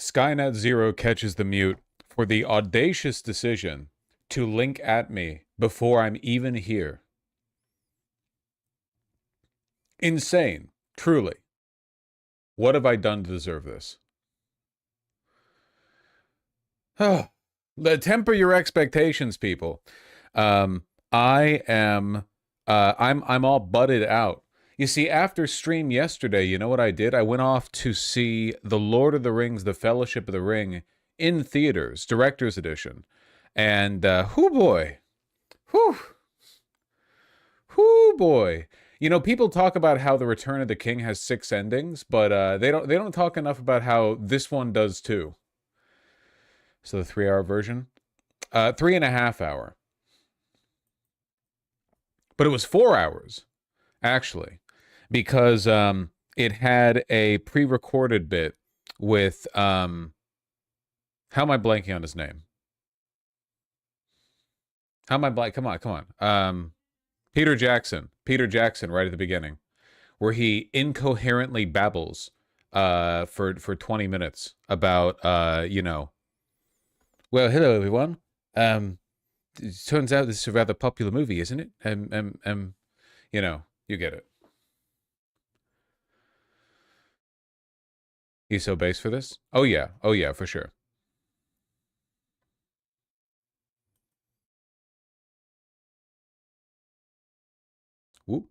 Skynet Zero catches the mute for the audacious decision to link at me before I'm even here. Insane, truly. What have I done to deserve this? Temper your expectations, people. I am I'm all butted out. You see, after stream yesterday, you know what I did? I went off to see The Lord of the Rings, The Fellowship of the Ring in theaters, director's edition. And whoo boy. Whew. Whoo boy. You know, people talk about how The Return of the King has 6 endings, but they don't talk enough about how this one does too. So the 3-hour version, 3.5 hour, but it was 4 hours actually, because it had a pre-recorded bit with how am I blanking on his name? How am I blank? Come on. Peter Jackson right at the beginning, where he incoherently babbles for 20 minutes about well, hello everyone. It turns out this is a rather popular movie, isn't it? You get it. He's so base for this? Oh yeah, for sure. Whoop.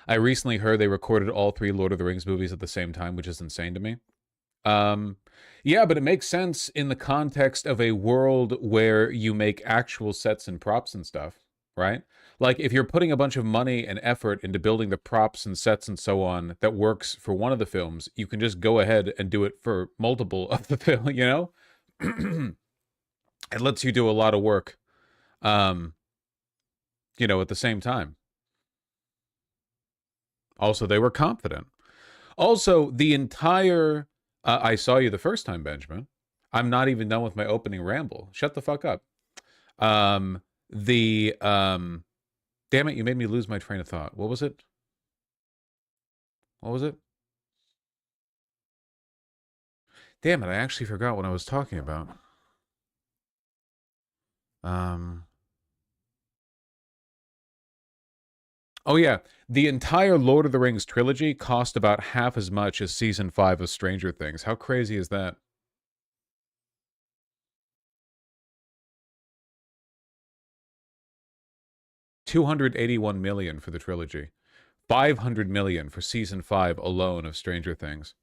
I recently heard they recorded all 3 Lord of the Rings movies at the same time, which is insane to me. Yeah, but it makes sense in the context of a world where you make actual sets and props and stuff, right? Like, if you're putting a bunch of money and effort into building the props and sets and so on that works for one of the films, you can just go ahead and do it for multiple of the film, you know? It lets you do a lot of work, at the same time. Also, they were confident. Also, the entire... I saw you the first time, Benjamin. I'm not even done with my opening ramble. Shut the fuck up. Damn it, you made me lose my train of thought. What was it? What was it? Damn it, I actually forgot what I was talking about. Oh yeah, the entire Lord of the Rings trilogy cost about half as much as season 5 of Stranger Things. How crazy is that? $281 million for the trilogy. 500 million for season 5 alone of Stranger Things.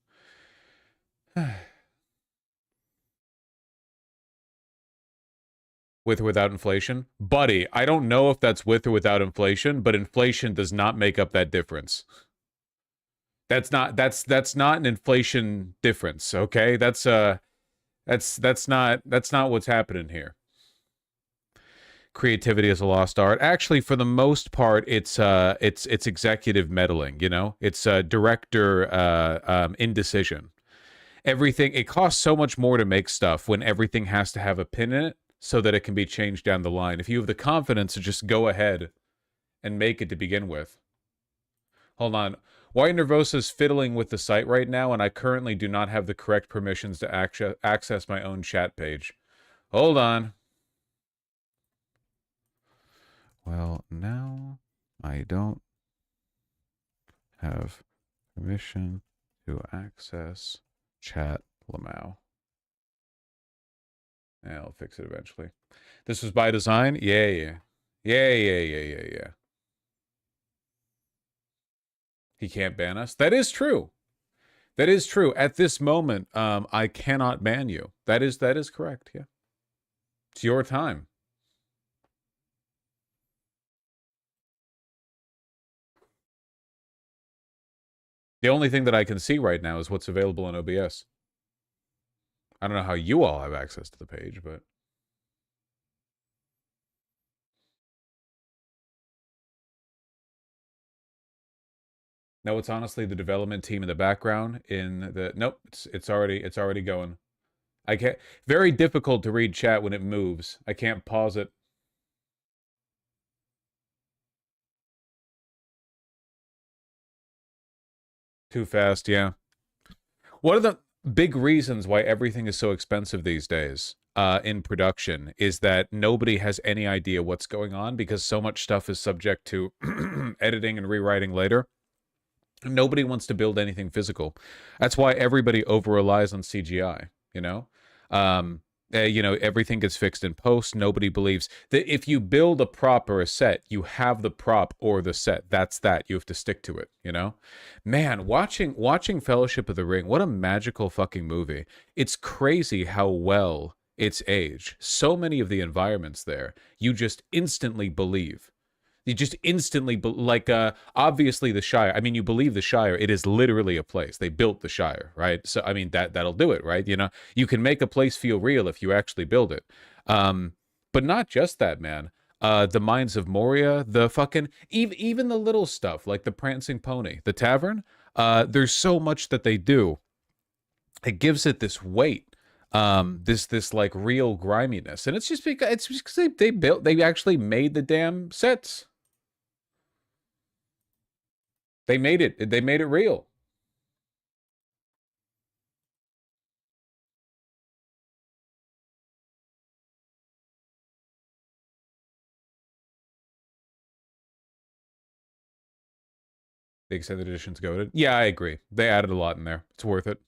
With or without inflation? Buddy, I don't know if that's with or without inflation, but inflation does not make up that difference. That's not an inflation difference, okay? That's not what's happening here. Creativity is a lost art. Actually, for the most part, it's executive meddling, you know? It's director indecision. Everything, it costs so much more to make stuff when everything has to have a pin in it so that it can be changed down the line. If you have the confidence to just go ahead and make it to begin with. Hold on. White Nervosa's fiddling with the site right now, and I currently do not have the correct permissions to access my own chat page. Hold on. Well, now I don't have permission to access chat Lamau. I'll fix it eventually. This was by design? Yeah. He can't ban us. That is true. That is true. At this moment, I cannot ban you. That is correct, yeah. It's your time. The only thing that I can see right now is what's available in OBS. I don't know how you all have access to the page, but... No, it's honestly the development team in the background in the... Nope, it's already going. I can't... Very difficult to read chat when it moves. I can't pause it. Too fast, yeah. One of the big reasons why everything is so expensive these days in production is that nobody has any idea what's going on because so much stuff is subject to editing and rewriting later. Nobody wants to build anything physical. That's why everybody over relies on CGI, you know? Everything gets fixed in post. Nobody believes that if you build a prop or a set, you have the prop or the set. That's that. You have to stick to it, you know? Man, watching Fellowship of the Ring, what a magical fucking movie. It's crazy how well it's aged. So many of the environments there, you just instantly believe. You just instantly obviously the Shire. I mean, you believe the Shire. It is literally a place. They built the Shire, right? So I mean that'll do it, right? You know, you can make a place feel real if you actually build it. Um, but not just that, man. The Mines of Moria, the fucking even the little stuff like the Prancing Pony, the tavern. There's so much that they do. It gives it this weight, this like real griminess, and it's just because they actually made the damn sets. They made it real. The extended edition's goated. Yeah, I agree. They added a lot in there. It's worth it.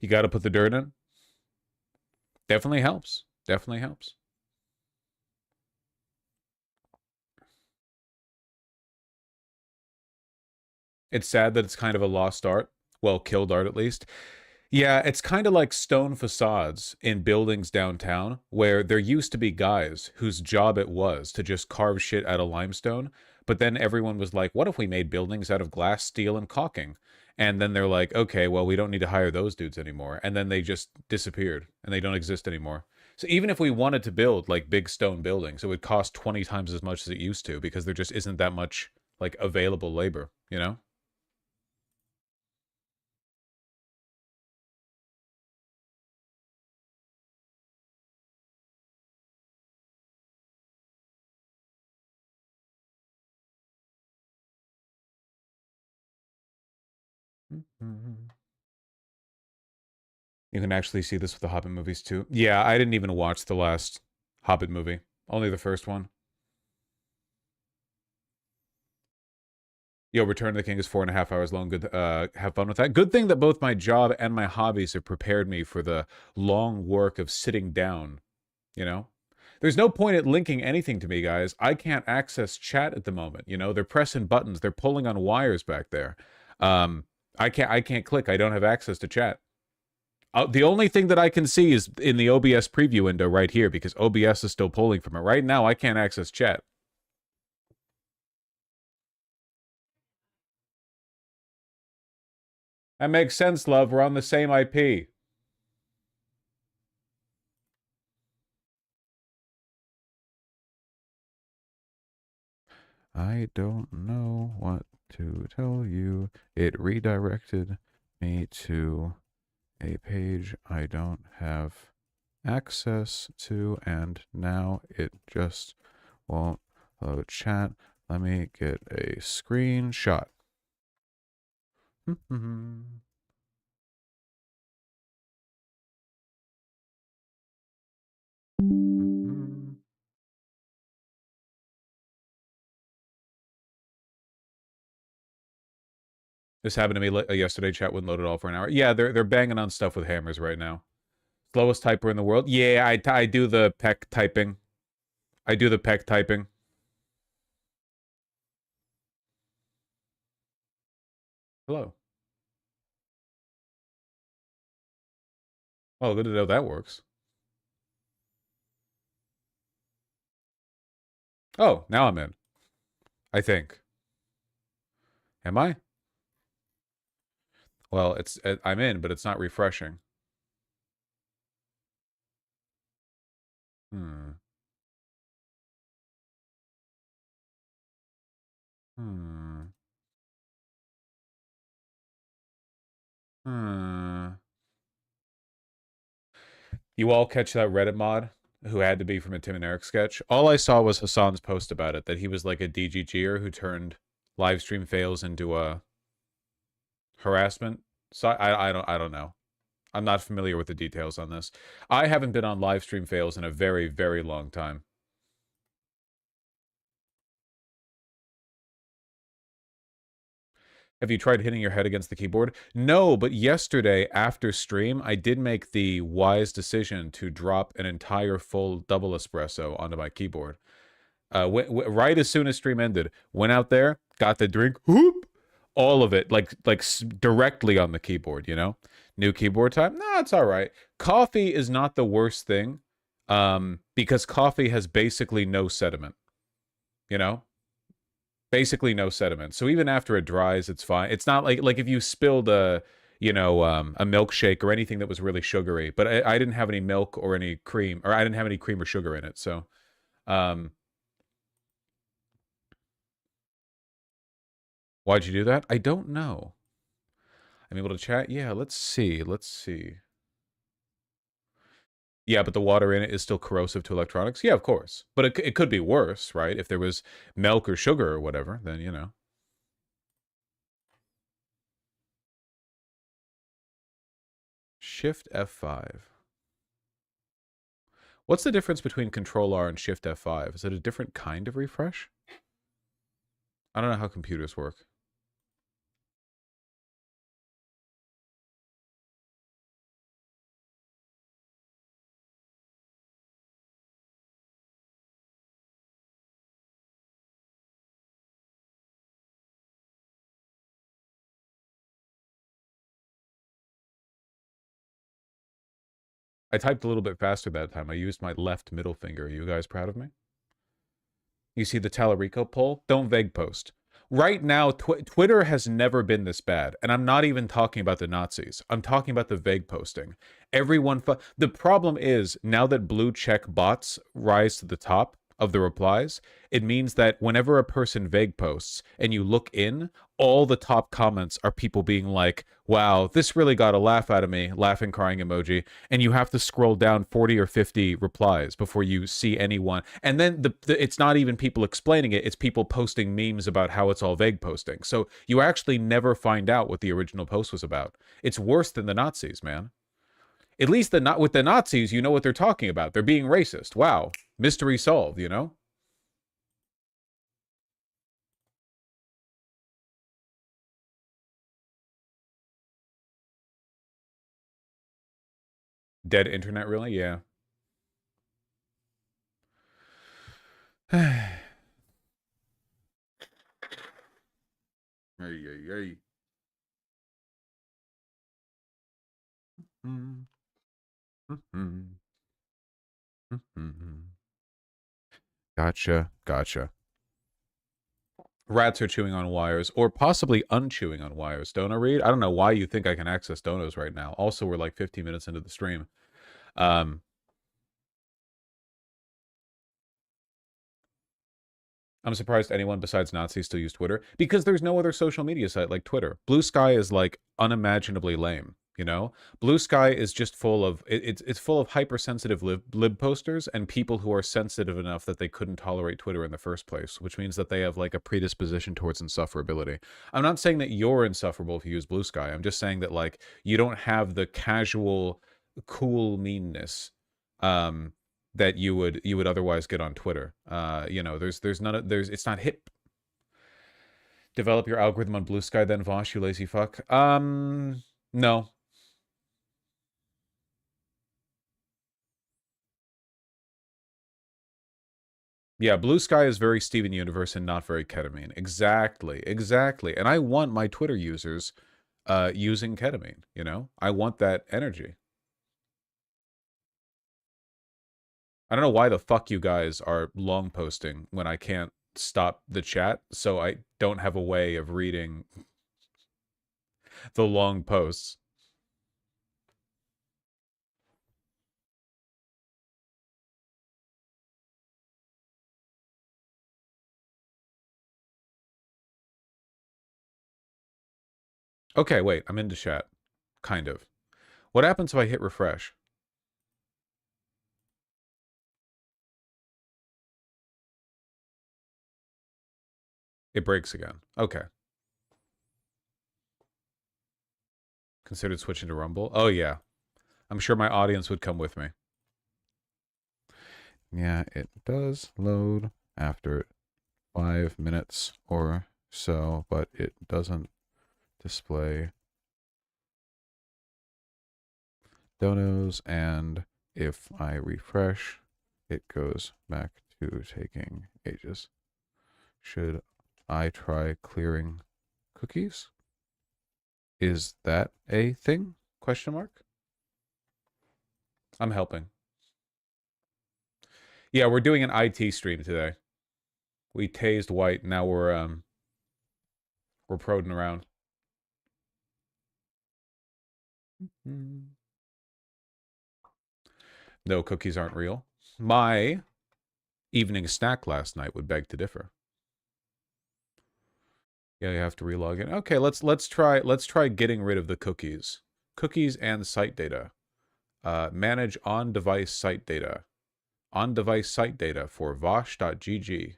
You got to put the dirt in. Definitely helps. Definitely helps. It's sad that it's kind of a lost art. Well, killed art at least. Yeah, it's kind of like stone facades in buildings downtown where there used to be guys whose job it was to just carve shit out of limestone. But then everyone was like, what if we made buildings out of glass, steel, and caulking? And then they're like, okay, well, we don't need to hire those dudes anymore. And then they just disappeared and they don't exist anymore. So even if we wanted to build like big stone buildings, it would cost 20 times as much as it used to because there just isn't that much like available labor, you know? Mhm. You can actually see this with the Hobbit movies too. Yeah, I didn't even watch the last Hobbit movie. Only the first one. Yo, Return of the King is 4.5 hours long. Good, have fun with that. Good thing that both my job and my hobbies have prepared me for the long work of sitting down. You know, there's no point at linking anything to me, guys. I can't access chat at the moment. You know, they're pressing buttons, they're pulling on wires back there. Um, I can't click. I don't have access to chat. The only thing that I can see is in the OBS preview window right here because OBS is still pulling from it. Right now, I can't access chat. That makes sense, love. We're on the same IP. I don't know what to tell you. It redirected me to a page I don't have access to, and now it just won't load chat. Let me get a screenshot. This happened to me yesterday. Chat wouldn't load at all for an hour. Yeah, they're banging on stuff with hammers right now. Slowest typer in the world. Yeah, I do the peck typing. I do the peck typing. Hello. Oh, good to know that works. Oh, now I'm in. I think. Am I? Well, I'm in, but it's not refreshing. Hmm. Hmm. Hmm. You all catch that Reddit mod who had to be from a Tim and Eric sketch? All I saw was Hassan's post about it, that he was like a DGGer who turned live stream fails into a harassment. So I don't know. I'm not familiar with the details on this. I haven't been on live stream fails in a very, very long time. Have you tried hitting your head against the keyboard? No, but yesterday after stream, I did make the wise decision to drop an entire full double espresso onto my keyboard. Right as soon as stream ended, went out there, got the drink, whoop, all of it, directly on the keyboard. You know, new keyboard time. No, it's all right. Coffee is not the worst thing, because coffee has basically no sediment. You know, basically no sediment. So even after it dries, it's fine. It's not like if you spilled a milkshake or anything that was really sugary. But I didn't have any milk or any cream, or I didn't have any cream or sugar in it. So, why'd you do that? I don't know. I'm able to chat. Yeah, let's see. Let's see. Yeah, but the water in it is still corrosive to electronics. Yeah, of course. But it could be worse, right? If there was milk or sugar or whatever, then you know. Shift F5. What's the difference between Control R and Shift F5? Is it a different kind of refresh? I don't know how computers work. I typed a little bit faster that time. I used my left middle finger. Are you guys proud of me? You see the Tallarico poll? Don't vague post. Right now, Twitter has never been this bad. And I'm not even talking about the Nazis. I'm talking about the vague posting. Everyone... The problem is, now that blue check bots rise to the top of the replies, it means that whenever a person vague posts and you look in, all the top comments are people being like, wow, this really got a laugh out of me, laughing, crying emoji, and you have to scroll down 40 or 50 replies before you see anyone. And then it's not even people explaining it, it's people posting memes about how it's all vague posting. So you actually never find out what the original post was about. It's worse than the Nazis, man. At least with the Nazis, you know what they're talking about. They're being racist. Wow. Mystery solved, you know? Dead internet, really? Yeah. Ay, ay, ay. Mm, mm, mm. Gotcha. Gotcha. Rats are chewing on wires, or possibly unchewing on wires. Dono read? I don't know why you think I can access donos right now. Also, we're like 15 minutes into the stream. Um, I'm surprised anyone besides Nazis still use Twitter, because there's no other social media site like Twitter. Blue Sky is like unimaginably lame, you know? Blue Sky is just full of it's full of hypersensitive lib posters and people who are sensitive enough that they couldn't tolerate Twitter in the first place, which means that they have like a predisposition towards insufferability. I'm not saying that you're insufferable if you use Blue Sky. I'm just saying that like you don't have the casual cool meanness that you would otherwise get on Twitter. You know, there's none of it's not hip. Develop your algorithm on Blue Sky, then Vosh, you lazy fuck. No. Yeah, Blue Sky is very Steven Universe and not very ketamine. Exactly, exactly. And I want my Twitter users using ketamine, you know? I want that energy. I don't know why the fuck you guys are long posting when I can't stop the chat, so I don't have a way of reading the long posts. Okay, wait, I'm into chat. Kind of. What happens if I hit refresh? It breaks again. Okay. Considered switching to Rumble? Oh, yeah. I'm sure my audience would come with me. Yeah, it does load after 5 minutes or so, but it doesn't display donos, and if I refresh, it goes back to taking ages. Should I try clearing cookies? Is that a thing? Question mark? I'm helping. Yeah, we're doing an IT stream today. We tased White, now we're proding around. No, cookies aren't real. My evening snack last night would beg to differ. Yeah, you have to relog in. Okay, let's try getting rid of the cookies. Cookies and site data. Manage on-device site data. On-device site data for vosh.gg.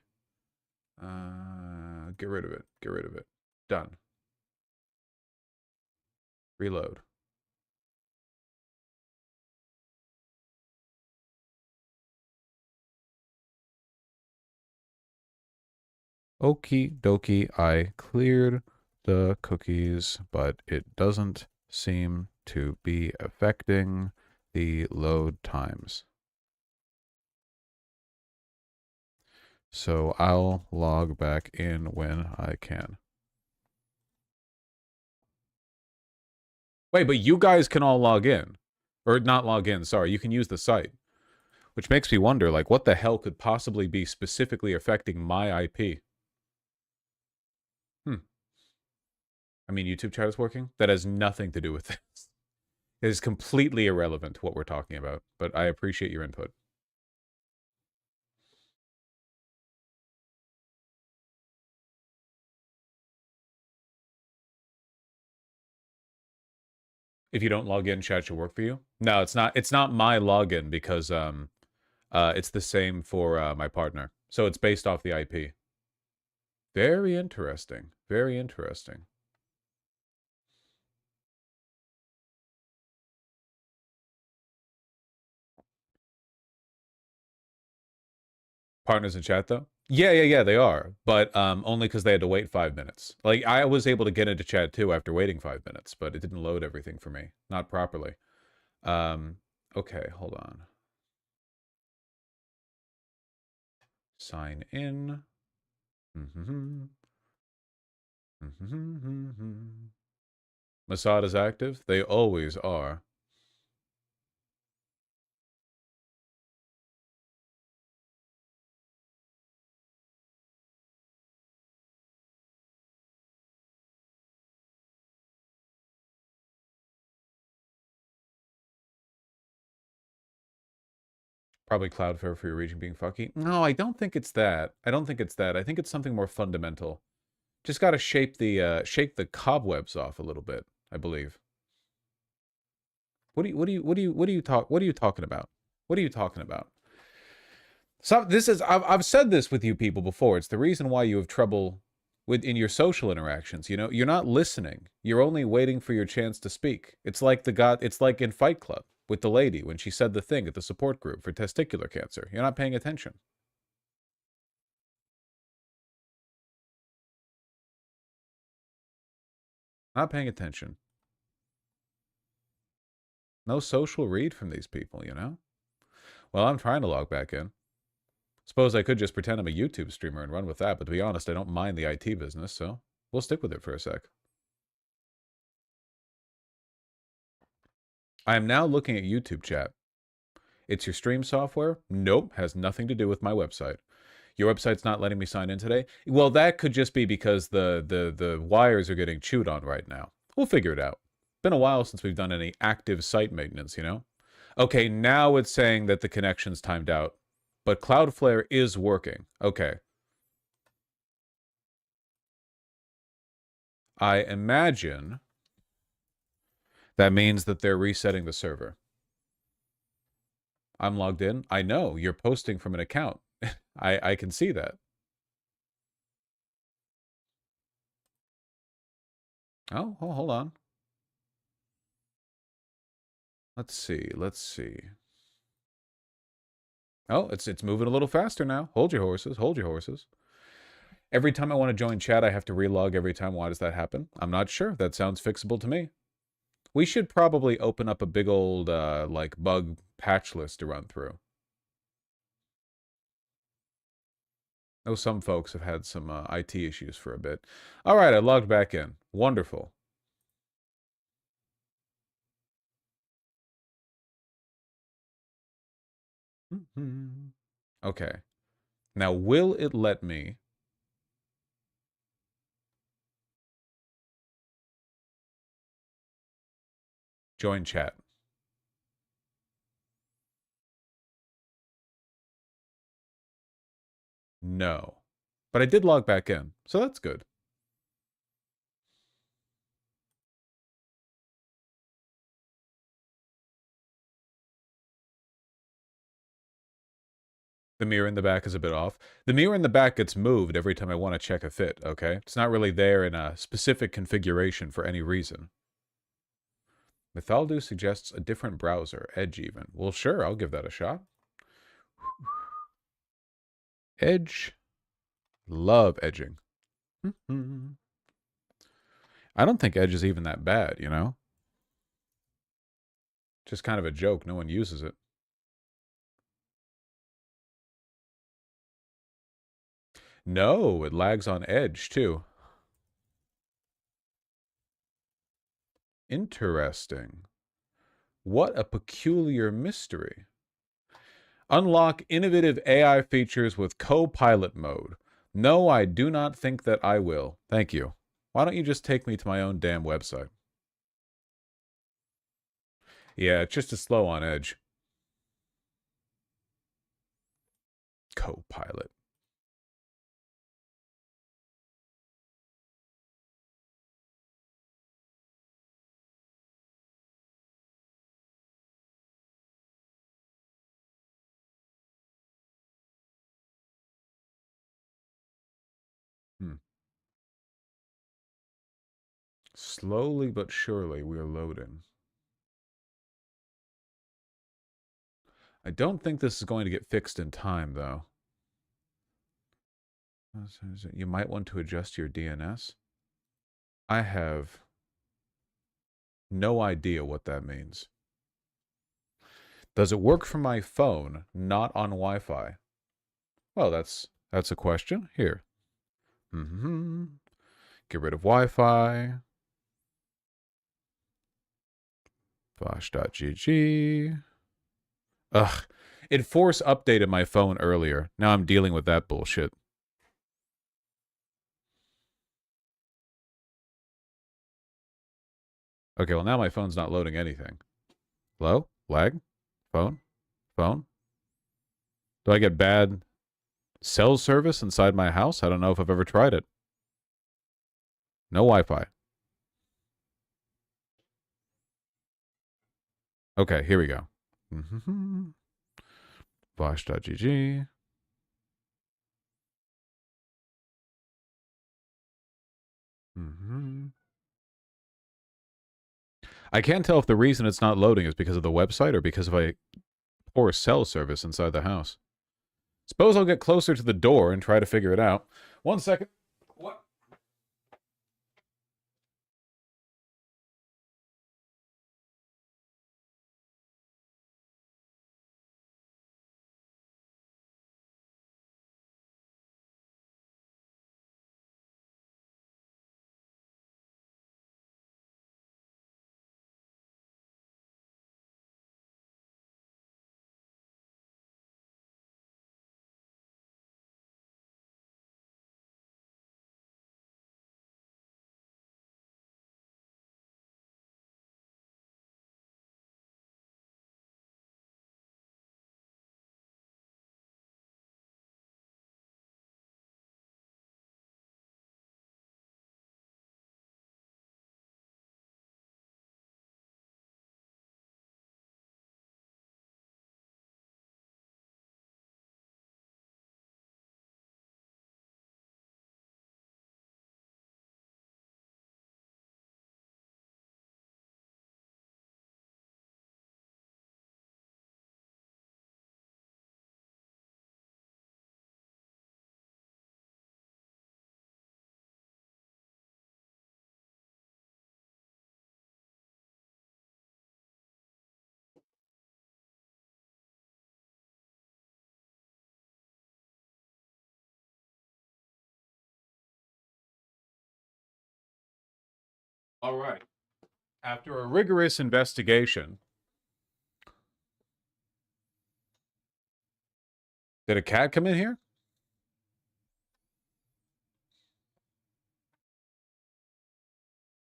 Get rid of it. Get rid of it. Done. Reload. Okie dokie, I cleared the cookies, but it doesn't seem to be affecting the load times. So I'll log back in when I can. Wait, but you guys can all log in. Or not log in, sorry. You can use the site. Which makes me wonder, like, what the hell could possibly be specifically affecting my IP? I mean, YouTube chat is working? That has nothing to do with this. It is completely irrelevant to what we're talking about, but I appreciate your input. If you don't log in, chat should work for you. No, it's not my login because it's the same for my partner. So it's based off the IP. Very interesting. Very interesting. Partners in chat though? Yeah, they are. But only because they had to wait 5 minutes. Like I was able to get into chat too after waiting 5 minutes, but it didn't load everything for me. Not properly. Okay, hold on. Sign in. Mossad is active? They always are. Probably Cloudflare for your region being fucky. No, I don't think it's that. I don't think it's that. I think it's something more fundamental. Just got to shake the cobwebs off a little bit, I believe. What are you talking about? What are you talking about? So this is I've said this with you people before. It's the reason why you have trouble in your social interactions. You know, you're not listening. You're only waiting for your chance to speak. It's like it's like in Fight Club with the lady when she said the thing at the support group for testicular cancer. You're not paying attention. Not paying attention. No social read from these people, you know? Well, I'm trying to log back in. Suppose I could just pretend I'm a YouTube streamer and run with that, but to be honest, I don't mind the IT business, so we'll stick with it for a sec. I am now looking at YouTube chat. It's your stream software? Nope, has nothing to do with my website. Your website's not letting me sign in today? Well, that could just be because the wires are getting chewed on right now. We'll figure it out. Been a while since we've done any active site maintenance, you know? Okay, now it's saying that the connection's timed out, but Cloudflare is working. Okay. I imagine that means that they're resetting the server. I'm logged in. I know, you're posting from an account. I can see that. Oh, hold on. Let's see. Let's see. Oh, it's moving a little faster now. Hold your horses. Hold your horses. Every time I want to join chat, I have to relog every time. Why does that happen? I'm not sure. That sounds fixable to me. We should probably open up a big old, like, bug patch list to run through. I know some folks have had some IT issues for a bit. All right, I logged back in. Wonderful. Okay. Now, will it let me join chat? No. But I did log back in, so that's good. The mirror in the back is a bit off. The mirror in the back gets moved every time I want to check a fit, okay? It's not really there in a specific configuration for any reason. Mythaldu suggests a different browser, Edge even. Well, sure, I'll give that a shot. Edge. Love edging. I don't think Edge is even that bad, you know? Just kind of a joke. No one uses it. No, it lags on Edge, too. Interesting. What a peculiar mystery. Unlock innovative AI features with co-pilot mode. No, I do not think that I will. Thank you. Why don't you just take me to my own damn website? Yeah, it's just as slow on Edge. Co-pilot. Slowly but surely we are loading. I don't think this is going to get fixed in time, though. You might want to adjust your DNS. I have no idea what that means. Does it work from my phone, not on Wi-Fi? Well, that's a question. Here. Get rid of Wi-Fi. Vosh.gg. Ugh. It force updated my phone earlier. Now I'm dealing with that bullshit. Okay, well now my phone's not loading anything. Hello? Lag? Phone? Phone? Do I get bad cell service inside my house? I don't know if I've ever tried it. No Wi-Fi. Okay, here we go. Vosh.gg. I can't tell if the reason it's not loading is because of the website or because of a poor cell service inside the house. Suppose I'll get closer to the door and try to figure it out. 1 second. What? All right. After a rigorous investigation, did a cat come in here?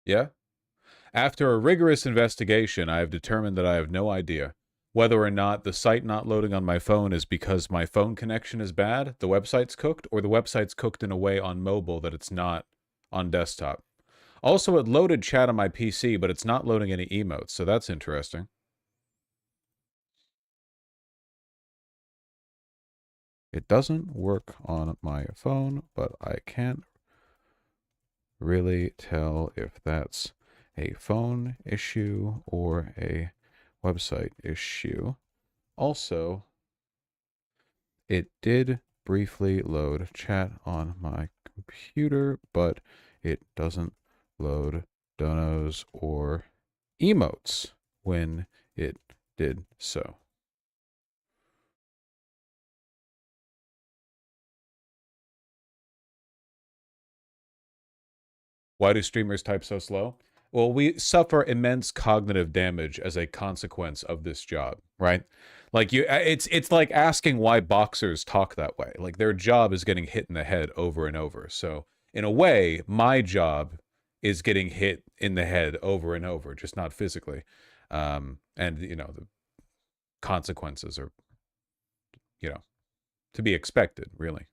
Yeah. After a rigorous investigation, I have determined that I have no idea whether or not the site not loading on my phone is because my phone connection is bad, the website's cooked, or the website's cooked in a way on mobile that it's not on desktop. Also, it loaded chat on my PC, but it's not loading any emotes, so that's interesting. It doesn't work on my phone, but I can't really tell if that's a phone issue or a website issue. Also, it did briefly load chat on my computer, but it doesn't load donos or emotes when it did so. Why do streamers type so slow? Well, we suffer immense cognitive damage as a consequence of this job, right? Like it's like asking why boxers talk that way. Like their job is getting hit in the head over and over. So in a way, my job is getting hit in the head over and over, just not physically. And the consequences are, you know, to be expected, really.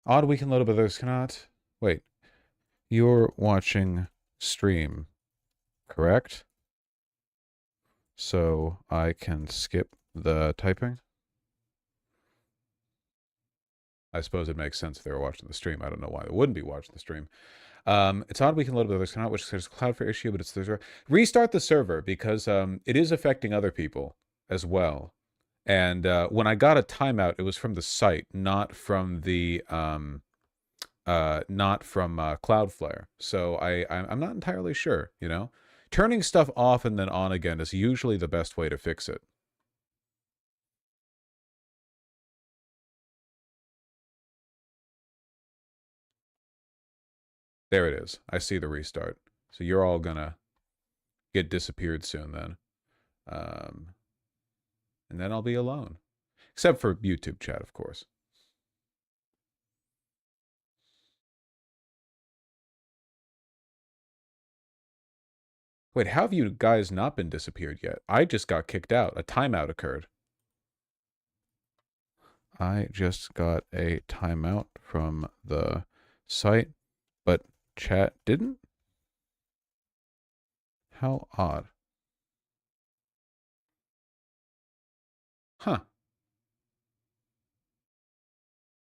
Odd we can load up others cannot. Wait, you're watching stream, correct? So I can skip the typing. I suppose it makes sense if they were watching the stream. I don't know why they wouldn't be watching the stream. It's odd we can load up others cannot, which there's a Cloudflare issue, but it's the restart the server because it is affecting other people as well. And when I got a timeout, it was from the site, not from Cloudflare. So I'm not entirely sure. Turning stuff off and then on again is usually the best way to fix it. There it is. I see the restart. So you're all gonna get disappeared soon then. Um, and then I'll be alone. Except for YouTube chat, of course. Wait, how have you guys not been disappeared yet? I just got kicked out. A timeout occurred. I just got a timeout from the site, but chat didn't? How odd. Huh.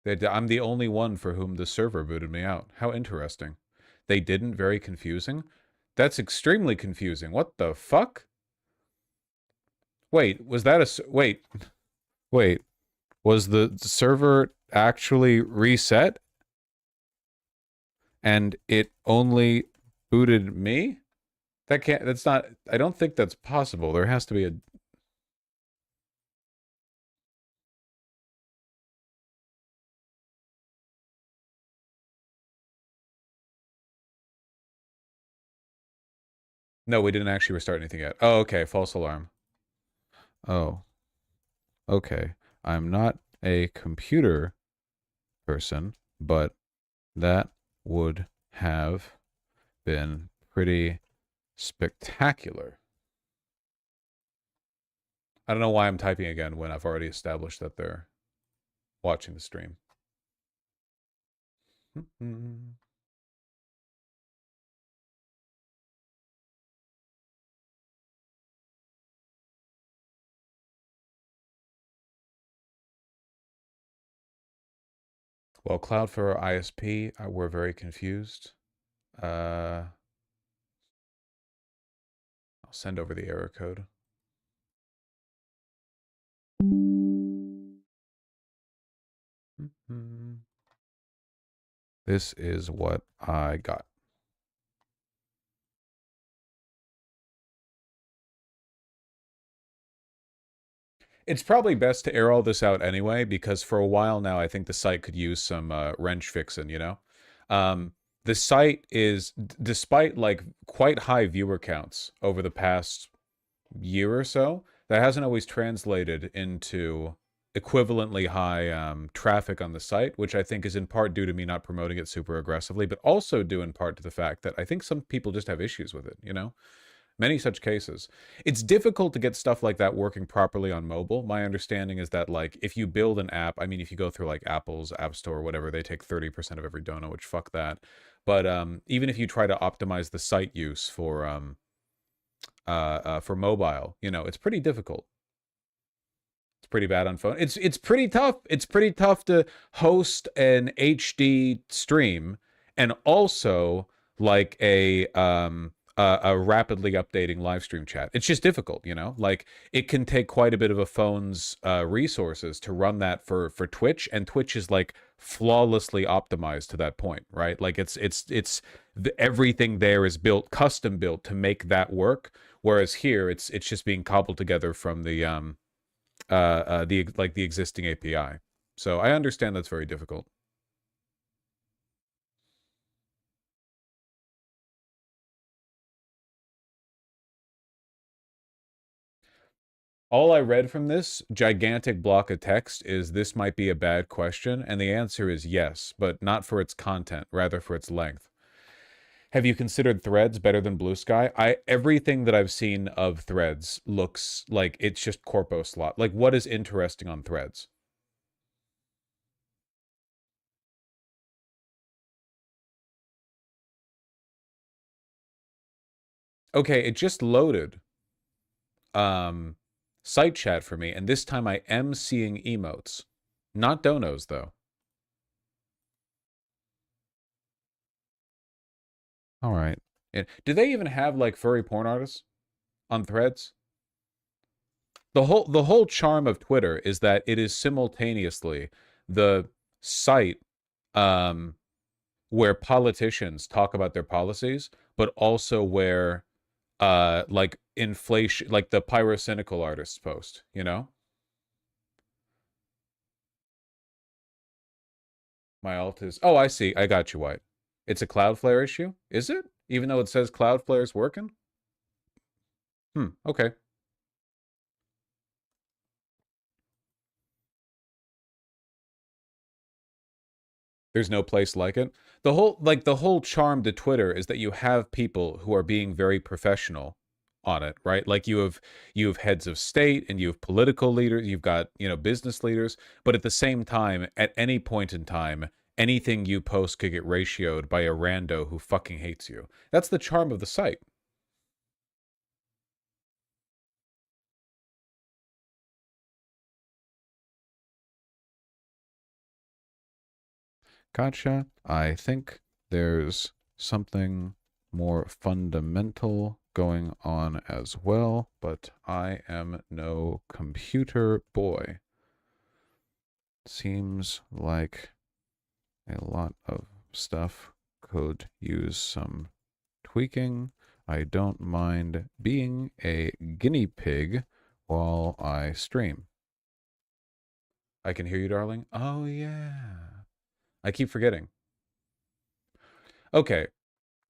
I'm the only one for whom the server booted me out. How interesting. They didn't? Very confusing. That's extremely confusing. What the fuck? Wait, was that wait. Was the server actually reset and it only booted me? That's not, I don't think that's possible. There has to be a, no, we didn't actually restart anything yet. Oh, okay, false alarm. Oh, okay. I'm not a computer person, but that would have been pretty spectacular. I don't know why I'm typing again when I've already established that they're watching the stream. Well, Cloudflare ISP, we're very confused. I'll send over the error code. This is what I got. It's probably best to air all this out anyway, because for a while now, I think the site could use some wrench fixing, you know? Um, the site is, despite like quite high viewer counts over the past year or so, that hasn't always translated into equivalently high traffic on the site, which I think is in part due to me not promoting it super aggressively, but also due in part to the fact that I think some people just have issues with it, you know? Many such cases. It's difficult to get stuff like that working properly on mobile. My understanding is that, like, if you build an app, I mean, if you go through like Apple's App Store or whatever, they take 30% of every dono, which fuck that. But even if you try to optimize the site use for mobile, you know, it's pretty difficult. It's pretty bad on phone. It's pretty tough. It's pretty tough to host an HD stream and also like a rapidly updating live stream chat. It's just difficult, you know? Like it can take quite a bit of a phone's resources to run that for Twitch, and Twitch is like flawlessly optimized to that point, right? Like everything there is built custom built to make that work, whereas here it's just being cobbled together from the existing API. So I understand that's very difficult. All I read from this gigantic block of text is this might be a bad question, and the answer is yes, but not for its content, rather for its length. Have you considered Threads better than Blue Sky? Everything that I've seen of Threads looks like it's just corpo slot. Like, what is interesting on Threads? Okay, it just loaded um site chat for me, and this time I am seeing emotes. Not donos though. All right. Do they even have like furry porn artists on Threads? The whole charm of Twitter is that it is simultaneously the site um where politicians talk about their policies, but also where like inflation, like the pyrocynical artists post, you know? My alt is, oh, I see. I got you, White. It's a Cloudflare issue? Is it? Even though it says Cloudflare's working? Okay. There's no place like it. The whole charm to Twitter is that you have people who are being very professional on it, right? Like you have heads of state and you have political leaders, you've got, you know, business leaders, but at the same time, at any point in time, anything you post could get ratioed by a rando who fucking hates you. That's the charm of the site. Gotcha. I think there's something more fundamental going on as well, but I am no computer boy. Seems like a lot of stuff could use some tweaking. I don't mind being a guinea pig while I stream. I can hear you, darling. Oh, yeah. I keep forgetting. Okay,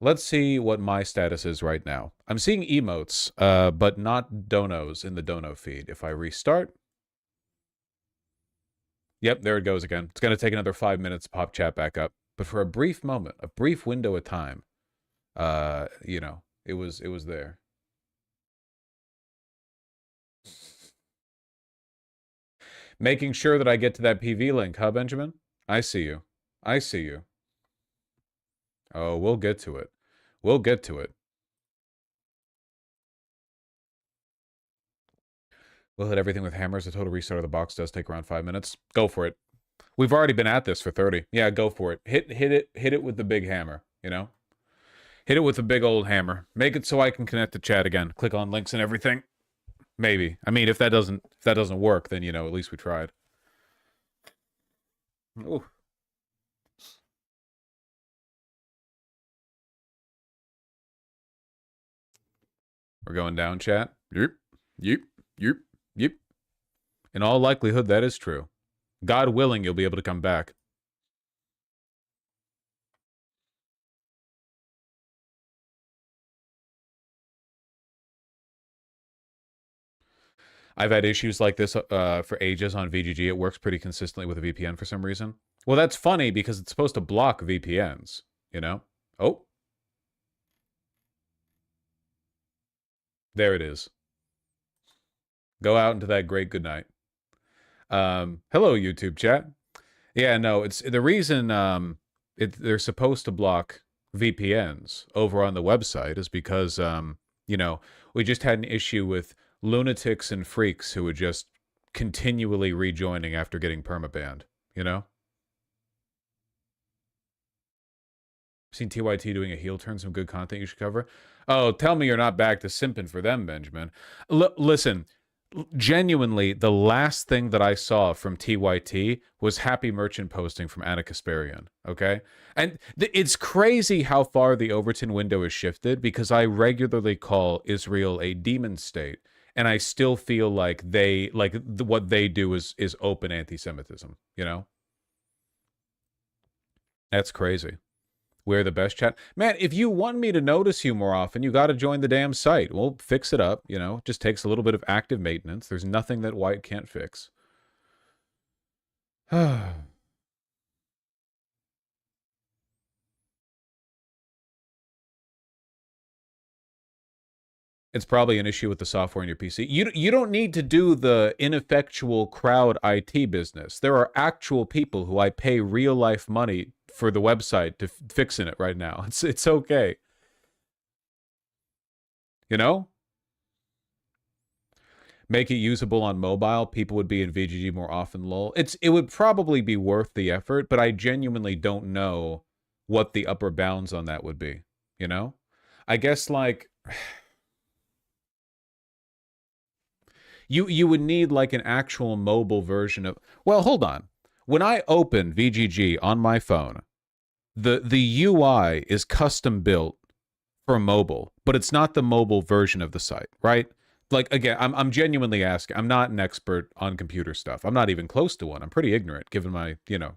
let's see what my status is right now. I'm seeing emotes, but not donos in the dono feed. If I restart, yep, there it goes again. It's going to take another 5 minutes to pop chat back up. But for a brief moment, a brief window of time, you know, it was there. Making sure that I get to that PV link, huh, Benjamin? I see you. I see you. Oh, we'll get to it. We'll get to it. We'll hit everything with hammers. The total restart of the box does take around 5 minutes. Go for it. We've already been at this for 30. Yeah, go for it. Hit it with the big hammer, you know? Hit it with the big old hammer. Make it so I can connect to chat again. Click on links and everything. Maybe. I mean, if that doesn't work, then you know, at least we tried. Ooh. We're going down, chat. Yep. Yep. Yep. Yep. In all likelihood, that is true. God willing, you'll be able to come back. I've had issues like this for ages on VGG. It works pretty consistently with a VPN for some reason. Well, that's funny because it's supposed to block VPNs, you know? Oh, there it is. Go out into that great good night. Hello, YouTube chat. Yeah, no, it's the reason they're supposed to block VPNs over on the website is because you know, we just had an issue with lunatics and freaks who were just continually rejoining after getting permabanned, you know? Seen TYT doing a heel turn, some good content you should cover. Oh, tell me you're not back to simping for them, Benjamin. Listen, genuinely, the last thing that I saw from TYT was happy merchant posting from Anna Kasparian. Okay, and it's crazy how far the Overton window is shifted because I regularly call Israel a demon state, and I still feel like what they do is open anti-Semitism. You know, that's crazy. We're the best chat. Man, if you want me to notice you more often, you got to join the damn site. We'll fix it up, you know. It just takes a little bit of active maintenance. There's nothing that White can't fix. It's probably an issue with the software in your PC. You don't need to do the ineffectual crowd IT business. There are actual people who I pay real life money for the website to fixing it right now. It's okay. You know? Make it usable on mobile, people would be in VGG more often, lol. It would probably be worth the effort, but I genuinely don't know what the upper bounds on that would be, you know? I guess like you would need like an actual mobile version of. Well, hold on. When I open VGG on my phone, the UI is custom built for mobile, but it's not the mobile version of the site, right? Like again, I'm genuinely asking. I'm not an expert on computer stuff. I'm not even close to one. I'm pretty ignorant given my,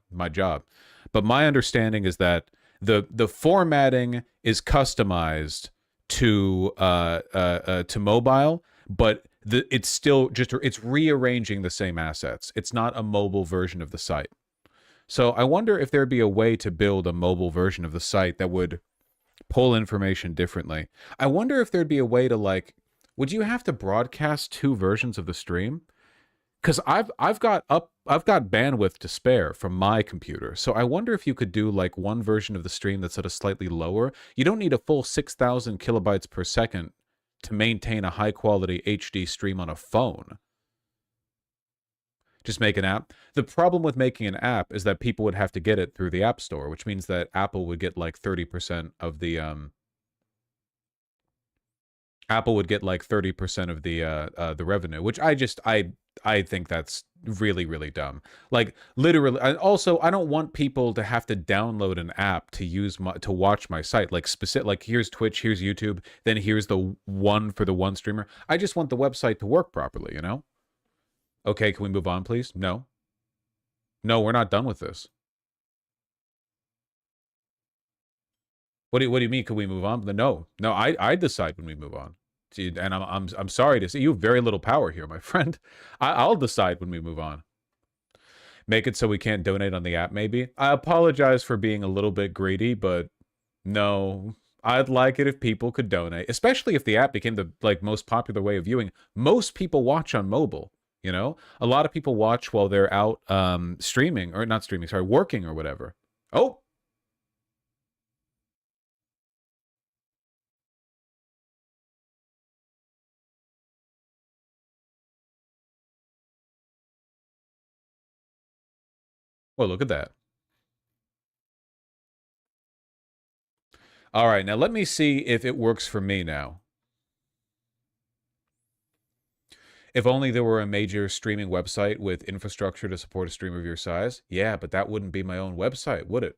my job. But my understanding is that the formatting is customized to mobile, but it's still just it's rearranging the same assets. It's not a mobile version of the site. So I wonder if there'd be a way to build a mobile version of the site that would pull information differently. I wonder if there'd be a way to like, would you have to broadcast two versions of the stream? Because I've got bandwidth to spare from my computer, so I wonder if you could do like one version of the stream that's at a slightly lower. You don't need a full 6,000 kilobytes per second to maintain a high quality HD stream on a phone. Just make an app. The problem with making an app is that people would have to get it through the App Store, which means that Apple would get like 30% of the revenue, which I think that's really really dumb. Like literally, also I don't want people to have to download an app to to watch my site. Like specific, like here's Twitch, here's YouTube, then here's the one for the one streamer. I just want the website to work properly, you know? Okay, can we move on, please? No. No, we're not done with this. What do you mean? Can we move on? No, no. I decide when we move on. See, and I'm sorry to say you have very little power here, my friend. I'll decide when we move on. Make it so we can't donate on the app. Maybe I apologize for being a little bit greedy, but no. I'd like it if people could donate, especially if the app became the like most popular way of viewing. Most people watch on mobile. You know, a lot of people watch while they're out streaming or not streaming, sorry, working or whatever. Oh, well, look at that. All right, now let me see if it works for me now. If only there were a major streaming website with infrastructure to support a stream of your size. Yeah, but that wouldn't be my own website, would it?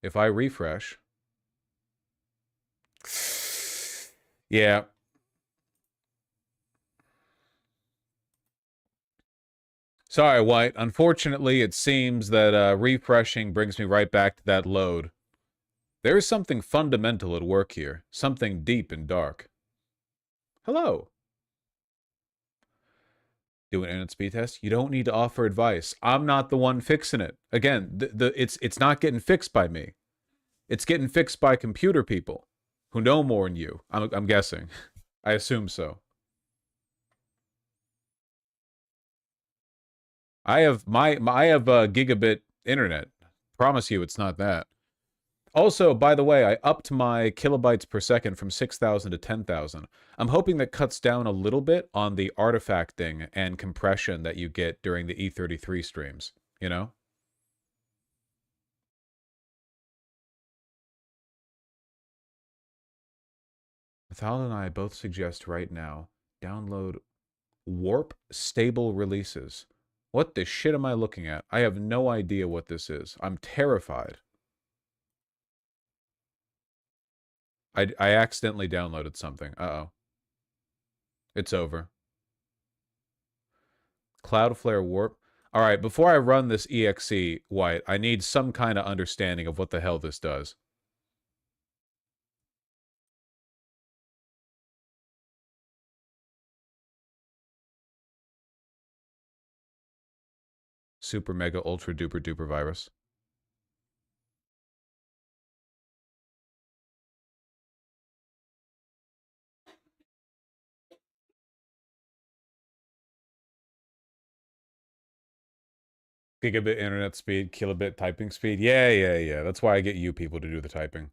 If I refresh. Yeah. Sorry, White. Unfortunately, it seems that refreshing brings me right back to that load. There is something fundamental at work here. Something deep and dark. Hello. Do an internet speed test. You don't need to offer advice. I'm not the one fixing it. Again, it's not getting fixed by me. It's getting fixed by computer people who know more than you. I'm guessing. I assume so. I have gigabit internet. Promise you, it's not that. Also, by the way, I upped my kilobytes per second from 6,000 to 10,000. I'm hoping that cuts down a little bit on the artifacting and compression that you get during the E33 streams, you know? Mathal and I both suggest right now, download Warp Stable Releases. What the shit am I looking at? I have no idea what this is. I'm terrified. I accidentally downloaded something. Uh-oh. It's over. Cloudflare Warp. All right, before I run this exe, White, I need some kind of understanding of what the hell this does. Super mega ultra duper duper virus. Gigabit internet speed, kilobit typing speed. Yeah. That's why I get you people to do the typing.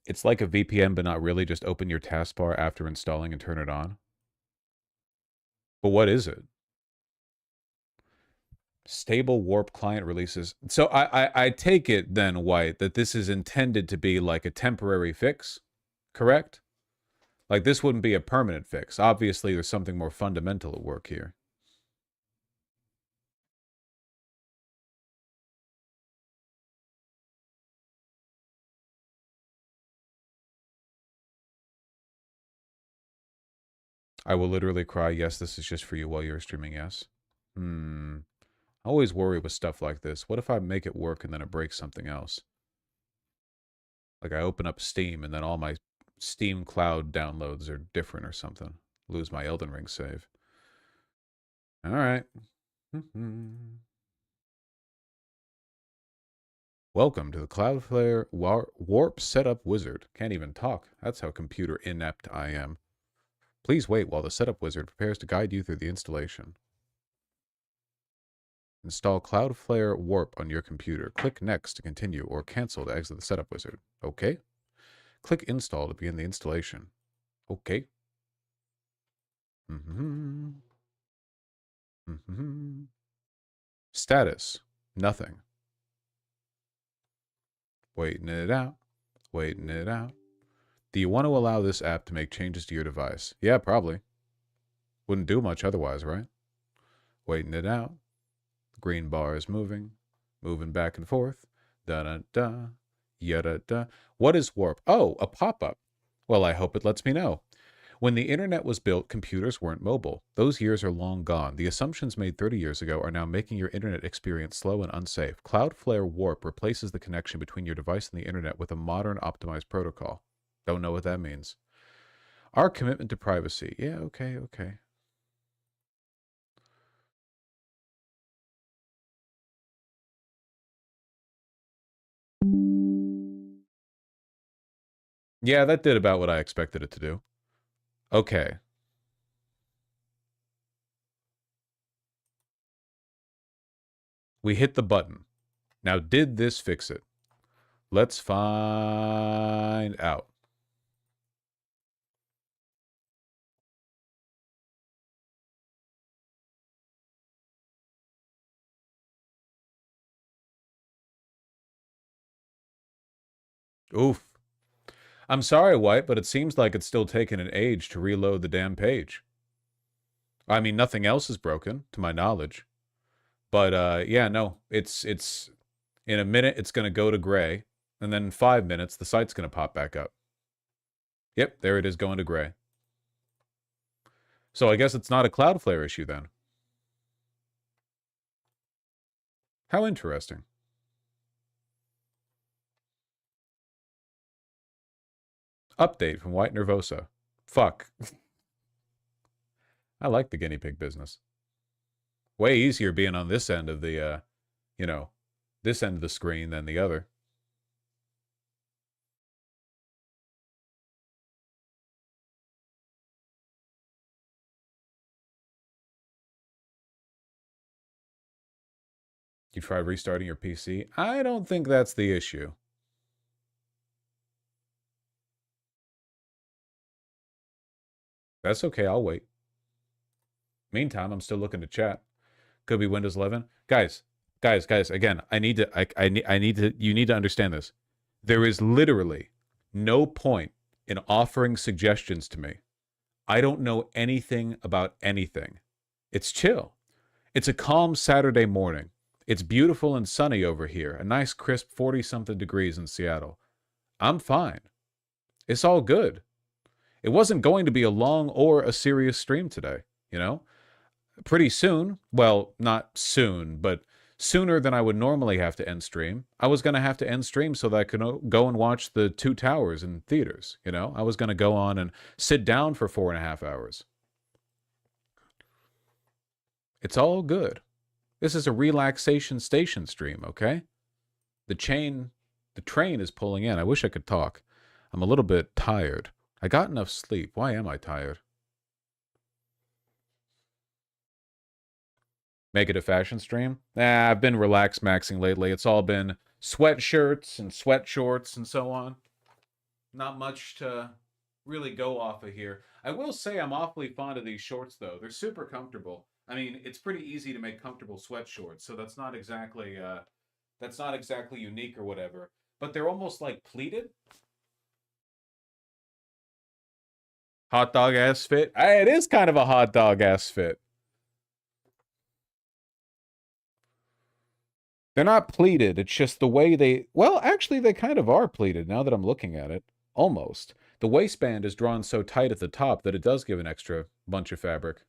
It's like a VPN, but not really. Just open your taskbar after installing and turn it on. But what is it? Stable warp client releases. So I take it then, White, that this is intended to be like a temporary fix, correct? Like this wouldn't be a permanent fix. Obviously, there's something more fundamental at work here. I will literally cry. Yes, this is just for you while you're streaming. Yes. I always worry with stuff like this. What if I make it work and then it breaks something else? Like I open up Steam and then all my Steam Cloud downloads are different or something. Lose my Elden Ring save. All right. Welcome to the Cloudflare Warp Setup Wizard. Can't even talk. That's how computer inept I am. Please wait while the Setup Wizard prepares to guide you through the installation. Install Cloudflare Warp on your computer. Click Next to continue or cancel to exit the Setup Wizard. Okay. Click Install to begin the installation. Okay. Status. Nothing. Waiting it out. Waiting it out. Do you want to allow this app to make changes to your device? Yeah, probably. Wouldn't do much otherwise, right? Waiting it out. The green bar is moving. Moving back and forth. Da-da-da. Ya-da-da. What is warp? Oh, a pop-up. Well, I hope it lets me know. When the internet was built, computers weren't mobile. Those years are long gone. The assumptions made 30 years ago are now making your internet experience slow and unsafe. Cloudflare Warp replaces the connection between your device and the internet with a modern optimized protocol. Don't know what that means. Our commitment to privacy. Yeah, okay. Yeah, that did about what I expected it to do. Okay. We hit the button. Now, did this fix it? Let's find out. Oof. I'm sorry, White, but it seems like it's still taking an age to reload the damn page. I mean, nothing else is broken, to my knowledge. But, yeah, no. It's in a minute, it's going to go to gray. And then in 5 minutes, the site's going to pop back up. Yep, there it is going to gray. So I guess it's not a Cloudflare issue then. How interesting. Update from White Nervosa. Fuck. I like the guinea pig business. Way easier being on this end of the, you know, this end of the screen than the other. You tried restarting your PC? I don't think that's the issue. That's okay, I'll wait. Meantime, I'm still looking to chat. Could be Windows 11. Guys, again, I need to, you need to understand this. There is literally no point in offering suggestions to me. I don't know anything about anything. It's chill. It's a calm Saturday morning. It's beautiful and sunny over here. A nice crisp 40-something degrees in Seattle. I'm fine. It's all good. It wasn't going to be a long or a serious stream today, you know? Pretty soon, well, not soon, but sooner than I would normally have to end stream, I was going to have to end stream so that I could go and watch the Two Towers in theaters, you know? I was going to go on and sit down for 4.5 hours. It's all good. This is a relaxation station stream, okay? The train is pulling in. I wish I could talk. I'm a little bit tired. I got enough sleep. Why am I tired? Make it a fashion stream? Nah, I've been relax maxing lately. It's all been sweatshirts and sweat shorts and so on. Not much to really go off of here. I will say I'm awfully fond of these shorts, though. They're super comfortable. I mean, it's pretty easy to make comfortable sweat shorts, so that's not exactly unique or whatever. But they're almost like pleated. Hot dog ass fit. It is kind of a hot dog ass fit. They're not pleated. It's just the way they... Well, actually, they kind of are pleated now that I'm looking at it. Almost. The waistband is drawn so tight at the top that it does give an extra bunch of fabric.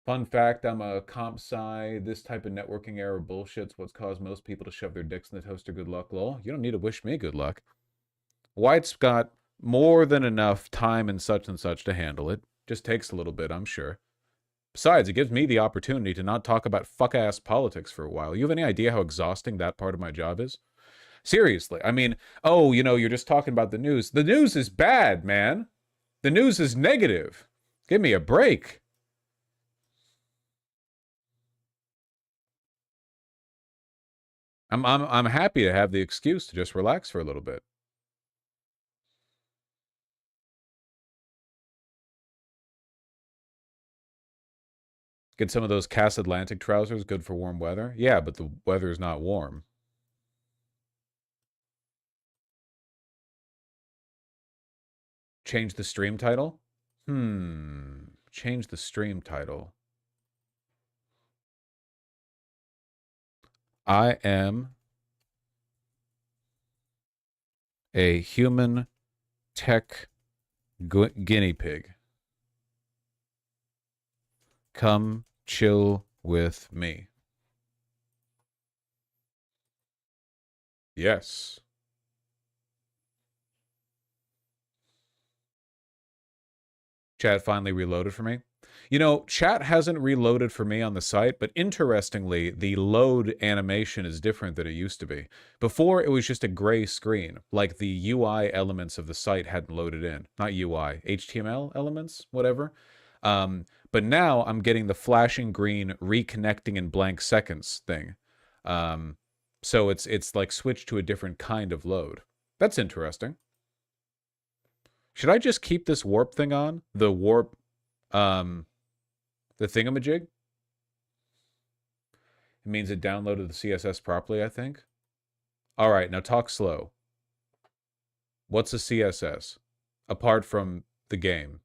Fun fact, I'm a comp sci. This type of networking error bullshit's what's caused most people to shove their dicks in the toaster. Good luck, lol. You don't need to wish me good luck. White's got more than enough time and such to handle it. Just takes a little bit, I'm sure. Besides, it gives me the opportunity to not talk about fuck-ass politics for a while. You have any idea how exhausting that part of my job is? Seriously. I mean, oh, you know, you're just talking about the news. The news is bad, man. The news is negative. Give me a break. I'm happy to have the excuse to just relax for a little bit. Get some of those Cass Atlantic trousers, good for warm weather. Yeah, but the weather's not warm. Change the stream title? Change the stream title. I am a human tech guinea pig. Come chill with me. Yes. Chat finally reloaded for me. You know, chat hasn't reloaded for me on the site, but interestingly, the load animation is different than it used to be. Before, it was just a gray screen, like the UI elements of the site hadn't loaded in. Not UI, HTML elements, whatever. But now I'm getting the flashing green reconnecting in blank seconds thing. So it's like switched to a different kind of load. That's interesting. Should I just keep this warp thing on? The warp, the thingamajig? It means it downloaded the CSS properly, I think. All right, now talk slow. What's a CSS? Apart from the game.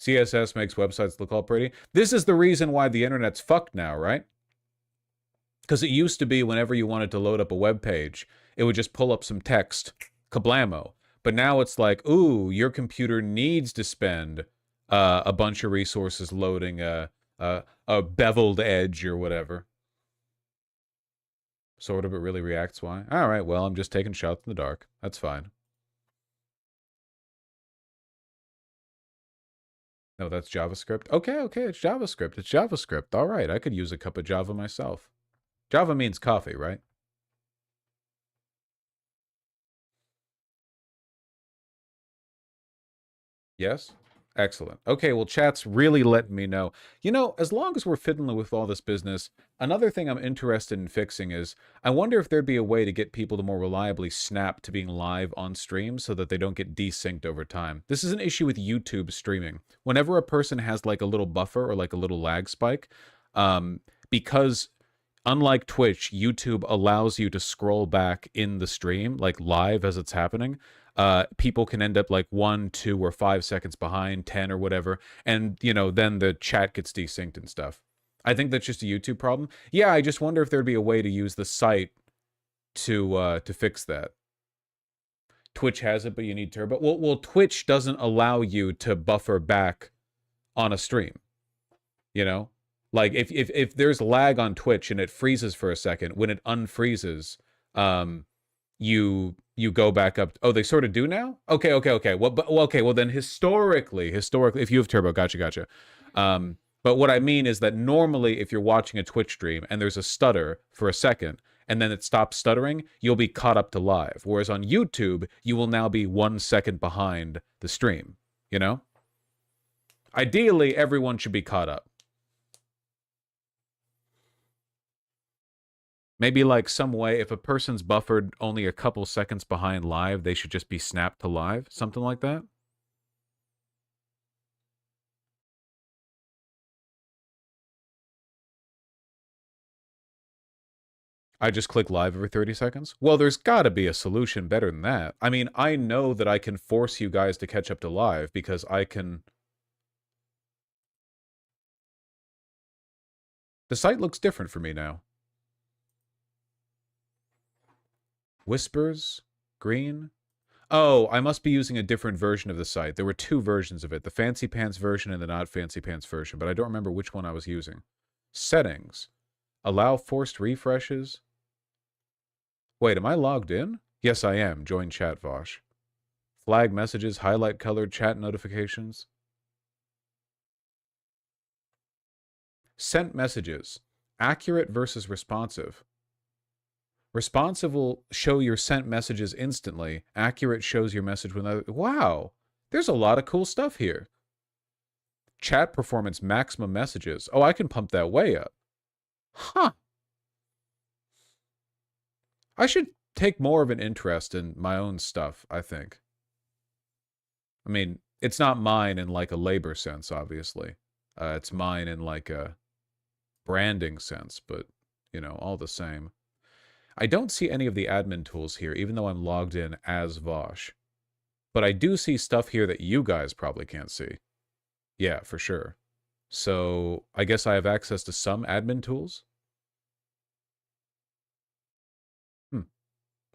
CSS makes websites look all pretty. This is the reason why the internet's fucked now, right? Because it used to be whenever you wanted to load up a web page, it would just pull up some text, kablamo. But now it's like, ooh, your computer needs to spend a bunch of resources loading a beveled edge or whatever. Sort of, it really reacts why. All right, well, I'm just taking shots in the dark. That's fine. No, that's JavaScript. Okay, okay, it's JavaScript. It's JavaScript. All right, I could use a cup of Java myself. Java means coffee, right? Yes? Excellent. Okay, well, chat's really letting me know. You know, as long as we're fiddling with all this business, another thing I'm interested in fixing is I wonder if there'd be a way to get people to more reliably snap to being live on stream so that they don't get desynced over time. This is an issue with YouTube streaming. Whenever a person has like a little buffer or like a little lag spike, because unlike Twitch, YouTube allows you to scroll back in the stream, like live as it's happening. People can end up like 1, 2, or 5 seconds behind, 10 or whatever, and you know, then the chat gets desynced and stuff. I think that's just a YouTube problem. Yeah, I just wonder if there'd be a way to use the site to fix that. Twitch has it, but you need Turbo. Well, Twitch doesn't allow you to buffer back on a stream. You know, like if there's lag on Twitch and it freezes for a second, when it unfreezes, you go back up. Oh, they sort of do now. Okay. Well, then historically, if you have Turbo, gotcha. But what I mean is that normally, if you're watching a Twitch stream and there's a stutter for a second, and then it stops stuttering, you'll be caught up to live. Whereas on YouTube, you will now be 1 second behind the stream. You know, ideally, everyone should be caught up. Maybe like some way, if a person's buffered only a couple seconds behind live, they should just be snapped to live, something like that. I just click live every 30 seconds? Well, there's gotta be a solution better than that. I mean, I know that I can force you guys to catch up to live because I can... The site looks different for me now. Whispers? Green? Oh, I must be using a different version of the site. There were two versions of it, the Fancy Pants version and the not Fancy Pants version, but I don't remember which one I was using. Settings. Allow forced refreshes. Wait, am I logged in? Yes, I am. Join chat, Vosh. Flag messages, highlight colored chat notifications. Sent messages. Accurate versus responsive. Responsive will show your sent messages instantly. Accurate shows your message when other... Wow! There's a lot of cool stuff here. Chat performance maximum messages. Oh, I can pump that way up. Huh. I should take more of an interest in my own stuff, I think. I mean, it's not mine in like a labor sense, obviously. It's mine in like a branding sense, but, you know, all the same. I don't see any of the admin tools here, even though I'm logged in as Vosh. But I do see stuff here that you guys probably can't see. Yeah, for sure. So I guess I have access to some admin tools.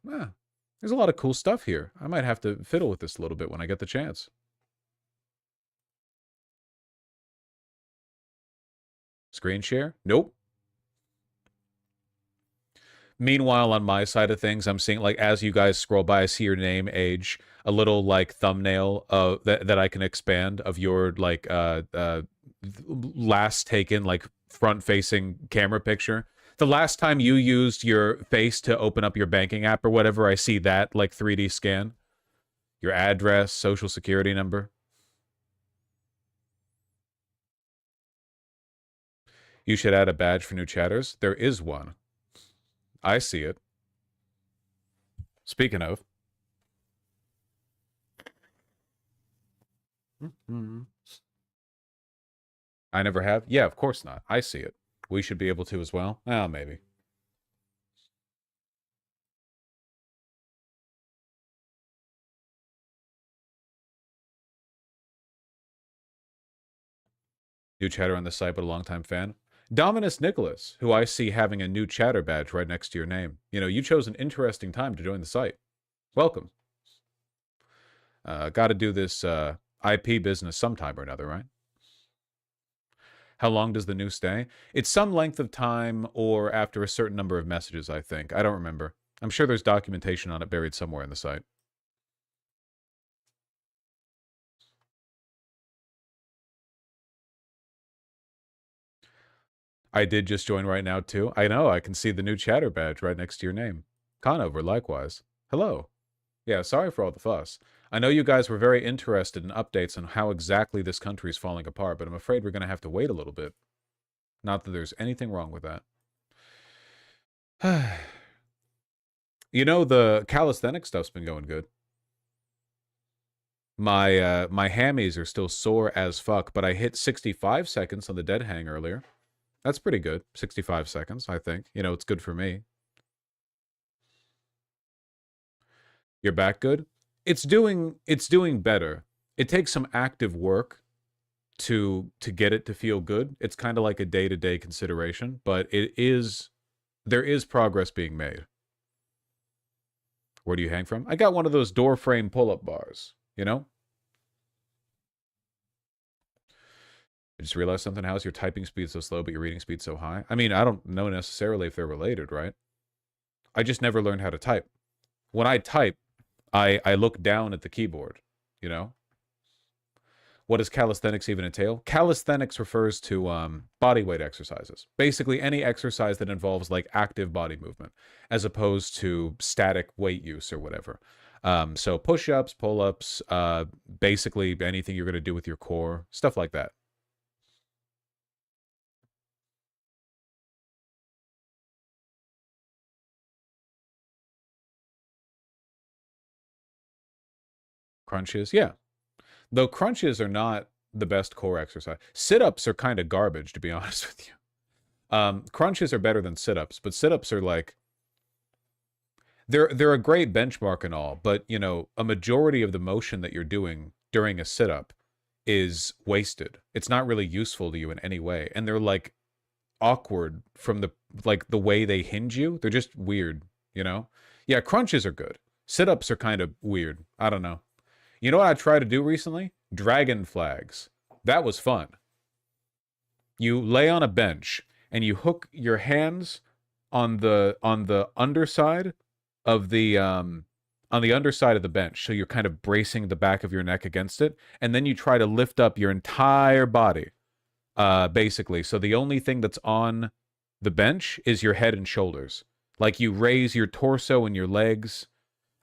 Yeah, there's a lot of cool stuff here. I might have to fiddle with this a little bit when I get the chance. Screen share? Nope. Meanwhile, on my side of things, I'm seeing, like, as you guys scroll by, I see your name, age, a little, like, thumbnail that I can expand of your, like, last taken, like, front-facing camera picture. The last time you used your face to open up your banking app or whatever, I see that, like, 3D scan. Your address, social security number. You should add a badge for new chatters. There is one. I see it. Speaking of. I never have. Yeah, of course not. I see it. We should be able to as well. Well, maybe. New chatter on the site, but a longtime fan. Dominus Nicholas, who I see having a new chatter badge right next to your name. You know, you chose an interesting time to join the site. Welcome. Got to do this IP business sometime or another, right? How long does the news stay? It's some length of time or after a certain number of messages, I think. I don't remember. I'm sure there's documentation on it buried somewhere in the site. I did just join right now, too. I know, I can see the new chatter badge right next to your name. Conover, likewise. Hello. Yeah, sorry for all the fuss. I know you guys were very interested in updates on how exactly this country is falling apart, but I'm afraid we're going to have to wait a little bit. Not that there's anything wrong with that. You know, the calisthenic stuff's been going good. My hammies are still sore as fuck, but I hit 65 seconds on the dead hang earlier. That's pretty good. 65 seconds, I think. You know, it's good for me. Your back good? It's doing better. It takes some active work to get it to feel good. It's kind of like a day-to-day consideration, but there is progress being made. Where do you hang from? I got one of those door frame pull-up bars, you know? I just realized something. How's your typing speed so slow, but your reading speed so high? I mean, I don't know necessarily if they're related, right? I just never learned how to type. When I type, I look down at the keyboard, you know? What does calisthenics even entail? Calisthenics refers to body weight exercises. Basically, any exercise that involves like active body movement, as opposed to static weight use or whatever. So push-ups, pull-ups, basically anything you're going to do with your core, stuff like that. Crunches, yeah. Though crunches are not the best core exercise. Sit-ups are kind of garbage, to be honest with you. Crunches are better than sit-ups, but sit-ups are like they're a great benchmark and all, but you know, a majority of the motion that you're doing during a sit-up is wasted. It's not really useful to you in any way. And they're like awkward from the way they hinge you. They're just weird, you know? Yeah, crunches are good. Sit-ups are kind of weird. I don't know. You know what I tried to do recently? Dragon flags. That was fun. You lay on a bench and you hook your hands on the underside of the on the underside of the bench, so you're kind of bracing the back of your neck against it, and then you try to lift up your entire body, basically. So the only thing that's on the bench is your head and shoulders. Like you raise your torso and your legs.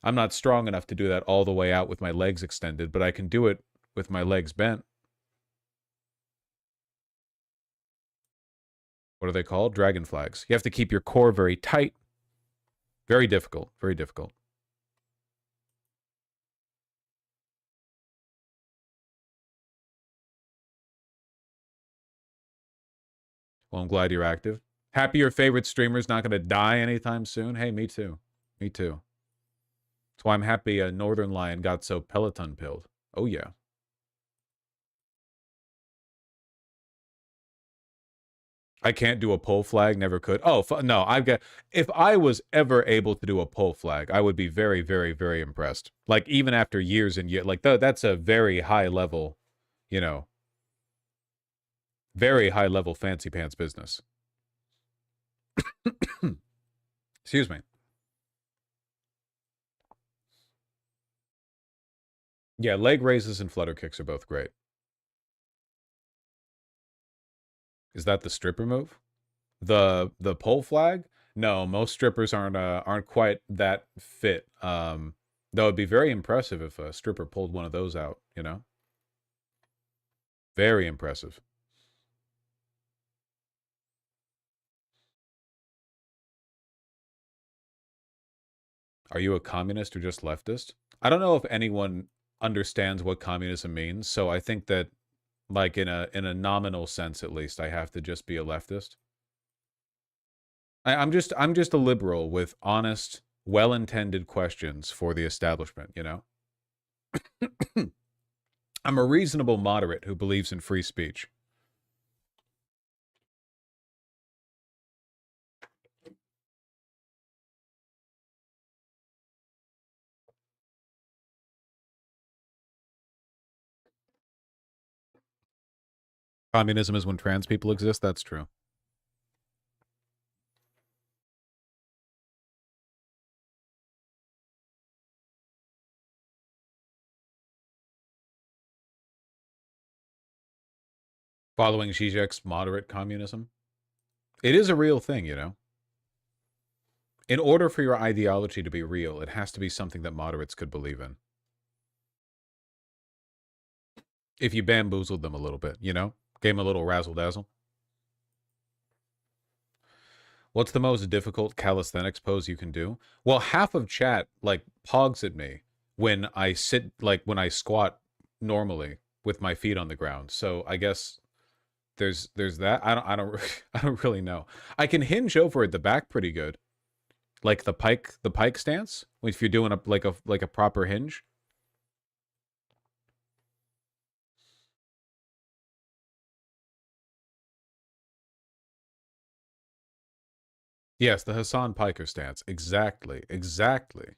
I'm not strong enough to do that all the way out with my legs extended, but I can do it with my legs bent. What are they called? Dragon flags. You have to keep your core very tight. Very difficult. Very difficult. Well, I'm glad you're active. Happy your favorite streamer's not going to die anytime soon. Hey, me too. Me too. That's why I'm happy Northern Lion got so Peloton pilled. Oh, yeah. I can't do a pull flag, never could. Oh, no, I've got. If I was ever able to do a pull flag, I would be very, very, very impressed. Like, even after years and years, like, that's a very high level, you know, very high level fancy pants business. Excuse me. Yeah, leg raises and flutter kicks are both great. Is that the stripper move? The pole flag? No, most strippers aren't quite that fit. Though it'd be very impressive if a stripper pulled one of those out, you know? Very impressive. Are you a communist or just leftist? I don't know if anyone understands what communism means, so I think that like in a nominal sense at least, I have to just be a leftist. I'm just a liberal with honest, well-intended questions for the establishment, you know? I'm a reasonable moderate who believes in free speech. Communism is when trans people exist. That's true. Following Zizek's moderate communism. It is a real thing, you know. In order for your ideology to be real, it has to be something that moderates could believe in. If you bamboozled them a little bit, you know? Gave them a little razzle-dazzle. What's the most difficult calisthenics pose you can do? Well, half of chat, like, pogs at me when I sit, like, when I squat normally with my feet on the ground. So I guess there's that. I don't really know. I can hinge over at the back pretty good. Like the pike stance, if you're doing a proper hinge. Yes, the Hassan Piker stance. Exactly. Exactly.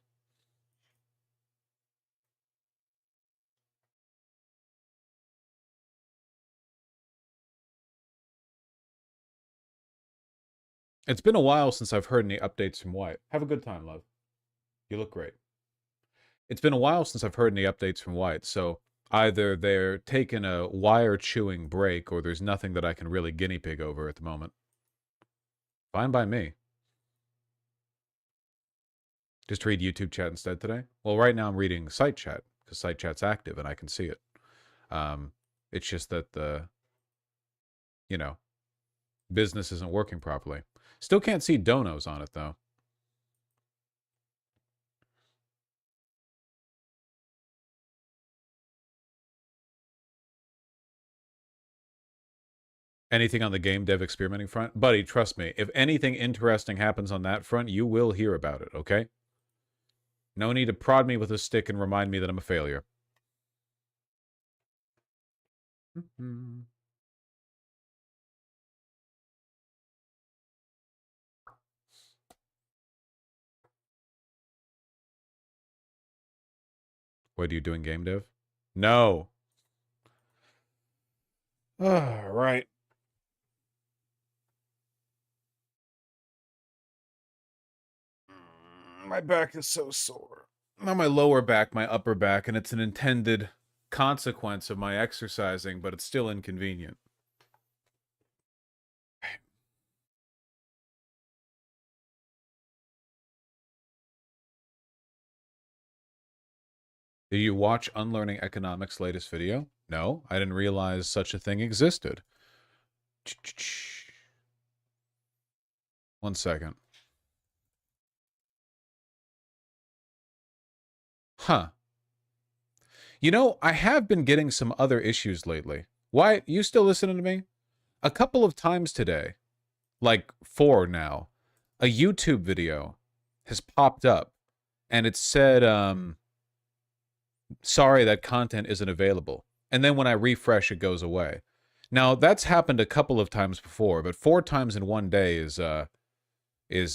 It's been a while since I've heard any updates from White. Have a good time, love. You look great. It's been a while since I've heard any updates from White, so either they're taking a wire-chewing break or there's nothing that I can really guinea pig over at the moment. Fine by me. Just read YouTube chat instead today? Well, right now I'm reading site chat, because site chat's active and I can see it. It's just that you know, business isn't working properly. Still can't see donos on it, though. Anything on the game dev experimenting front? Buddy, trust me, if anything interesting happens on that front, you will hear about it, okay? No need to prod me with a stick and remind me that I'm a failure. What are you doing, game dev? No. Right. My back is so sore. Not my lower back, my upper back, and it's an intended consequence of my exercising, but it's still inconvenient. Did you watch Unlearning Economics' latest video? No, I didn't realize such a thing existed. 1 second. Huh. You know, I have been getting some other issues lately. Why? You still listening to me? A couple of times today, like 4 now, a YouTube video has popped up and it said, sorry, that content isn't available. And then when I refresh, it goes away. Now, that's happened a couple of times before, but 4 times in one day is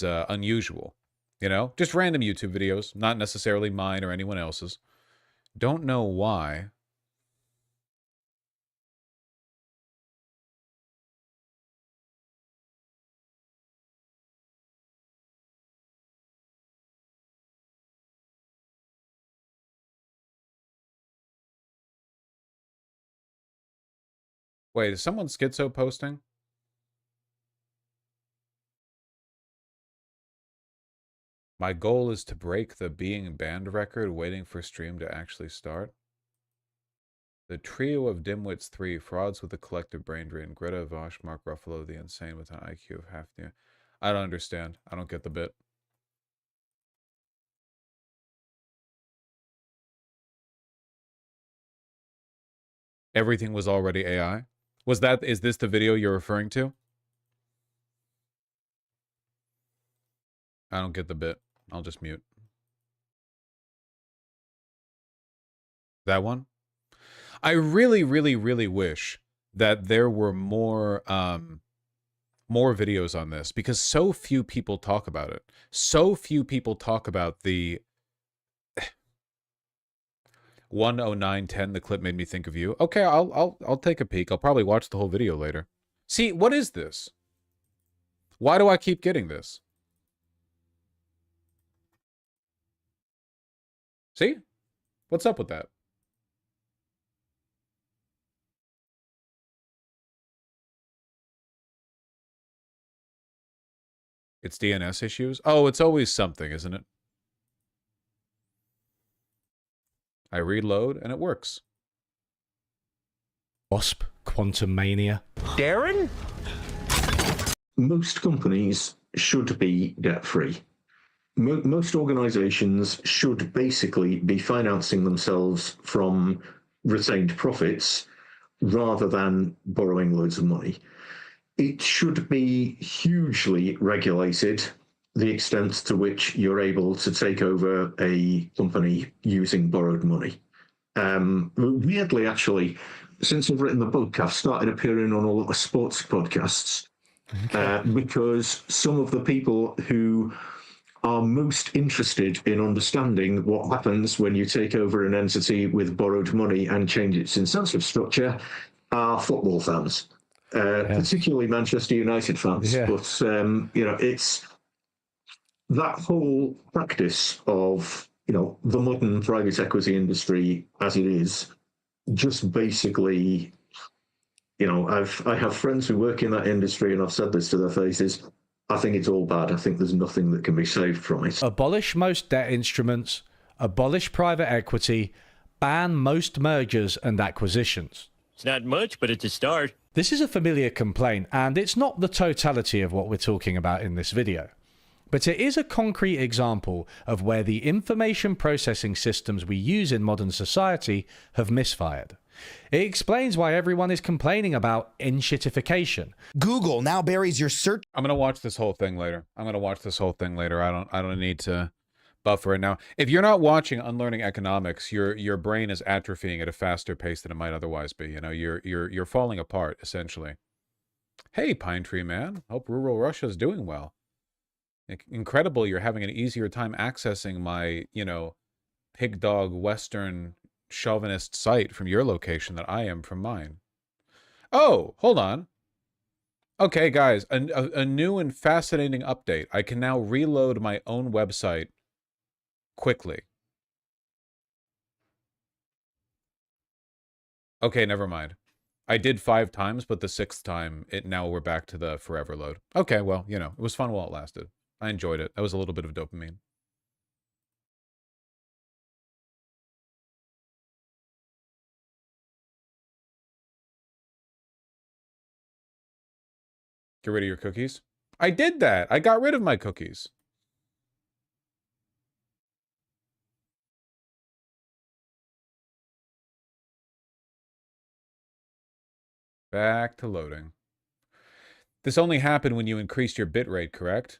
unusual. You know, just random YouTube videos, not necessarily mine or anyone else's. Don't know why. Wait, is someone schizo posting? My goal is to break the being banned record, waiting for stream to actually start. The trio of dimwits 3, frauds with a collective brain drain, Greta, Vosh, Mark Ruffalo, the insane with an IQ of half the... I don't understand. I don't get the bit. Everything was already AI? Is this the video you're referring to? I don't get the bit. I'll just mute. That one? I really, really, really wish that there were more videos on this because so few people talk about it. So few people talk about the 10910. The clip made me think of you. Okay, I'll take a peek. I'll probably watch the whole video later. See, what is this? Why do I keep getting this? See? What's up with that? It's DNS issues? Oh, it's always something, isn't it? I reload and it works. Wasp, Quantum Mania. Darren? Most companies should be debt-free. Most organizations should basically be financing themselves from retained profits rather than borrowing loads of money. It should be hugely regulated, the extent to which you're able to take over a company using borrowed money. Weirdly, actually, since I've written the book, I've started appearing on a lot of sports podcasts. Because some of the people who are most interested in understanding what happens when you take over an entity with borrowed money and change its incentive structure are football fans, particularly Manchester United fans. Yeah. But, it's that whole practice of, the modern private equity industry as it is, just basically... I have friends who work in that industry, and I've said this to their faces. I think it's all bad. I think there's nothing that can be saved from it. Abolish most debt instruments, abolish private equity, ban most mergers and acquisitions. It's not much, but it's a start. This is a familiar complaint, and it's not the totality of what we're talking about in this video. But it is a concrete example of where the information processing systems we use in modern society have misfired. It explains why everyone is complaining about enshittification. Google now buries your search. I'm gonna watch this whole thing later. I don't need to buffer it now. If you're not watching Unlearning Economics, your brain is atrophying at a faster pace than it might otherwise be. You're falling apart essentially. Hey, Pine Tree Man. Hope rural Russia is doing well. Incredible, you're having an easier time accessing my, pig dog Western chauvinist site from your location than I am from mine. Oh, hold on. Okay, guys, a new and fascinating update. I can now reload my own website quickly. Okay, never mind. I did 5 times, but the 6th time, now we're back to the forever load. Okay, well, it was fun while it lasted. I enjoyed it. That was a little bit of dopamine. Get rid of your cookies? I did that. I got rid of my cookies. Back to loading. This only happened when you increased your bitrate, correct?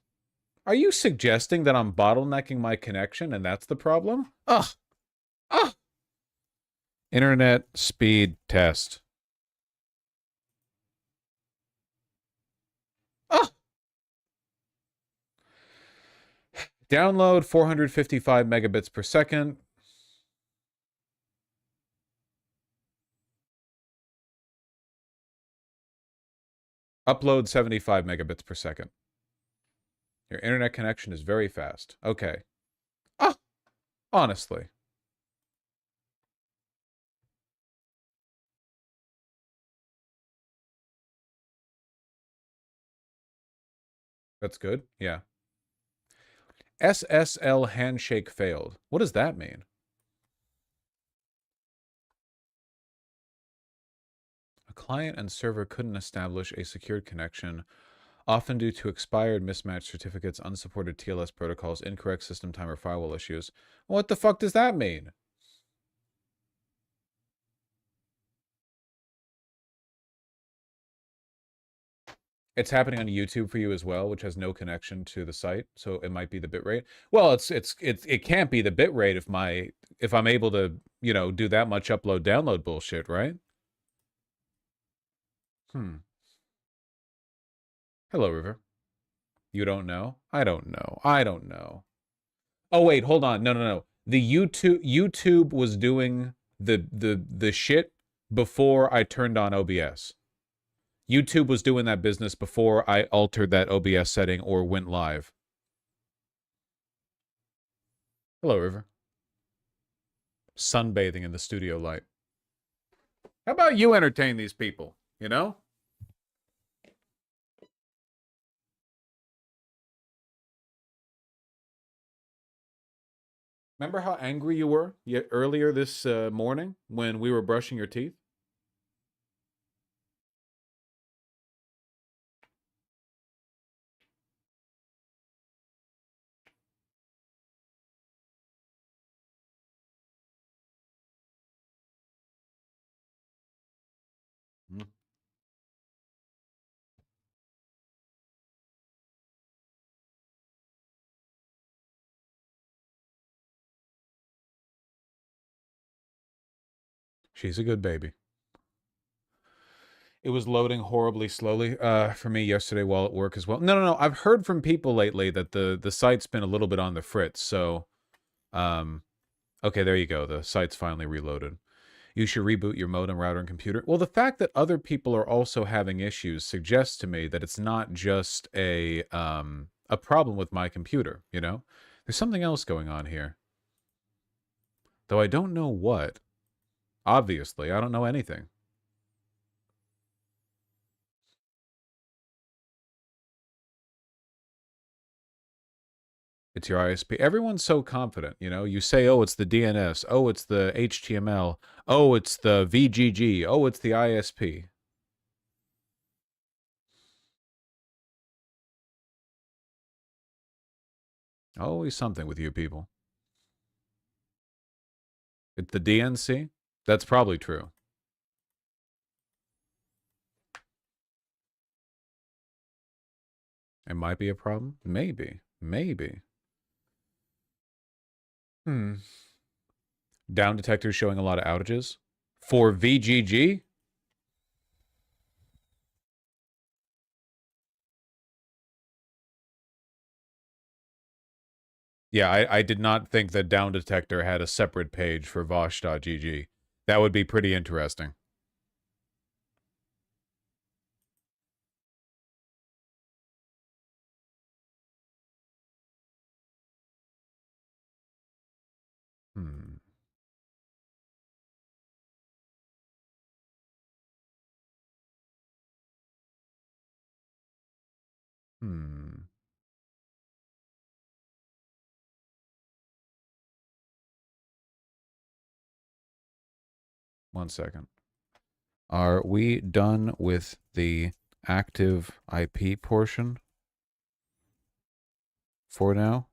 Are you suggesting that I'm bottlenecking my connection and that's the problem? Ugh. Ugh. Internet speed test. Ugh. Download 455 megabits per second. Upload 75 megabits per second. Your internet connection is very fast. Okay. Ah, honestly. That's good. Yeah. SSL handshake failed. What does that mean? A client and server couldn't establish a secured connection, often due to expired mismatched certificates, unsupported TLS protocols, incorrect system time, or firewall issues. What the fuck does that mean? It's happening on YouTube for you as well, which has no connection to the site, so it might be the bitrate. Well, it can't be the bitrate if I'm able to, do that much upload download bullshit, right? Hello, River. You don't know? I don't know. I don't know. Oh wait, hold on. No. YouTube was doing the shit before I turned on OBS. YouTube was doing that business before I altered that OBS setting or went live. Hello, River. Sunbathing in the studio light. How about you entertain these people, you know? Remember how angry you were earlier this morning when we were brushing your teeth? Mm. She's a good baby. It was loading horribly slowly for me yesterday while at work as well. No. I've heard from people lately that the site's been a little bit on the fritz. So, okay, there you go. The site's finally reloaded. You should reboot your modem, router, and computer. Well, the fact that other people are also having issues suggests to me that it's not just a problem with my computer, you know? There's something else going on here. Though I don't know what. Obviously, I don't know anything. It's your ISP. Everyone's so confident, you know? You say, oh, it's the DNS. Oh, it's the HTML. Oh, it's the VGG. Oh, it's the ISP. Always something with you people. It's the DNC? That's probably true. It might be a problem. Maybe. Maybe. Down detectors showing a lot of outages. For VGG? Yeah, I did not think that Down Detector had a separate page for Vosh.gg. That would be pretty interesting. Hmm. Hmm. One second. Are we done with the active IP portion for now?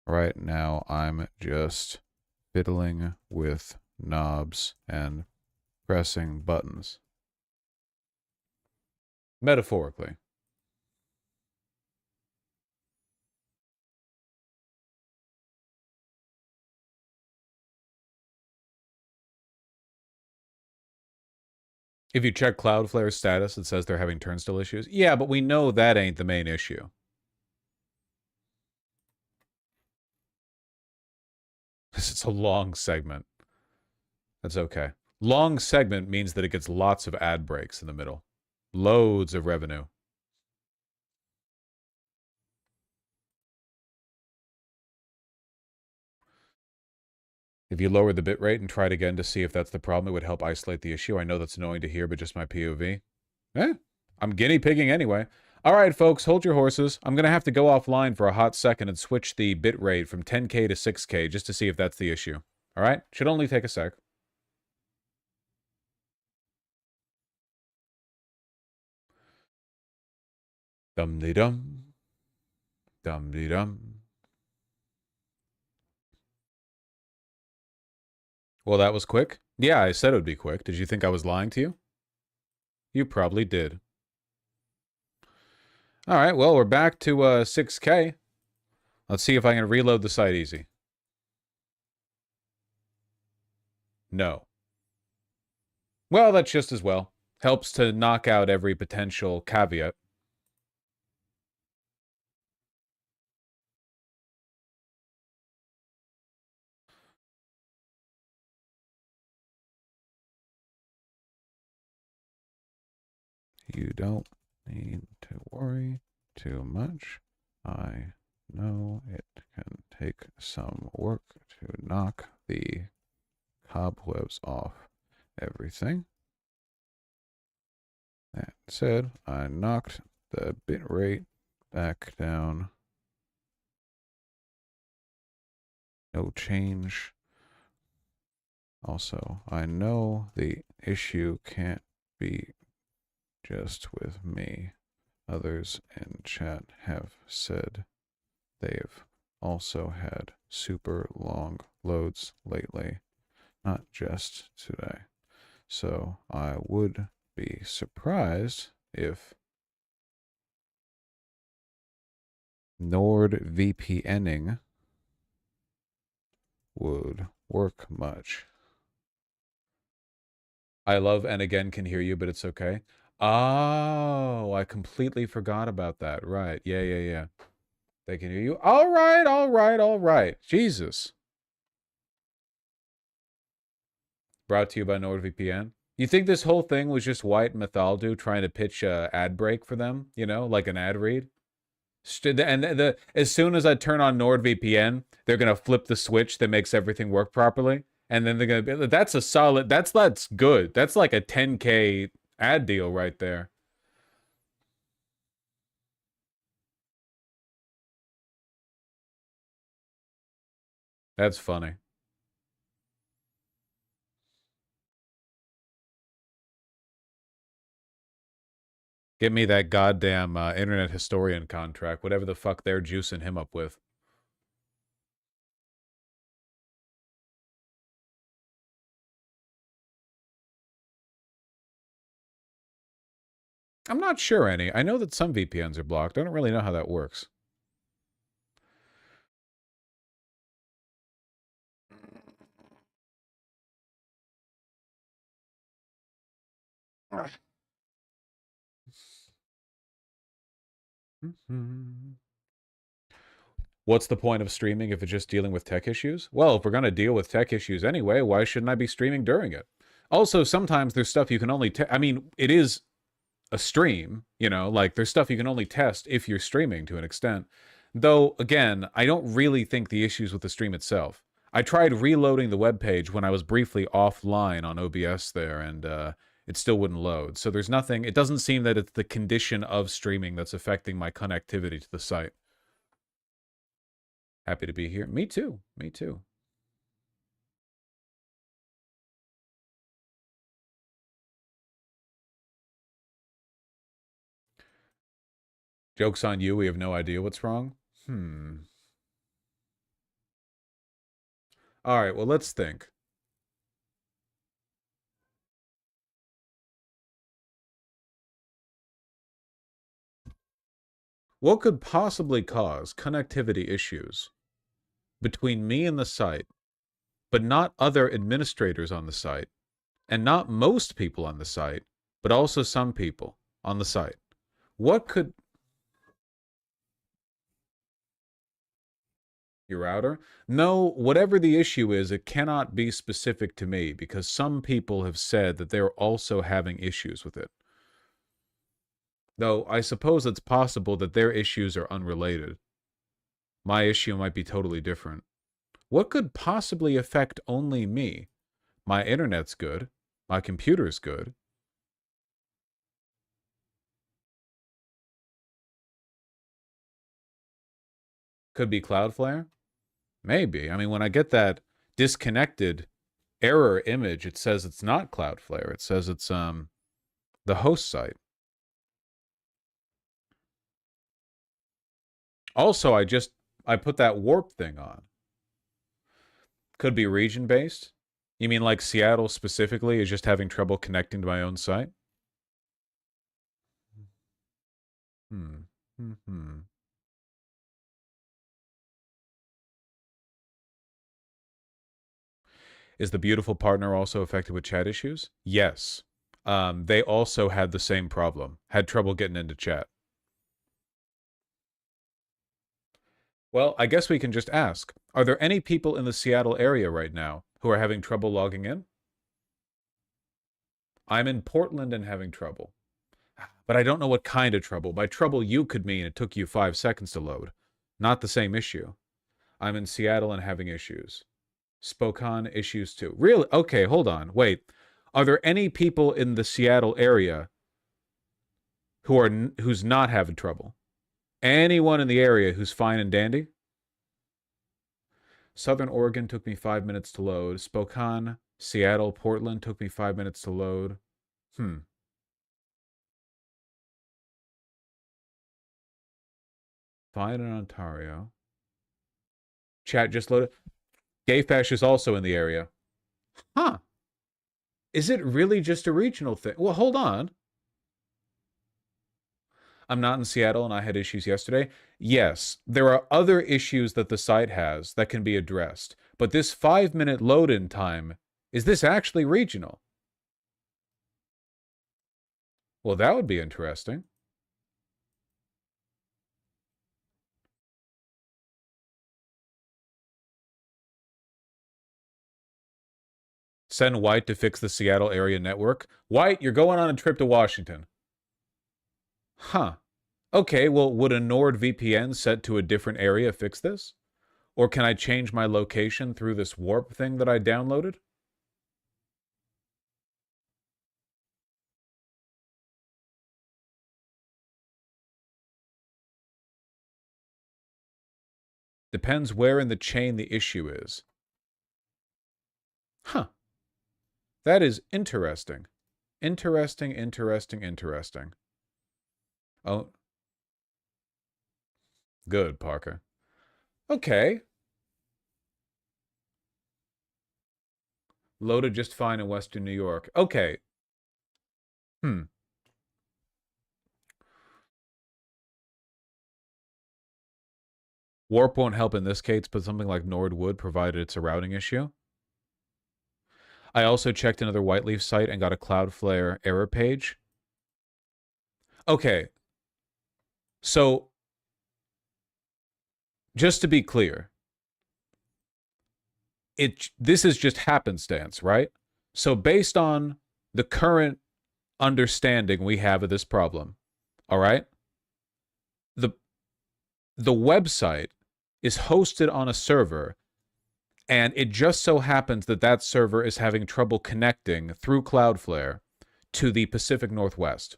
Right now, I'm just fiddling with knobs and pressing buttons. Metaphorically. If you check Cloudflare's status, it says they're having turnstile issues. Yeah, but we know that ain't the main issue. It's a long segment. That's okay. Long segment means that it gets lots of ad breaks in the middle. Loads of revenue. If you lower the bitrate and try it again to see if that's the problem, it would help isolate the issue. I know that's annoying to hear, but just my POV. I'm guinea pigging anyway. All right, folks, hold your horses. I'm going to have to go offline for a hot second and switch the bitrate from 10K to 6K just to see if that's the issue. All right? Should only take a sec. Dum-de-dum. Dum-de-dum. Well, that was quick. Yeah, I said it would be quick. Did you think I was lying to you? You probably did. All right, well, we're back to 6K. Let's see if I can reload the site easy. No. Well, that's just as well. Helps to knock out every potential caveat. You don't need to worry too much. I know it can take some work to knock the cobwebs off everything. That said, I knocked the bitrate back down. No change. Also, I know the issue can't be just with me. Others in chat have said they've also had super long loads lately, not just today. So I would be surprised if NordVPNing would work much. I love and again can hear you, but it's okay. Oh, I completely forgot about that. Right. Yeah. They can hear you. All right. Jesus. Brought to you by NordVPN. You think this whole thing was just White and Methaldo trying to pitch a ad break for them? You know, like an ad read? And as soon as I turn on NordVPN, they're gonna flip the switch that makes everything work properly, and then they're gonna be, that's a solid, that's good. That's like a 10K ad deal right there. That's funny. Give me that goddamn internet historian contract, whatever the fuck they're juicing him up with. I'm not sure any. I know that some VPNs are blocked. I don't really know how that works. What's the point of streaming if it's just dealing with tech issues? Well, if we're going to deal with tech issues anyway, why shouldn't I be streaming during it? Also, sometimes there's stuff you can only... I mean, it is a stream, you know, like there's stuff you can only test if you're streaming to an extent. Though, again, I don't really think the issue's with the stream itself. I tried reloading the web page when I was briefly offline on OBS there, and it still wouldn't load. So there's nothing... It doesn't seem that it's the condition of streaming that's affecting my connectivity to the site. Happy to be here. Me too. Me too. Joke's on you. We have no idea what's wrong. All right, well, let's think. What could possibly cause connectivity issues between me and the site, but not other administrators on the site, and not most people on the site, but also some people on the site? What could... Your router? No, whatever the issue is, it cannot be specific to me because some people have said that they're also having issues with it. Though I suppose it's possible that their issues are unrelated. My issue might be totally different. What could possibly affect only me? My internet's good. My computer's good. Could be Cloudflare? Maybe. I mean, when I get that disconnected error image, it says it's not Cloudflare. It says it's the host site. Also, I put that warp thing on. Could be region-based. You mean like Seattle specifically is just having trouble connecting to my own site? Is the beautiful partner also affected with chat issues? Yes. They also had the same problem. Had trouble getting into chat. Well, I guess we can just ask. Are there any people in the Seattle area right now who are having trouble logging in? I'm in Portland and having trouble. But I don't know what kind of trouble. By trouble, you could mean it took you 5 seconds to load. Not the same issue. I'm in Seattle and having issues. Spokane issues too. Really? Okay, hold on. Wait. Are there any people in the Seattle area who's not having trouble? Anyone in the area who's fine and dandy? Southern Oregon took me 5 minutes to load. Spokane, Seattle, Portland took me 5 minutes to load. Fine in Ontario. Chat just loaded. Gay Fash is also in the area. Huh. Is it really just a regional thing? Well, hold on. I'm not in Seattle and I had issues yesterday. Yes, there are other issues that the site has that can be addressed. But this 5-minute load-in time, is this actually regional? Well, that would be interesting. Send White to fix the Seattle area network. White, you're going on a trip to Washington. Huh. Okay, well, would a NordVPN set to a different area fix this? Or can I change my location through this warp thing that I downloaded? Depends where in the chain the issue is. Huh. That is interesting. Interesting. Oh. Good, Parker. Okay. Loaded just fine in Western New York. Okay. Warp won't help in this case, but something like Nord would, provided it's a routing issue. I also checked another Whiteleaf site and got a Cloudflare error page. Okay. So, just to be clear, this is just happenstance, right? So based on the current understanding we have of this problem, all right? The website is hosted on a server, and it just so happens that that server is having trouble connecting through Cloudflare to the Pacific Northwest.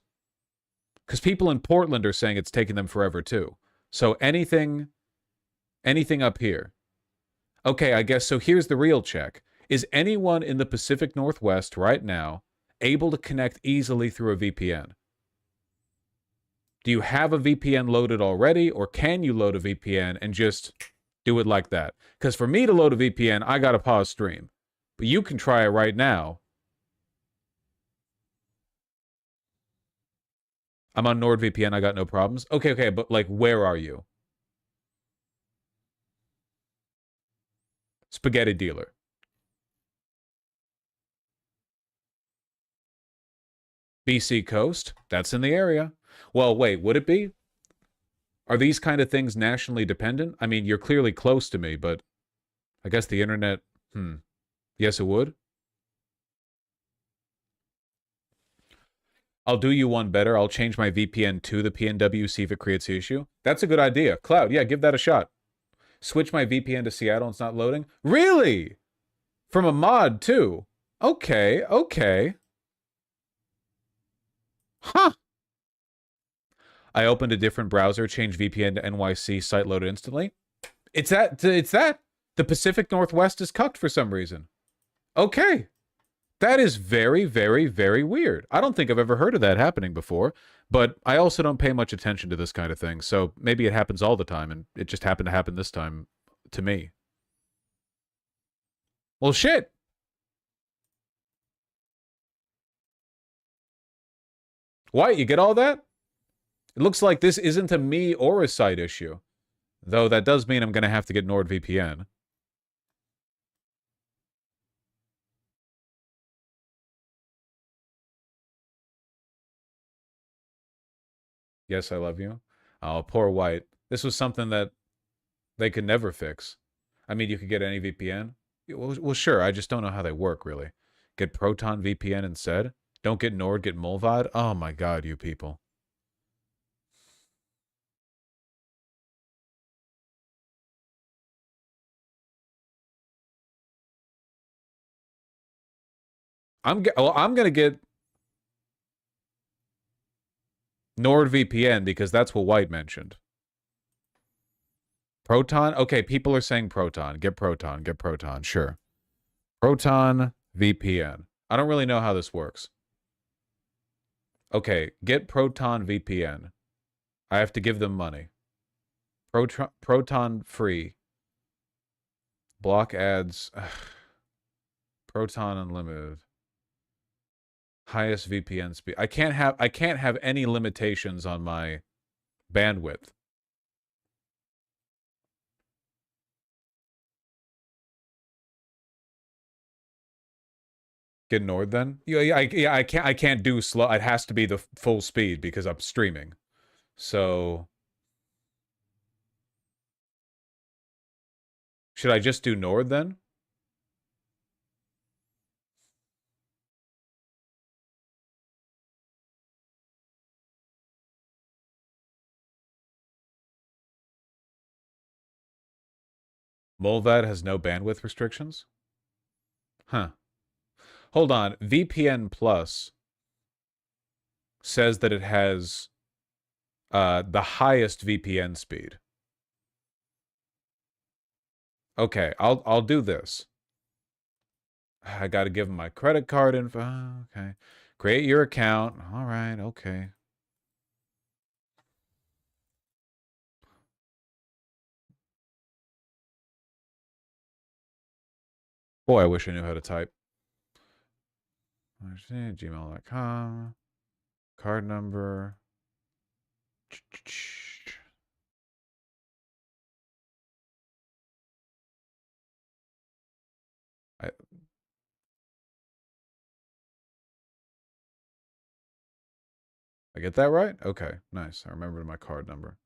Because people in Portland are saying it's taking them forever too. So anything up here. Okay, I guess so here's the real check. Is anyone in the Pacific Northwest right now able to connect easily through a VPN? Do you have a VPN loaded already, or can you load a VPN and just do it like that? Because for me to load a VPN, I got to pause stream. But you can try it right now. I'm on NordVPN, I got no problems. Okay, but like, where are you? Spaghetti dealer. BC Coast, that's in the area. Well, wait, would it be? Are these kind of things nationally dependent? I mean, you're clearly close to me, but I guess the internet, yes, it would. I'll do you one better. I'll change my VPN to the PNW, see if it creates the issue. That's a good idea. Cloud, yeah, give that a shot. Switch my VPN to Seattle and it's not loading? Really? From a mod, too? Okay. Huh. I opened a different browser, changed VPN to NYC, site loaded instantly. It's that. The Pacific Northwest is cucked for some reason. Okay. That is very, very, very weird. I don't think I've ever heard of that happening before, but I also don't pay much attention to this kind of thing, so maybe it happens all the time, and it just happened to happen this time to me. Well, shit. Why? You get all that? It looks like this isn't a me or a site issue, though that does mean I'm going to have to get NordVPN. Yes, I love you. Oh, poor White. This was something that they could never fix. I mean, you could get any VPN. Well, sure. I just don't know how they work, really. Get Proton VPN instead? Don't get Nord, get Mulvad? Oh my god, you people. I'm gonna get NordVPN because that's what White mentioned. Proton? Okay, people are saying Proton. Get Proton. Get Proton. Sure. Proton VPN. I don't really know how this works. Okay, get Proton VPN. I have to give them money. Proton free. Block ads. Proton unlimited. Highest VPN speed. I can't have any limitations on my bandwidth. Get Nord then? Yeah, I can't do slow. It has to be the full speed because I'm streaming. So should I just do Nord then? Mulvad has no bandwidth restrictions? Huh. Hold on. VPN Plus says that it has the highest VPN speed. Okay, I'll do this. I got to give them my credit card info. Okay. Create your account. All right, okay. Boy, I wish I knew how to type. Gmail.com. Card number. I get that right? Okay, nice. I remembered my card number.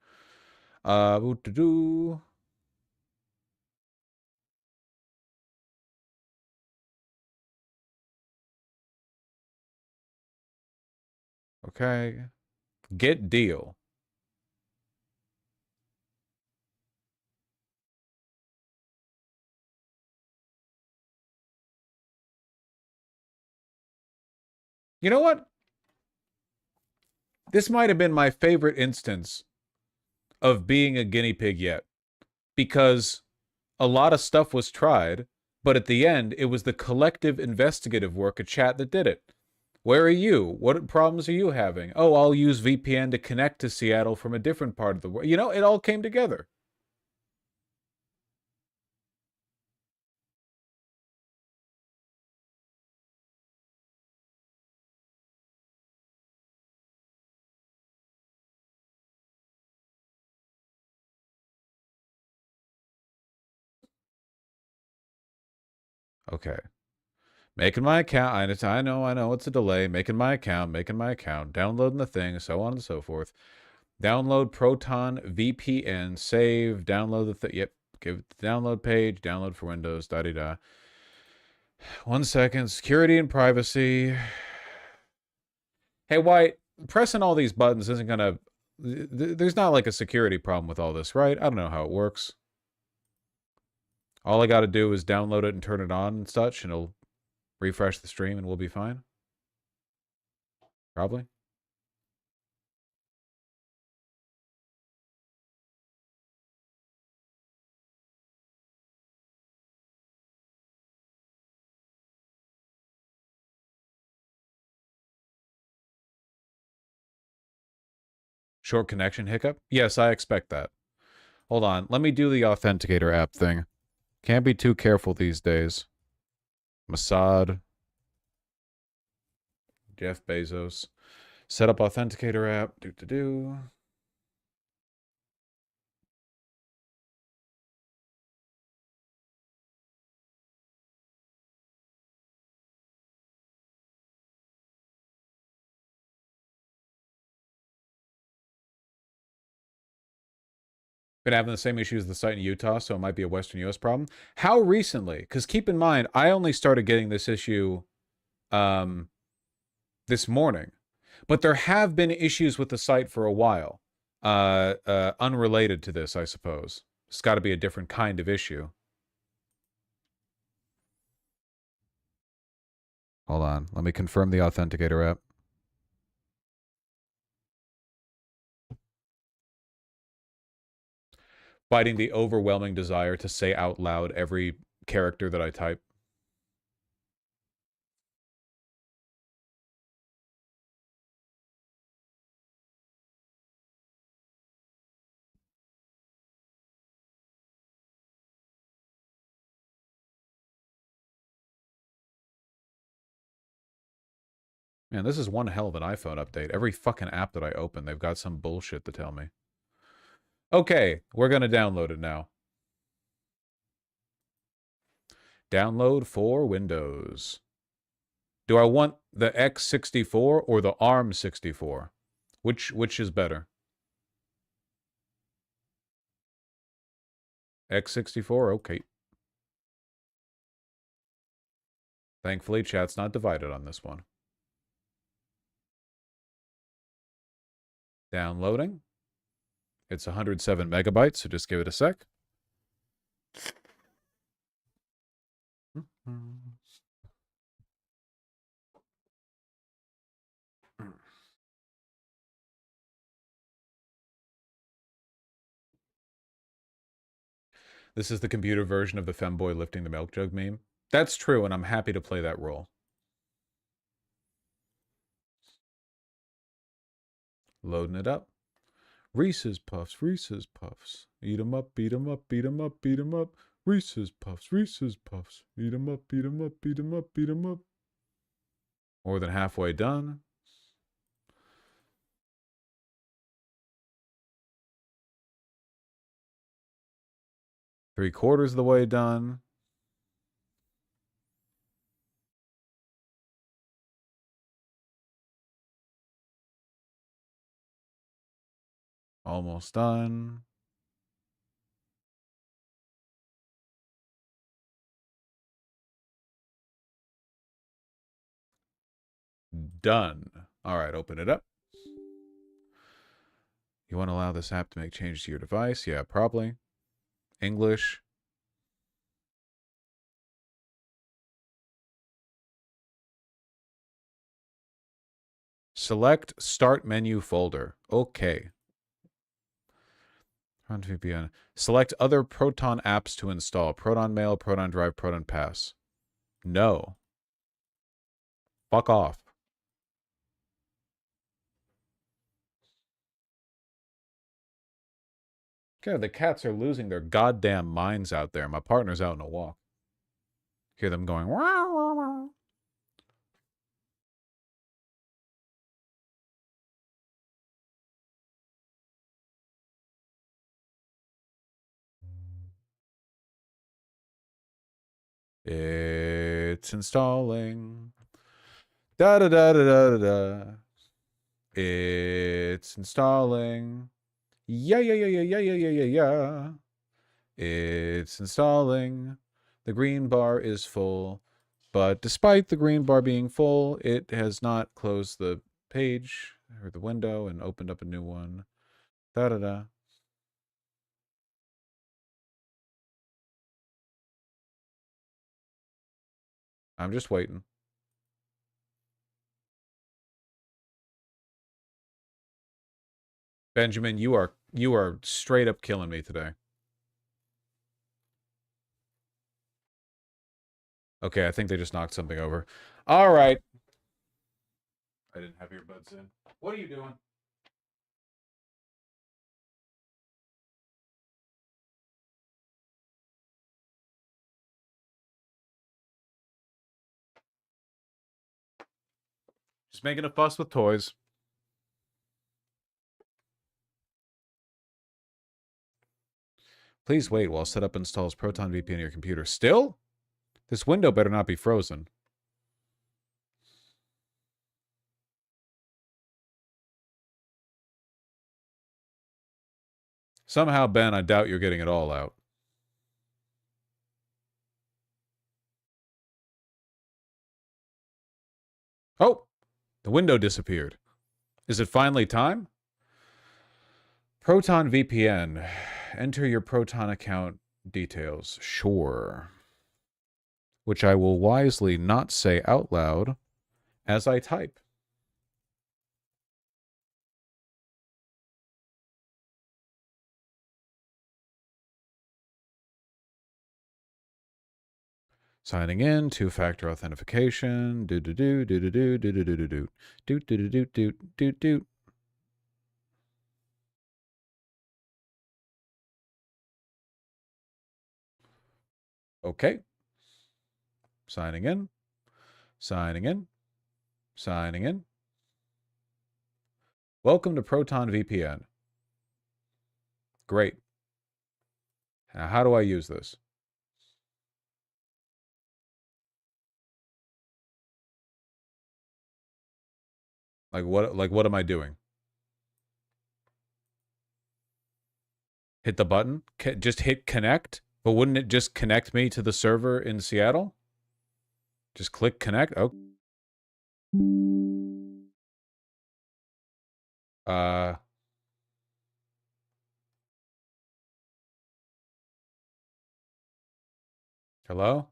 Boo-doo-doo. Okay. Get deal. You know what? This might have been my favorite instance of being a guinea pig yet. Because a lot of stuff was tried, but at the end, it was the collective investigative work of chat that did it. Where are you? What problems are you having? Oh, I'll use VPN to connect to Seattle from a different part of the world. You know, it all came together. Okay. Making my account. I know. It's a delay. Making my account. Downloading the thing, so on and so forth. Download Proton VPN. Save. Download the thing. Yep. Give it the download page. Download for Windows. Da-da-da. 1 second. Security and privacy. Hey, White, pressing all these buttons isn't going to... There's not like a security problem with all this, right? I don't know how it works. All I got to do is download it and turn it on and such, and it'll refresh the stream and we'll be fine. Probably. Short connection hiccup? Yes, I expect that. Hold on. Let me do the Authenticator app thing. Can't be too careful these days. Mossad. Jeff Bezos. Set up Authenticator app. Do. Been having the same issue as the site in Utah, so it might be a Western US problem. How recently? Because keep in mind, I only started getting this issue this morning. But there have been issues with the site for a while. Unrelated to this, I suppose. It's got to be a different kind of issue. Hold on. Let me confirm the Authenticator app. Fighting the overwhelming desire to say out loud every character that I type. Man, this is one hell of an iPhone update. Every fucking app that I open, they've got some bullshit to tell me. Okay, we're going to download it now. Download for Windows. Do I want the X64 or the ARM64? Which is better? X64? Okay. Thankfully, chat's not divided on this one. Downloading. It's 107 megabytes, so just give it a sec. This is the computer version of the femboy lifting the milk jug meme. That's true, and I'm happy to play that role. Loading it up. Reese's Puffs, Reese's Puffs. Eat 'em up, beat 'em up, beat 'em up, beat 'em up. Reese's Puffs, Reese's Puffs. Eat 'em up, beat 'em up, beat 'em up, beat 'em up. More than halfway done. Three-quarters of the way done. Almost done. Done. All right, open it up. You want to allow this app to make changes to your device? Yeah, probably. English. Select Start Menu folder. Okay. Run VPN. Select other Proton apps to install. Proton Mail, Proton Drive, Proton Pass. No. Fuck off. God, the cats are losing their goddamn minds out there. My partner's out on a walk. Hear them going, wow, wow, wow. It's installing. Da da da da da da da. It's installing. Yeah, yeah, yeah, yeah, yeah, yeah, yeah, yeah, yeah. It's installing. The green bar is full. But despite the green bar being full, it has not closed the page or the window and opened up a new one. Da da da. I'm just waiting. Benjamin, you are straight up killing me today. Okay, I think they just knocked something over. All right. I didn't have earbuds in. What are you doing? Just making a fuss with toys. Please wait while setup installs Proton VPN on your computer. Still? This window better not be frozen. Somehow, Ben, I doubt you're getting it all out. Oh! The window disappeared. Is it finally time? Proton VPN. Enter your Proton account details. Sure. which I will wisely not say out loud as I type. Signing in, two-factor authentication. Do do do do do do do do do do do do do do do do do. Okay. Signing in. Signing in. Signing in. Welcome to Proton VPN. Great. Now, how do I use this? Like what am I doing? Hit the button? Just hit connect? But wouldn't it just connect me to the server in Seattle? Just click connect. Oh. Hello?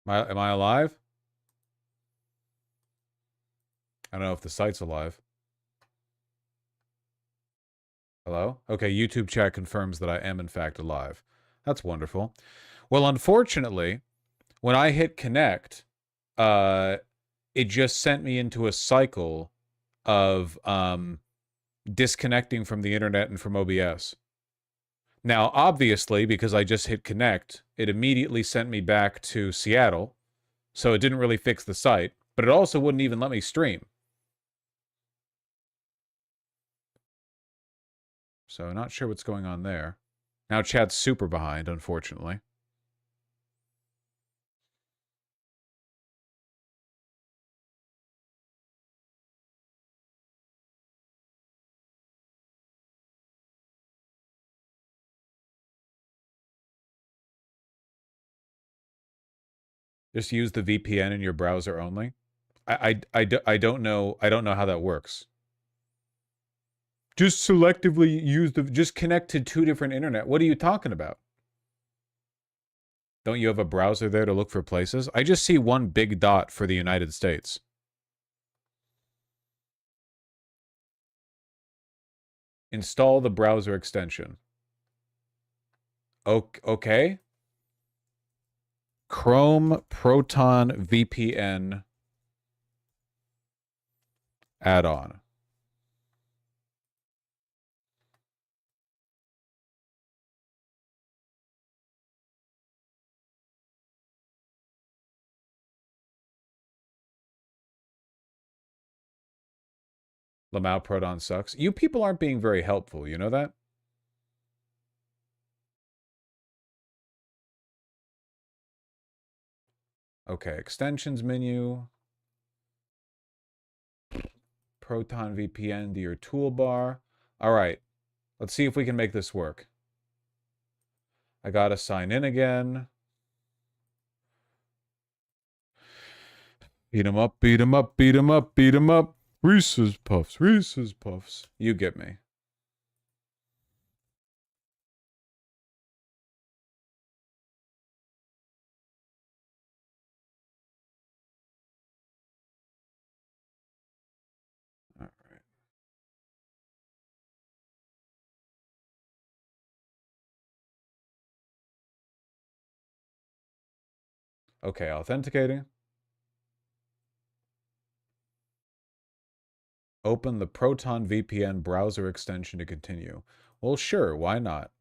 Am I alive? I don't know if the site's alive. Hello? Okay, YouTube chat confirms that I am in fact alive. That's wonderful. Well, unfortunately, when I hit connect, it just sent me into a cycle of disconnecting from the internet and from OBS. Now, obviously, because I just hit connect, it immediately sent me back to Seattle, so it didn't really fix the site, but it also wouldn't even let me stream. So not sure what's going on there. Now chat's super behind, unfortunately. Just use the VPN in your browser only. I don't know how that works. Just selectively use just connect to two different internet. What are you talking about? Don't you have a browser there to look for places? I just see one big dot for the United States. Install the browser extension. Okay. Chrome Proton VPN add-on. Lamau Proton sucks. You people aren't being very helpful, you know that? Okay, extensions menu. Proton VPN to your toolbar. All right, let's see if we can make this work. I gotta sign in again. Beat 'em up, beat 'em up, beat 'em up, beat 'em up. Reese's Puffs, Reese's Puffs. You get me. All right. Okay, authenticating. Open the Proton VPN browser extension to continue. Well, sure, why not?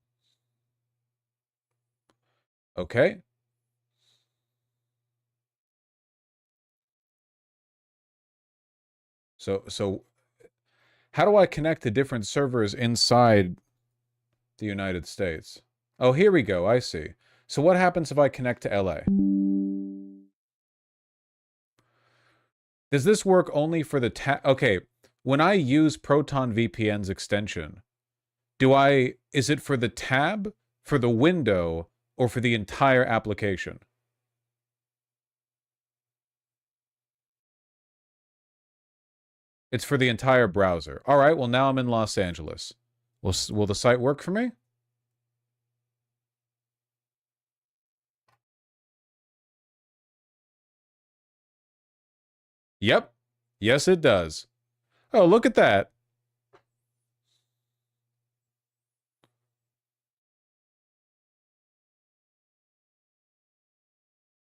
Okay. So how do I connect to different servers inside the United States? Oh, here we go. I see. So what happens if I connect to LA? Does this work only for the tab? Okay, when I use Proton VPN's extension, is it for the tab, for the window, or for the entire application? It's for the entire browser. All right, well, now I'm in Los Angeles. Will the site work for me? Yep. Yes, it does. Oh, look at that.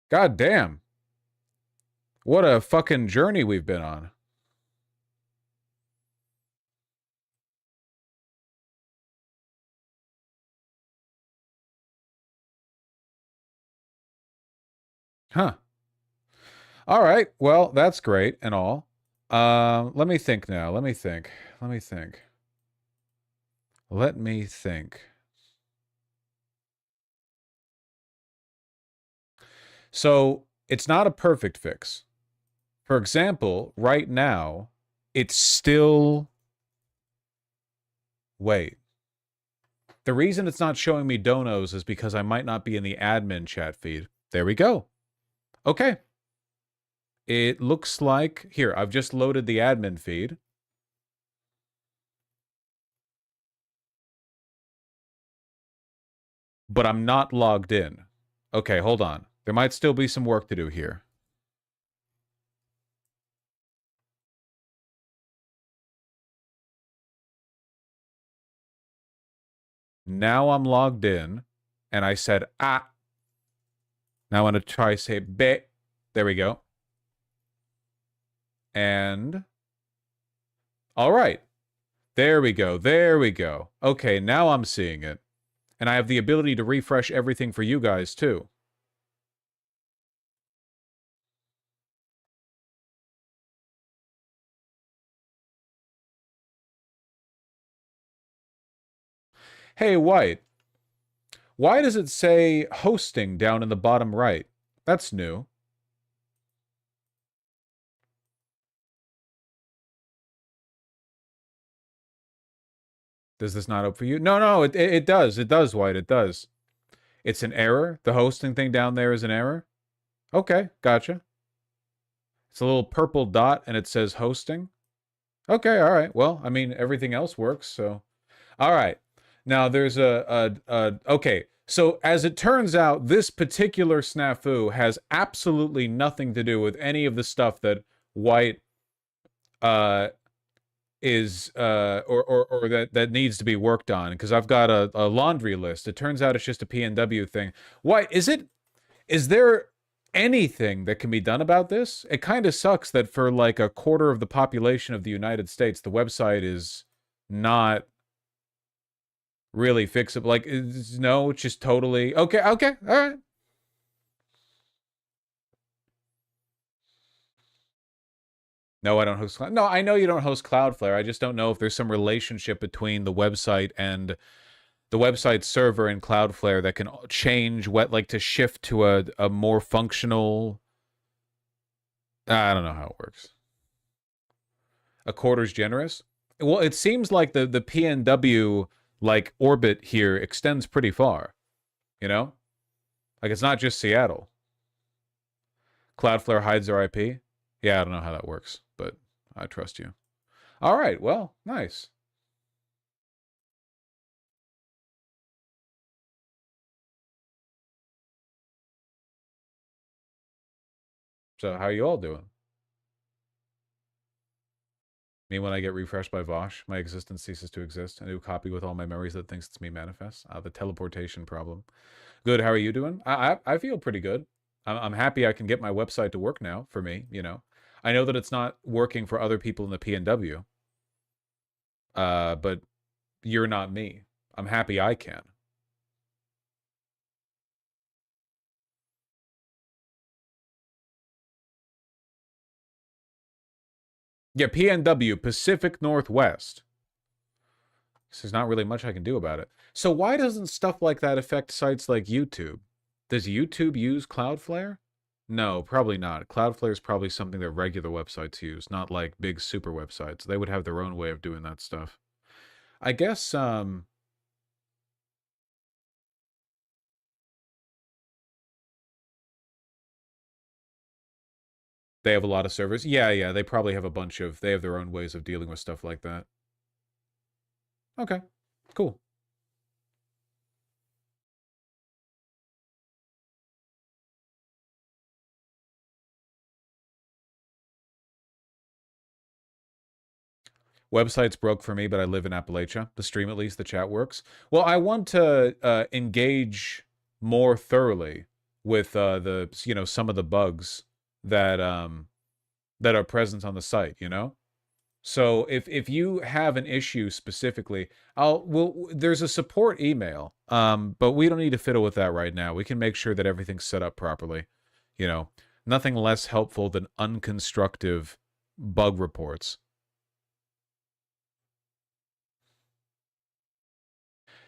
God damn. What a fucking journey we've been on. Huh. All right. Well, that's great and all. Let me think now. Let me think. Let me think. Let me think. So, it's not a perfect fix. For example, right now, it's still... Wait. The reason it's not showing me donos is because I might not be in the admin chat feed. There we go. Okay. It looks like... Here, I've just loaded the admin feed. But I'm not logged in. Okay, hold on. There might still be some work to do here. Now I'm logged in, and I said, ah. Now I'm going to try say, be. There we go. And... All right. There we go. There we go. Okay, now I'm seeing it. And I have the ability to refresh everything for you guys, too. Hey, White. Why does it say hosting down in the bottom right? That's new. Does this not open for you? No, it does. It does, White. It does. It's an error? The hosting thing down there is an error? Okay, gotcha. It's a little purple dot and it says hosting. Okay, all right. Well, I mean, everything else works, so... All right. Now, there's okay. So, as it turns out, this particular snafu has absolutely nothing to do with any of the stuff that White is or that needs to be worked on, because I've got a laundry list. It turns out it's just a PNW thing. Why is there anything that can be done about this? It kind of sucks that for like a quarter of the population of the United States, the website is not really fixable. Like, no, it's just totally okay, all right. No, I don't host No, I know you don't host Cloudflare. I just don't know if there's some relationship between the website and the website server in Cloudflare that can change what, like, to shift to a more functional... I don't know how it works. A quarter's generous? Well, it seems like the PNW, like, orbit here extends pretty far. You know? Like, it's not just Seattle. Cloudflare hides their IP? Yeah, I don't know how that works, but I trust you. All right, well, nice. So, how you all doing? Me, when I get refreshed by Vosh, my existence ceases to exist. A new copy with all my memories that thinks it's me manifests. The teleportation problem. Good, how are you doing? I feel pretty good. I'm happy I can get my website to work now for me, you know. I know that it's not working for other people in the PNW. But you're not me. I'm happy I can. Yeah, PNW, Pacific Northwest. So there's not really much I can do about it. So why doesn't stuff like that affect sites like YouTube? Does YouTube use Cloudflare? No, probably not. Cloudflare is probably something that regular websites use, not like big super websites. They would have their own way of doing that stuff. I guess, They have a lot of servers. Yeah, they probably have they have their own ways of dealing with stuff like that. Okay, cool. Website's broke for me, but I live in Appalachia. The stream, at least, the chat works. Well, I want to engage more thoroughly with some of the bugs that that are present on the site. So if you have an issue specifically, there's a support email. But we don't need to fiddle with that right now. We can make sure that everything's set up properly. Nothing less helpful than unconstructive bug reports.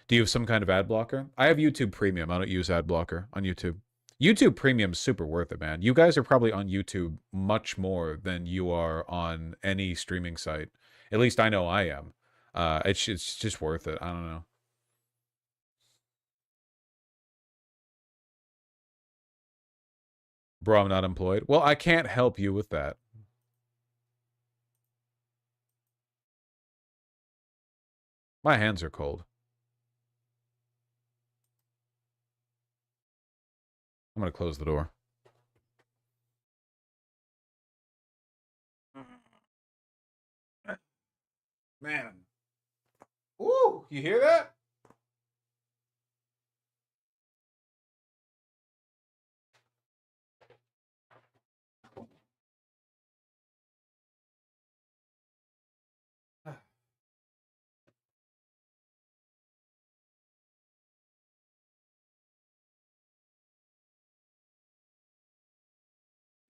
Do you have some kind of ad blocker? I have YouTube Premium. I don't use ad blocker on YouTube. YouTube Premium's super worth it, man. You guys are probably on YouTube much more than you are on any streaming site. At least I know I am. It's just worth it. I don't know. Bro, I'm not employed. Well, I can't help you with that. My hands are cold. I'm going to close the door. Man. Ooh, you hear that?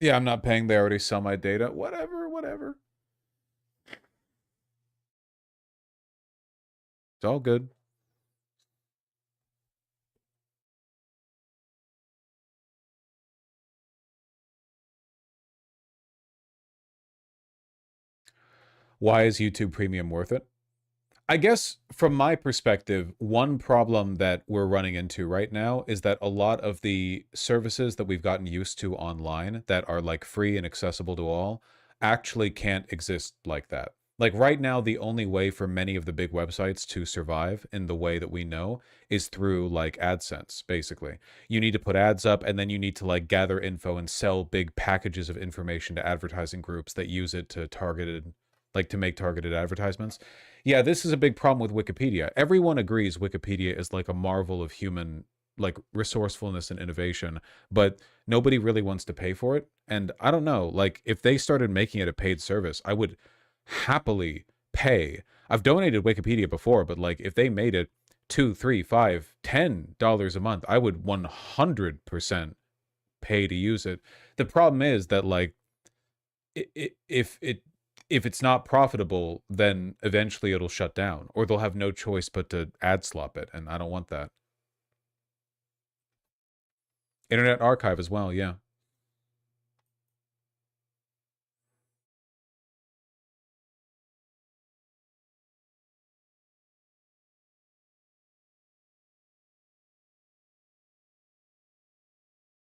Yeah, I'm not paying. They already sell my data. Whatever. It's all good. Why is YouTube Premium worth it? I guess from my perspective, one problem that we're running into right now is that a lot of the services that we've gotten used to online that are like free and accessible to all actually can't exist like that. Like right now, the only way for many of the big websites to survive in the way that we know is through like AdSense, basically. You need to put ads up and then you need to like gather info and sell big packages of information to advertising groups that use it to to make targeted advertisements. Yeah, this is a big problem with Wikipedia. Everyone agrees Wikipedia is like a marvel of human like resourcefulness and innovation, but nobody really wants to pay for it. And I don't know, like if they started making it a paid service, I would happily pay. I've donated Wikipedia before, but like if they made it $2, $3, $5, $10 a month, I would 100% pay to use it. The problem is that like if it's not profitable, then eventually it'll shut down, or they'll have no choice but to ad slop it, and I don't want that. Internet Archive as well, yeah.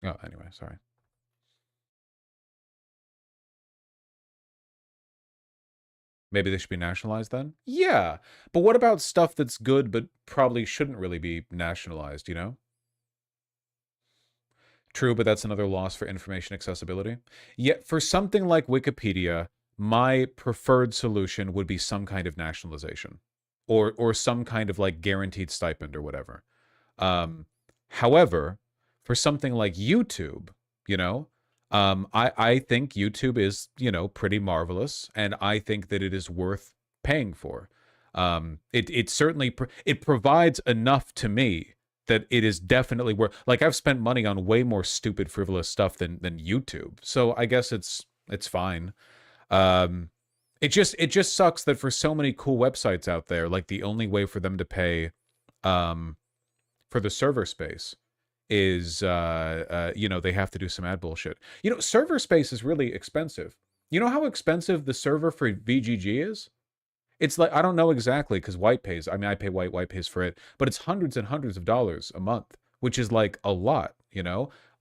Oh, anyway, sorry. Maybe they should be nationalized then? Yeah. But what about stuff that's good but probably shouldn't really be nationalized, True, but that's another loss for information accessibility. Yet for something like Wikipedia, my preferred solution would be some kind of nationalization or some kind of like guaranteed stipend or whatever. However, for something like YouTube, I think YouTube is, pretty marvelous, and I think that it is worth paying for. It certainly it provides enough to me that it is definitely worth. Like I've spent money on way more stupid, frivolous stuff than YouTube, so I guess it's fine. It just sucks that for so many cool websites out there, like the only way for them to pay, for the server space is they have to do some ad bullshit. Server space is really expensive. You know how expensive the server for VGG is? It's like, I don't know exactly because White pays. I mean, I pay White pays for it, but it's hundreds and hundreds of dollars a month, which is like a lot,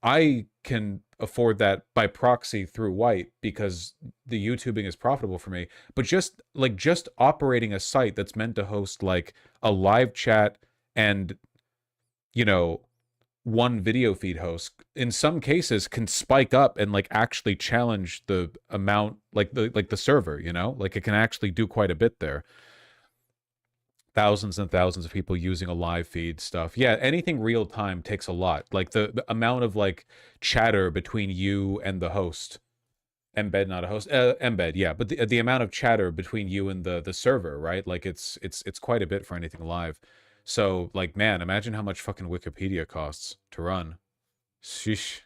I can afford that by proxy through White because the YouTubing is profitable for me. But just operating a site that's meant to host like a live chat and, you know, one video feed host in some cases can spike up and like actually challenge the amount, like the server, you know, like it can actually do quite a bit there. Thousands and thousands of people using a live feed stuff. Yeah, anything real time takes a lot. Like the amount of like chatter between you and the host. Embed, not a host. Embed, yeah, but the amount of chatter between you and the server, right? Like it's quite a bit for anything live. So like, man, imagine how much fucking Wikipedia costs to run. Sheesh.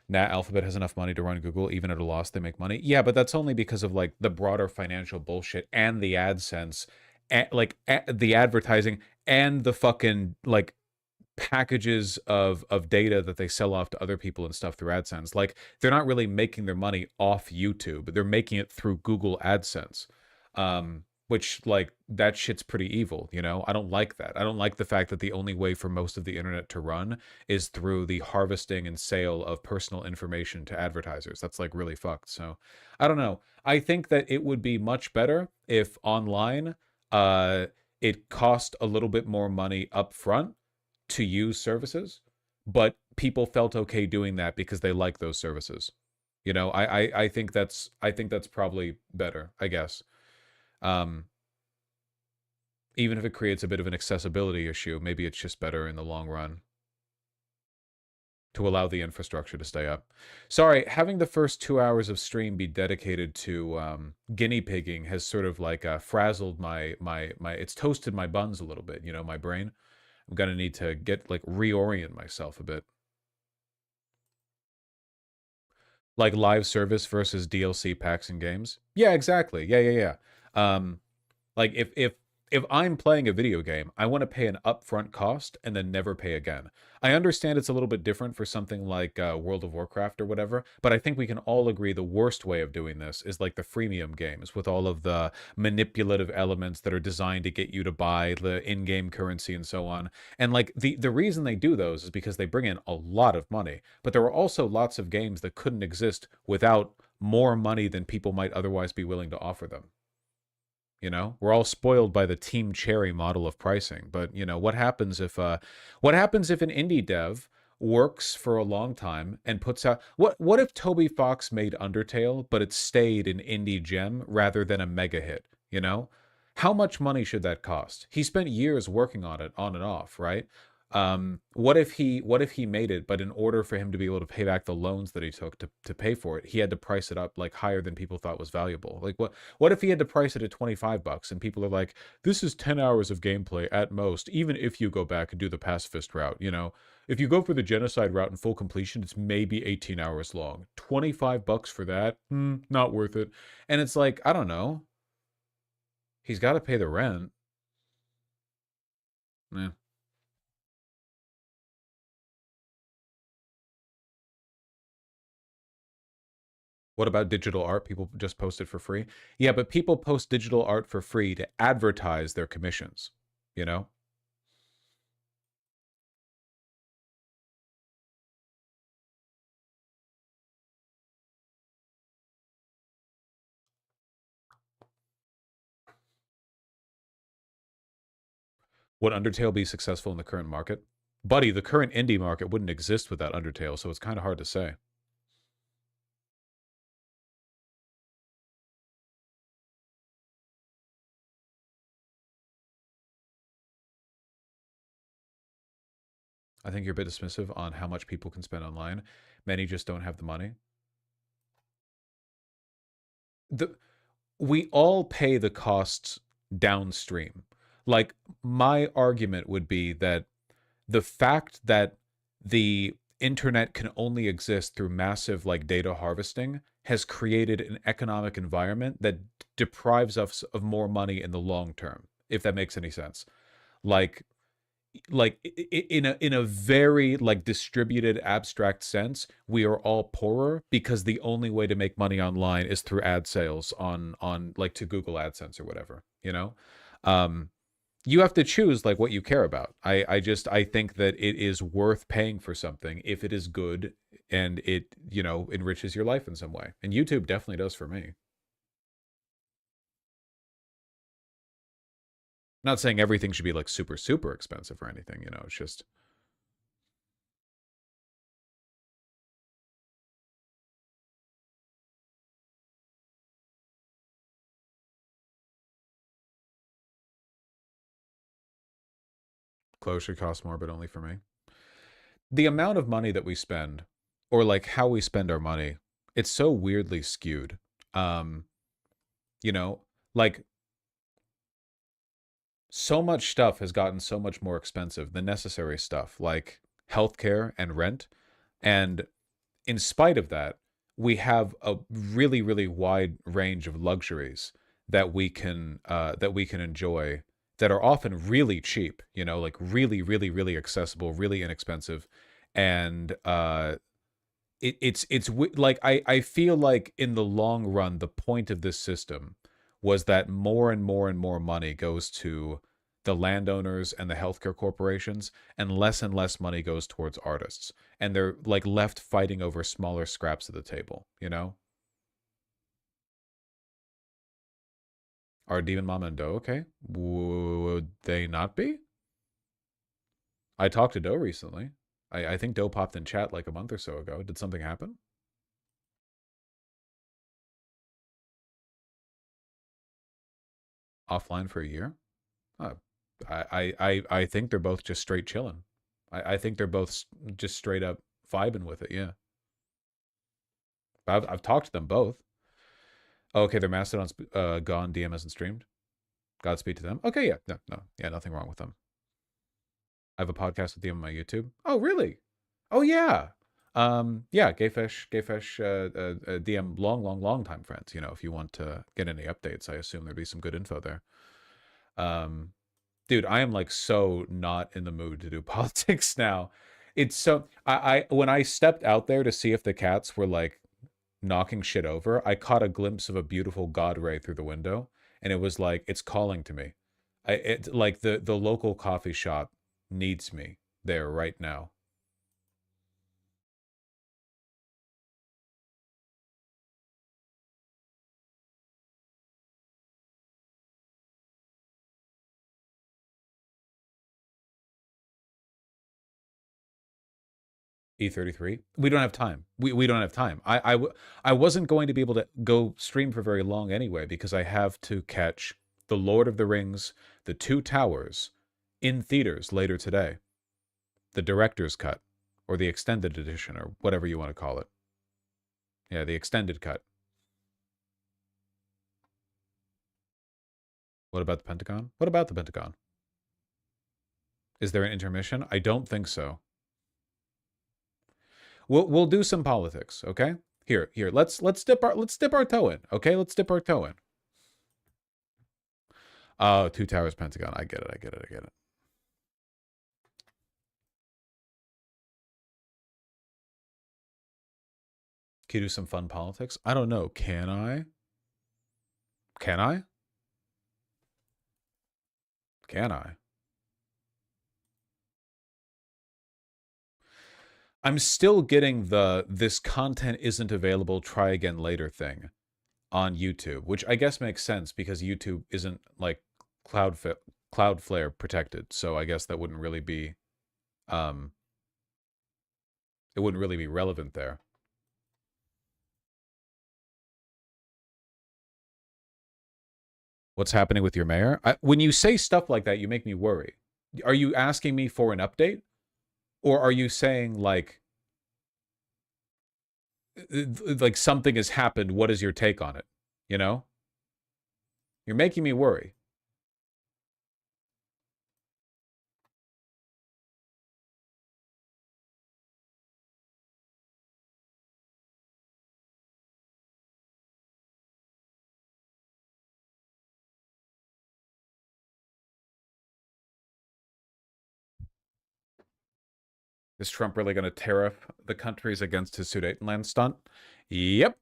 Nah, Alphabet has enough money to run Google. Even at a loss, they make money. Yeah, but that's only because of like the broader financial bullshit and the AdSense, and the advertising and the fucking like packages of data that they sell off to other people and stuff through AdSense. Like they're not really making their money off YouTube. They're making it through Google AdSense. Which like that shit's pretty evil, you know? I don't like that. I don't like the fact that the only way for most of the internet to run is through the harvesting and sale of personal information to advertisers. That's like really fucked. So I don't know. I think that it would be much better if online it cost a little bit more money up front to use services, but people felt okay doing that because they like those services. You know, I think that's probably better, I guess. Um, Even if it creates a bit of an accessibility issue, maybe it's just better in the long run to allow the infrastructure to stay up. Sorry, having the first 2 hours of stream be dedicated to guinea pigging has sort of like frazzled my it's toasted my buns a little bit, you know, my brain. I'm gonna need to get like reorient myself a bit. Like live service versus DLC packs and games. Yeah, exactly. Yeah. Like if I'm playing a video game, I want to pay an upfront cost and then never pay again. I understand it's a little bit different for something like World of Warcraft or whatever, but I think we can all agree the worst way of doing this is like the freemium games with all of the manipulative elements that are designed to get you to buy the in-game currency and so on. And like the reason they do those is because they bring in a lot of money, but there are also lots of games that couldn't exist without more money than people might otherwise be willing to offer them. You know, we're all spoiled by the Team Cherry model of pricing. But you know, what happens if an indie dev works for a long time and puts out what if Toby Fox made Undertale, but it stayed an indie gem rather than a mega hit? You know, how much money should that cost? He spent years working on it, on and off, right? What if he made it, but in order for him to be able to pay back the loans that he took to pay for it, he had to price it up like higher than people thought was valuable. Like what if he had to price it at $25 and people are like, this is 10 hours of gameplay at most, even if you go back and do the pacifist route, you know? If you go for the genocide route in full completion, it's maybe 18 hours long. $25 for that? Not worth it. And it's like, I don't know. He's got to pay the rent. Yeah. What about digital art? People just post it for free. Yeah, but people post digital art for free to advertise their commissions, you know? Would Undertale be successful in the current market? Buddy, the current indie market wouldn't exist without Undertale, so it's kind of hard to say. I think you're a bit dismissive on how much people can spend online. Many just don't have the money. We all pay the costs downstream. Like, my argument would be that the fact that the internet can only exist through massive like data harvesting has created an economic environment that deprives us of more money in the long term, if that makes any sense. Like like in a very like distributed abstract sense, we are all poorer because the only way to make money online is through ad sales on like to Google AdSense or whatever, you know. um you have to choose like what you care about. I think that it is worth paying for something if it is good and it, you know, enriches your life in some way, and YouTube definitely does for me. Not saying everything should be like super super expensive or anything, you know. It's just clothes should cost more, but only for me. The amount of money that we spend, or like how we spend our money, it's so weirdly skewed. Um, you know, like so much stuff has gotten so much more expensive, the necessary stuff like healthcare and rent. And in spite of that, we have a really, really wide range of luxuries that we can enjoy that are often really cheap, you know, like really, really, really accessible, really inexpensive. And like I feel like in the long run, the point of this system was that more and more and more money goes to the landowners and the healthcare corporations, and less money goes towards artists, and they're like left fighting over smaller scraps of the table, you know. Are Demon Mama and Doe okay? Would they not be? I talked to Doe recently. I think Doe popped in chat like a month or so ago. Did something happen? Offline for a year? Uh, I think they're both just straight chilling. I think they're both just straight up vibing with it. Yeah, I've talked to them both. Oh, okay, their Mastodon's gone. DM hasn't streamed. Godspeed to them. Okay, yeah, no, yeah, nothing wrong with them. I have a podcast with them on my YouTube. Oh, really? Oh, yeah. Yeah, Gayfish, DM, long time friends. You know, if you want to get any updates, I assume there'd be some good info there. Um, dude, I am like so not in the mood to do politics now. It's so I when I stepped out there to see if the cats were like knocking shit over, I caught a glimpse of a beautiful god ray through the window, and it was like it's calling to me. It like the local coffee shop needs me there right now. E33. We don't have time. We don't have time. I wasn't going to be able to go stream for very long anyway because I have to catch The Lord of the Rings, The Two Towers in theaters later today. The director's cut or the extended edition or whatever you want to call it. Yeah, the extended cut. What about the Pentagon? What about the Pentagon? Is there an intermission? I don't think so. We'll do some politics, okay? Here. Let's dip our toe in, okay? Let's dip our toe in. Oh, Two Towers Pentagon. I get it. Can you do some fun politics? I don't know. Can I? Can I? Can I? I'm still getting the this content isn't available, try again later thing on YouTube, which I guess makes sense because YouTube isn't like Cloudflare protected. So I guess that wouldn't really be um it wouldn't really be relevant there. What's happening with your mayor? When you say stuff like that, you make me worry. Are you asking me for an update? Or are you saying like something has happened? What is your take on it? You know? You're making me worry. Is Trump really going to tariff the countries against his Sudetenland stunt? Yep.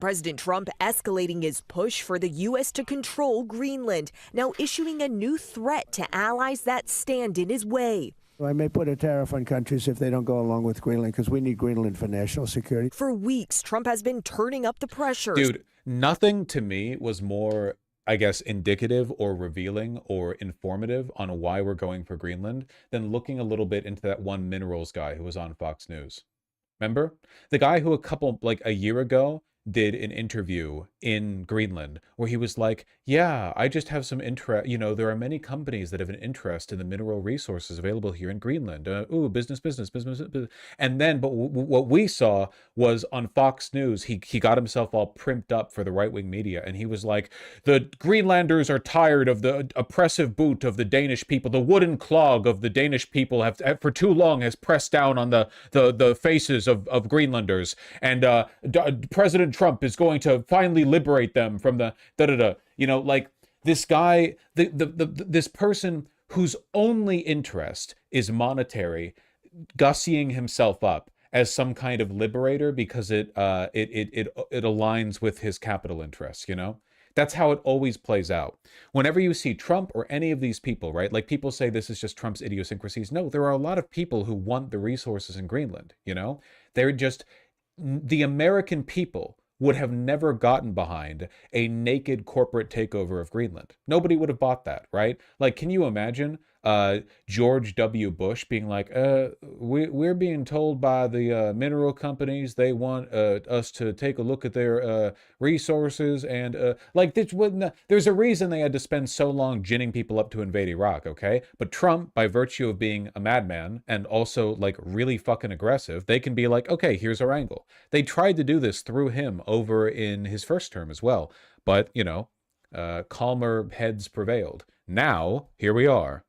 President Trump escalating his push for the U.S. to control Greenland, now issuing a new threat to allies that stand in his way. I may put a tariff on countries if they don't go along with Greenland, because we need Greenland for national security. For weeks, Trump has been turning up the pressure. Dude, nothing to me was more, I guess, indicative or revealing or informative on why we're going for Greenland than looking a little bit into that one minerals guy who was on Fox News. Remember? The guy who a year ago did an interview in Greenland where he was like, yeah, I just have some interest. You know, there are many companies that have an interest in the mineral resources available here in Greenland. Business. And then, but what we saw was on Fox News, he got himself all primped up for the right-wing media. And he was like, the Greenlanders are tired of the oppressive boot of the Danish people. The wooden clog of the Danish people have for too long has pressed down on the faces of Greenlanders. And President Trump is going to finally liberate them from the you know, like this guy, this person whose only interest is monetary, gussying himself up as some kind of liberator because it aligns with his capital interests, you know? That's how it always plays out. Whenever you see Trump or any of these people, right? Like people say this is just Trump's idiosyncrasies. No, there are a lot of people who want the resources in Greenland, you know? They're just, the American people would have never gotten behind a naked corporate takeover of Greenland. Nobody would have bought that, right? Like, can you imagine George W. Bush being like, we're being told by the mineral companies they want us to take a look at their resources, and there's a reason they had to spend so long ginning people up to invade Iraq, okay? But Trump, by virtue of being a madman and also like really fucking aggressive, they can be like, okay, here's our angle. They tried to do this through him over in his first term as well, but you know, calmer heads prevailed. Now here we are,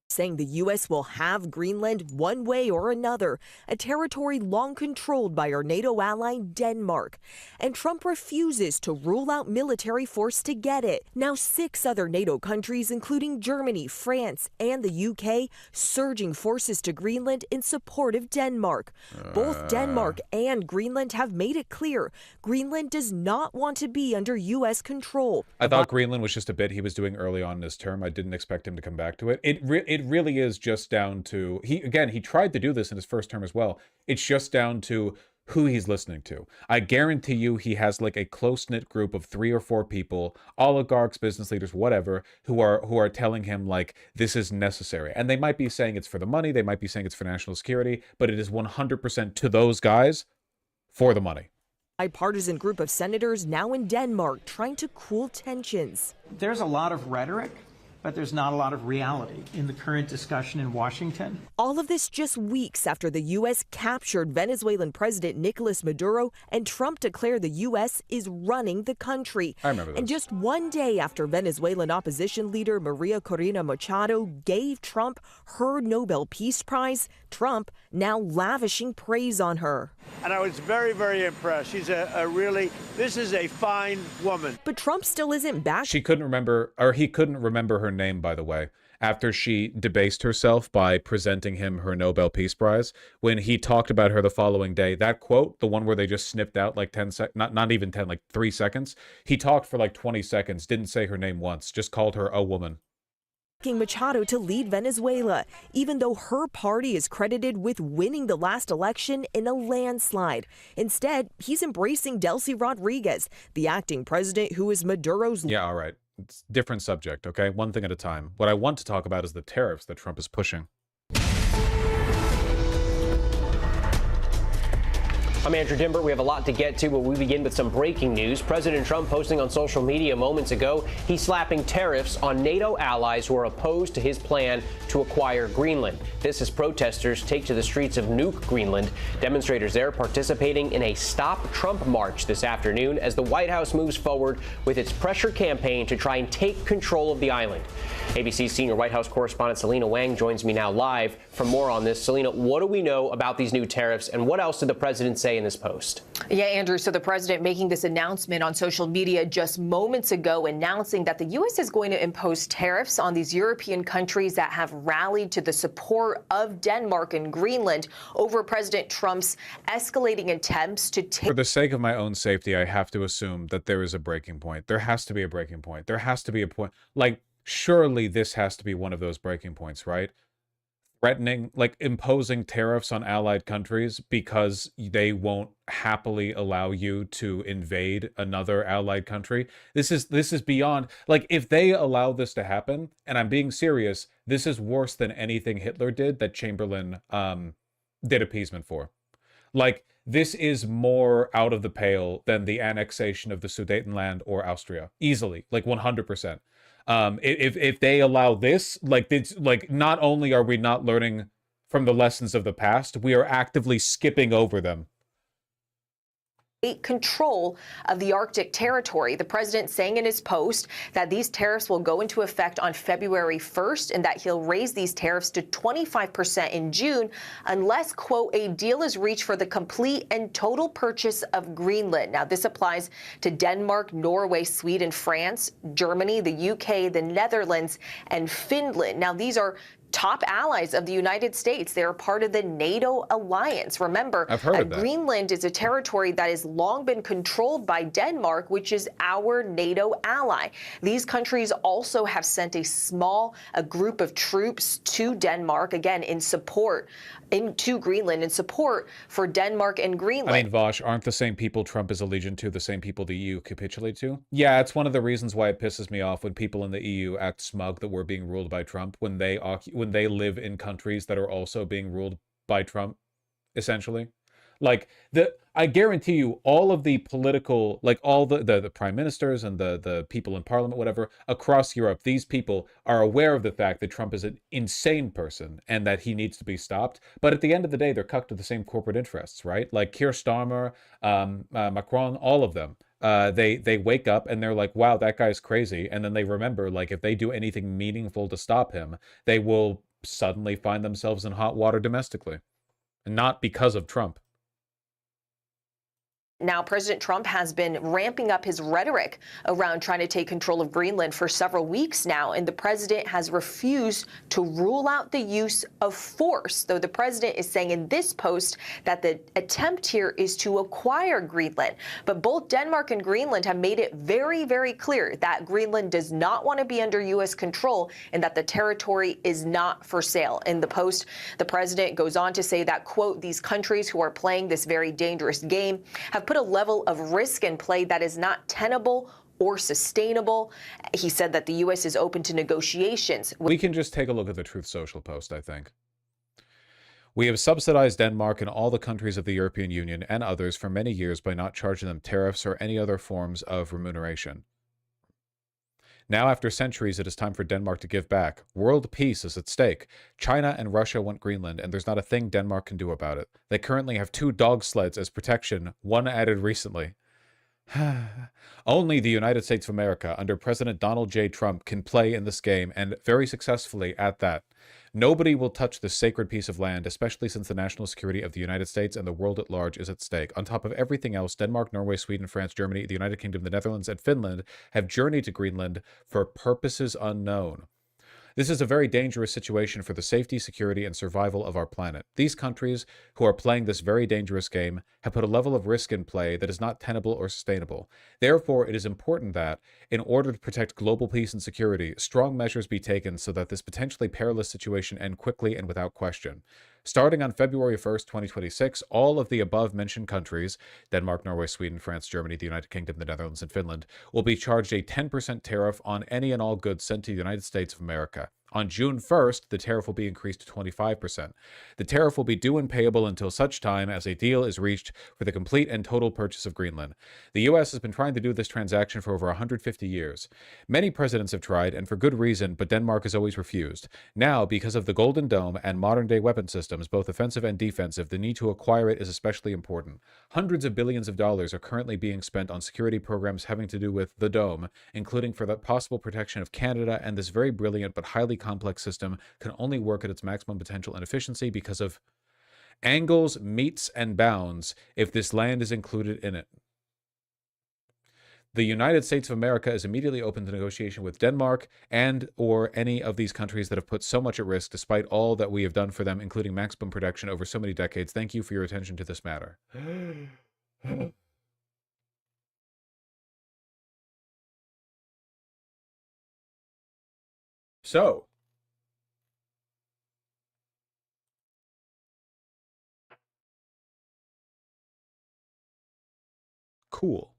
saying the U.S. will have Greenland one way or another, a territory long controlled by our NATO ally Denmark. And Trump refuses to rule out military force to get it. Now 6 other NATO countries, including Germany, France, and the U.K., surging forces to Greenland in support of Denmark. Both Denmark and Greenland have made it clear Greenland does not want to be under U.S. control. I thought Greenland was just a bit he was doing early on in his term. I didn't expect him to come back to it. It really is just down to, he tried to do this in his first term as well. It's just down to who he's listening to. I guarantee you he has like a close-knit group of 3 or 4 people, oligarchs, business leaders, whatever, who are telling him like this is necessary. And they might be saying it's for the money, they might be saying it's for national security, but it is 100% to those guys for the money. Bipartisan group of senators now in Denmark trying to cool tensions. There's a lot of rhetoric, but there's not a lot of reality in the current discussion in Washington. All of this just weeks after the U.S. captured Venezuelan President Nicolas Maduro and Trump declared the U.S. is running the country. I remember this. And just one day after Venezuelan opposition leader Maria Corina Machado gave Trump her Nobel Peace Prize, Trump now lavishing praise on her. And I was very, very impressed. She's this is a fine woman. But Trump still isn't back. He couldn't remember her name, by the way, after she debased herself by presenting him her Nobel Peace Prize. When he talked about her the following day, that quote, the one where they just snipped out like 10 seconds, not even 10, like 3 seconds, he talked for like 20 seconds, didn't say her name once, just called her a woman. Machado to lead Venezuela, even though her party is credited with winning the last election in a landslide. Instead, he's embracing Delcy Rodriguez, the acting president who is Maduro's... Yeah, all right. It's a different subject, okay? One thing at a time. What I want to talk about is the tariffs that Trump is pushing. I'm Andrew Dimber. We have a lot to get to, but we begin with some breaking news. President Trump posting on social media moments ago, he's slapping tariffs on NATO allies who are opposed to his plan to acquire Greenland. This as protesters take to the streets of Nuke, Greenland. Demonstrators there participating in a Stop Trump march this afternoon as the White House moves forward with its pressure campaign to try and take control of the island. ABC's senior White House correspondent Selena Wang joins me now live for more on this. Selena, what do we know about these new tariffs, and what else did the president say say in this post. Yeah, Andrew, so the president making this announcement on social media just moments ago, announcing that the U.S. is going to impose tariffs on these European countries that have rallied to the support of Denmark and Greenland over President Trump's escalating attempts to take. For the sake of my own safety, I have to assume that there is a breaking point. There has to be a breaking point. There has to be a point. Like, surely this has to be one of those breaking points, right? Threatening, like imposing tariffs on allied countries because they won't happily allow you to invade another allied country. This is beyond, like, if they allow this to happen, and I'm being serious, this is worse than anything Hitler did that Chamberlain did appeasement for. Like, this is more out of the pale than the annexation of the Sudetenland or Austria. Easily, like 100%. If they allow this, like not only are we not learning from the lessons of the past, we are actively skipping over them. Control of the Arctic territory. The president saying in his post that these tariffs will go into effect on February 1st and that he'll raise these tariffs to 25% in June unless, quote, a deal is reached for the complete and total purchase of Greenland. Now, this applies to Denmark, Norway, Sweden, France, Germany, the UK, the Netherlands, and Finland. Now, these are top allies of the United States. They are part of the NATO alliance. Remember, I've heard of that. Greenland is a territory that has long been controlled by Denmark, which is our NATO ally. These countries also have sent a group of troops to Denmark, again, in support, to Greenland, in support for Denmark and Greenland. I mean, Vosh, aren't the same people Trump is allegiant to the same people the EU capitulate to? Yeah, it's one of the reasons why it pisses me off when people in the EU act smug that we're being ruled by Trump when they live in countries that are also being ruled by Trump, essentially. Like, I guarantee you, all of the political, like all the prime ministers and the people in parliament, whatever, across Europe, these people are aware of the fact that Trump is an insane person and that he needs to be stopped. But at the end of the day, they're cucked to the same corporate interests, right? Like Keir Starmer, Macron, all of them. They wake up and they're like, wow, that guy's crazy. And then they remember, like, if they do anything meaningful to stop him, they will suddenly find themselves in hot water domestically. And not because of Trump. Now, President Trump has been ramping up his rhetoric around trying to take control of Greenland for several weeks now, and the president has refused to rule out the use of force, though the president is saying in this post that the attempt here is to acquire Greenland. But both Denmark and Greenland have made it very, very clear that Greenland does not want to be under U.S. control and that the territory is not for sale. In the post, the president goes on to say that, quote, these countries who are playing this very dangerous game have put a level of risk in play that is not tenable or sustainable. He said that the U.S. is open to negotiations. We can just take a look at the Truth Social post, I think. We have subsidized Denmark and all the countries of the European Union and others for many years by not charging them tariffs or any other forms of remuneration. Now, after centuries, it is time for Denmark to give back. World peace is at stake. China and Russia want Greenland, and there's not a thing Denmark can do about it. They currently have 2 dog sleds as protection, one added recently. Only the United States of America, under President Donald J. Trump, can play in this game, and very successfully at that. Nobody will touch this sacred piece of land, especially since the national security of the United States and the world at large is at stake. On top of everything else, Denmark, Norway, Sweden, France, Germany, the United Kingdom, the Netherlands, and Finland have journeyed to Greenland for purposes unknown. This is a very dangerous situation for the safety, security, and survival of our planet. These countries, who are playing this very dangerous game, have put a level of risk in play that is not tenable or sustainable. Therefore, it is important that, in order to protect global peace and security, strong measures be taken so that this potentially perilous situation end quickly and without question. Starting on February 1st, 2026, all of the above-mentioned countries, Denmark, Norway, Sweden, France, Germany, the United Kingdom, the Netherlands, and Finland, will be charged a 10% tariff on any and all goods sent to the United States of America. On June 1st, the tariff will be increased to 25%. The tariff will be due and payable until such time as a deal is reached for the complete and total purchase of Greenland. The U.S. has been trying to do this transaction for over 150 years. Many presidents have tried, and for good reason, but Denmark has always refused. Now, because of the Golden Dome and modern-day weapon systems, both offensive and defensive, the need to acquire it is especially important. Hundreds of billions of dollars are currently being spent on security programs having to do with the Dome, including for the possible protection of Canada, and this very brilliant but highly complex system can only work at its maximum potential and efficiency because of angles, meets, and bounds if this land is included in it. The United States of America is immediately open to negotiation with Denmark and or any of these countries that have put so much at risk despite all that we have done for them, including maximum protection over so many decades. Thank you for your attention to this matter. So, cool.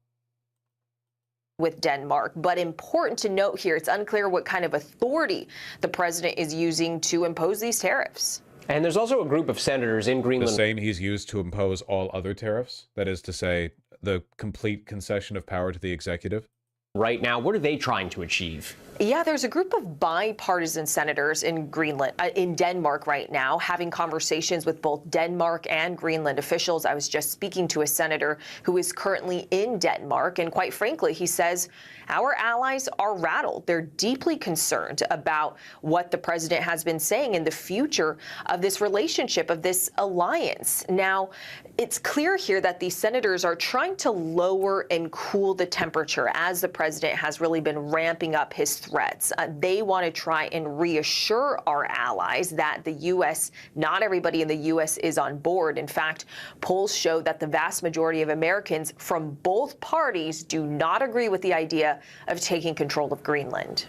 With Denmark. But important to note here, it's unclear what kind of authority the president is using to impose these tariffs. And there's also a group of senators in Greenland. The same he's used to impose all other tariffs. That is to say, the complete concession of power to the executive. Right now, what are they trying to achieve? Yeah, there's a group of bipartisan senators in Denmark right now, having conversations with both Denmark and Greenland officials. I was just speaking to a senator who is currently in Denmark, and quite frankly, he says our allies are rattled. They're deeply concerned about what the president has been saying in the future of this relationship, of this alliance. Now, it's clear here that these senators are trying to lower and cool the temperature as the president has really been ramping up his threats. They want to try and reassure our allies that the U.S., not everybody in the U.S. is on board. In fact, polls show that the vast majority of Americans from both parties do not agree with the idea of taking control of Greenland.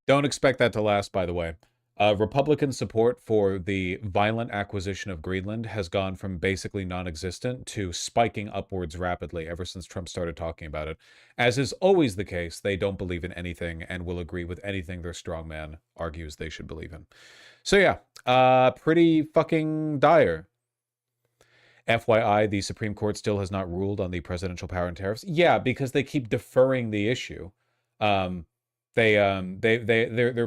Don't expect that to last, by the way. Republican support for the violent acquisition of Greenland has gone from basically non-existent to spiking upwards rapidly ever since Trump started talking about it. As is always the case, they don't believe in anything and will agree with anything their strongman argues they should believe in. So yeah, pretty fucking dire. FYI, the Supreme Court still has not ruled on the presidential power and tariffs. Yeah, because they keep deferring the issue. They're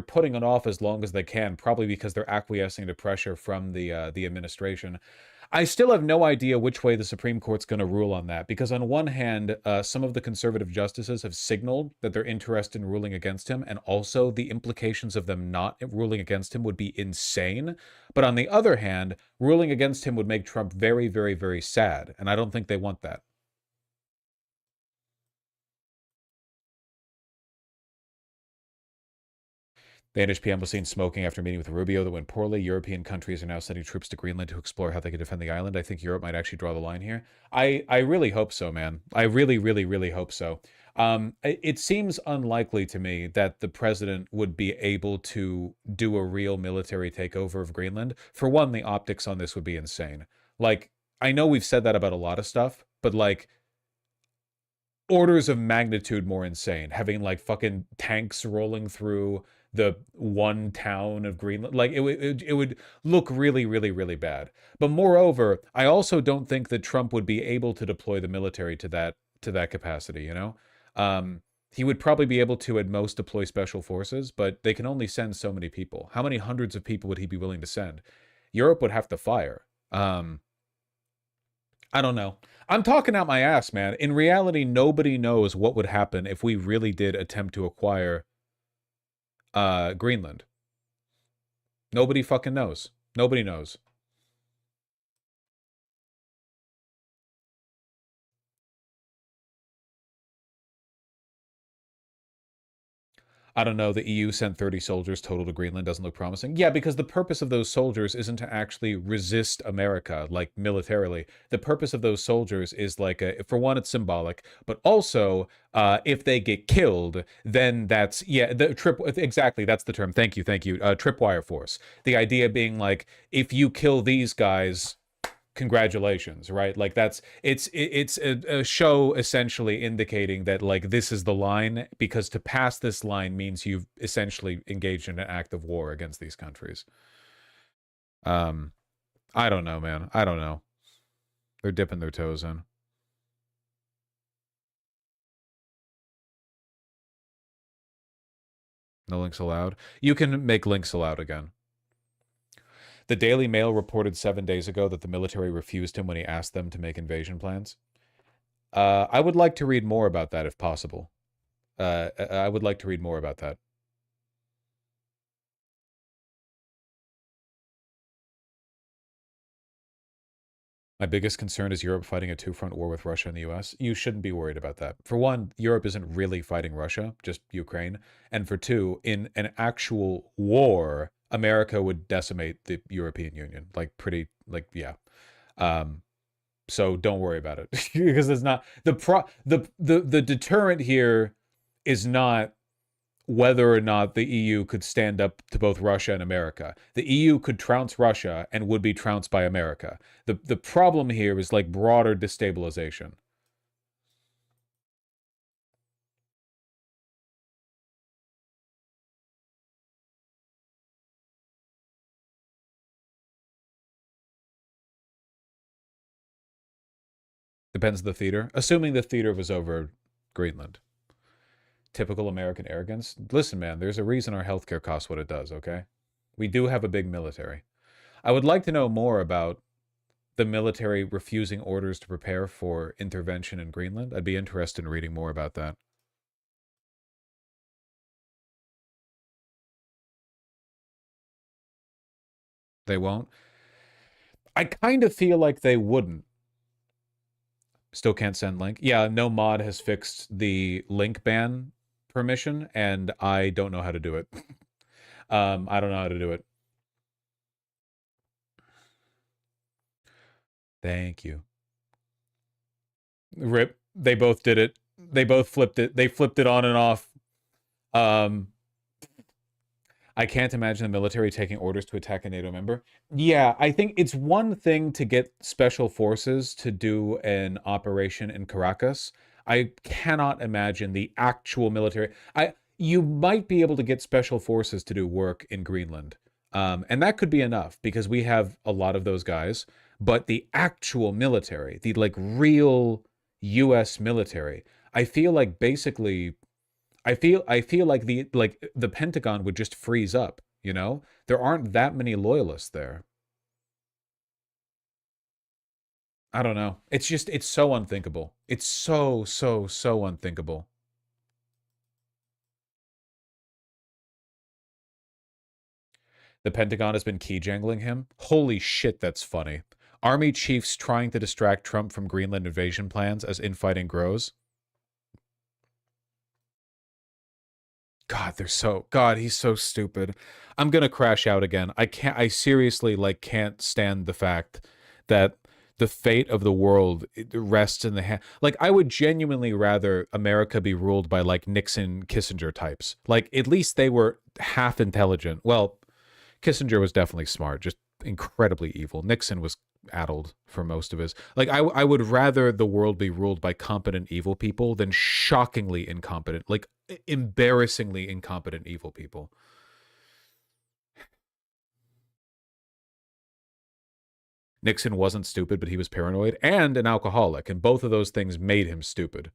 putting it off as long as they can, probably because they're acquiescing to pressure from the administration. I still have no idea which way the Supreme Court's going to rule on that, because on one hand, some of the conservative justices have signaled that they're interested in ruling against him, and also the implications of them not ruling against him would be insane. But on the other hand, ruling against him would make Trump very, very, very sad, and I don't think they want that. The NHPM was seen smoking after meeting with Rubio that went poorly. European countries are now sending troops to Greenland to explore how they can defend the island. I think Europe might actually draw the line here. I really hope so, man. I really, really, really hope so. It seems unlikely to me that the president would be able to do a real military takeover of Greenland. For one, the optics on this would be insane. Like, I know we've said that about a lot of stuff, but like, orders of magnitude more insane. Having like fucking tanks rolling through the one town of Greenland. Like, it would look really, really, really bad. But moreover, I also don't think that Trump would be able to deploy the military to that capacity, you know? He would probably be able to at most deploy special forces, but they can only send so many people. How many hundreds of people would he be willing to send? Europe would have to fire. I don't know. I'm talking out my ass, man. In reality, nobody knows what would happen if we really did attempt to acquire Greenland. Nobody fucking knows. Nobody knows. I don't know, the EU sent 30 soldiers total to Greenland, doesn't look promising. Yeah, because the purpose of those soldiers isn't to actually resist America, like, militarily. The purpose of those soldiers is, like, for one, it's symbolic, but also, if they get killed, then that's, yeah, exactly, that's the term, thank you, tripwire force. The idea being, like, if you kill these guys, congratulations, right? Like, it's a show essentially indicating that, like, this is the line, because to pass this line means you've essentially engaged in an act of war against these countries. I don't know, man. I don't know. They're dipping their toes in. No links allowed. You can make links allowed again. The Daily Mail reported 7 days ago that the military refused him when he asked them to make invasion plans. I would like to read more about that if possible. I would like to read more about that. My biggest concern is Europe fighting a two-front war with Russia and the US. You shouldn't be worried about that. For one, Europe isn't really fighting Russia, just Ukraine. And for two, in an actual war, America would decimate the European Union. Like yeah. So don't worry about it. Because it's not the deterrent here is not whether or not the EU could stand up to both Russia and America. The EU could trounce Russia and would be trounced by America. The problem here is like broader destabilization. Depends on the theater. Assuming the theater was over Greenland. Typical American arrogance. Listen, man, there's a reason our healthcare costs what it does, okay? We do have a big military. I would like to know more about the military refusing orders to prepare for intervention in Greenland. I'd be interested in reading more about that. They won't? I kind of feel like they wouldn't. Still can't send link. Yeah, no mod has fixed the link ban permission, and I don't know how to do it. I don't know how to do it. Thank you. Rip. They both did it. They both flipped it. They flipped it on and off. I can't imagine the military taking orders to attack a NATO member. Yeah, I think it's one thing to get special forces to do an operation in Caracas. I cannot imagine the actual military. You might be able to get special forces to do work in Greenland. And that could be enough because we have a lot of those guys. But the actual military, the like real US military, I feel like basically I feel like the Pentagon would just freeze up, you know? There aren't that many loyalists there. I don't know. It's just it's so unthinkable. It's so unthinkable. The Pentagon has been key jangling him. Holy shit, that's funny. Army chiefs trying to distract Trump from Greenland invasion plans as infighting grows. God, he's so stupid. I'm gonna crash out again. I seriously like can't stand the fact that the fate of the world rests in the hand. Like, I would genuinely rather America be ruled by like Nixon, Kissinger types. Like, at least they were half intelligent. Well, Kissinger was definitely smart, just incredibly evil. Nixon was addled for most of his. Like, I would rather the world be ruled by competent evil people than shockingly incompetent, like embarrassingly incompetent evil people. Nixon wasn't stupid, but he was paranoid and an alcoholic, and both of those things made him stupid.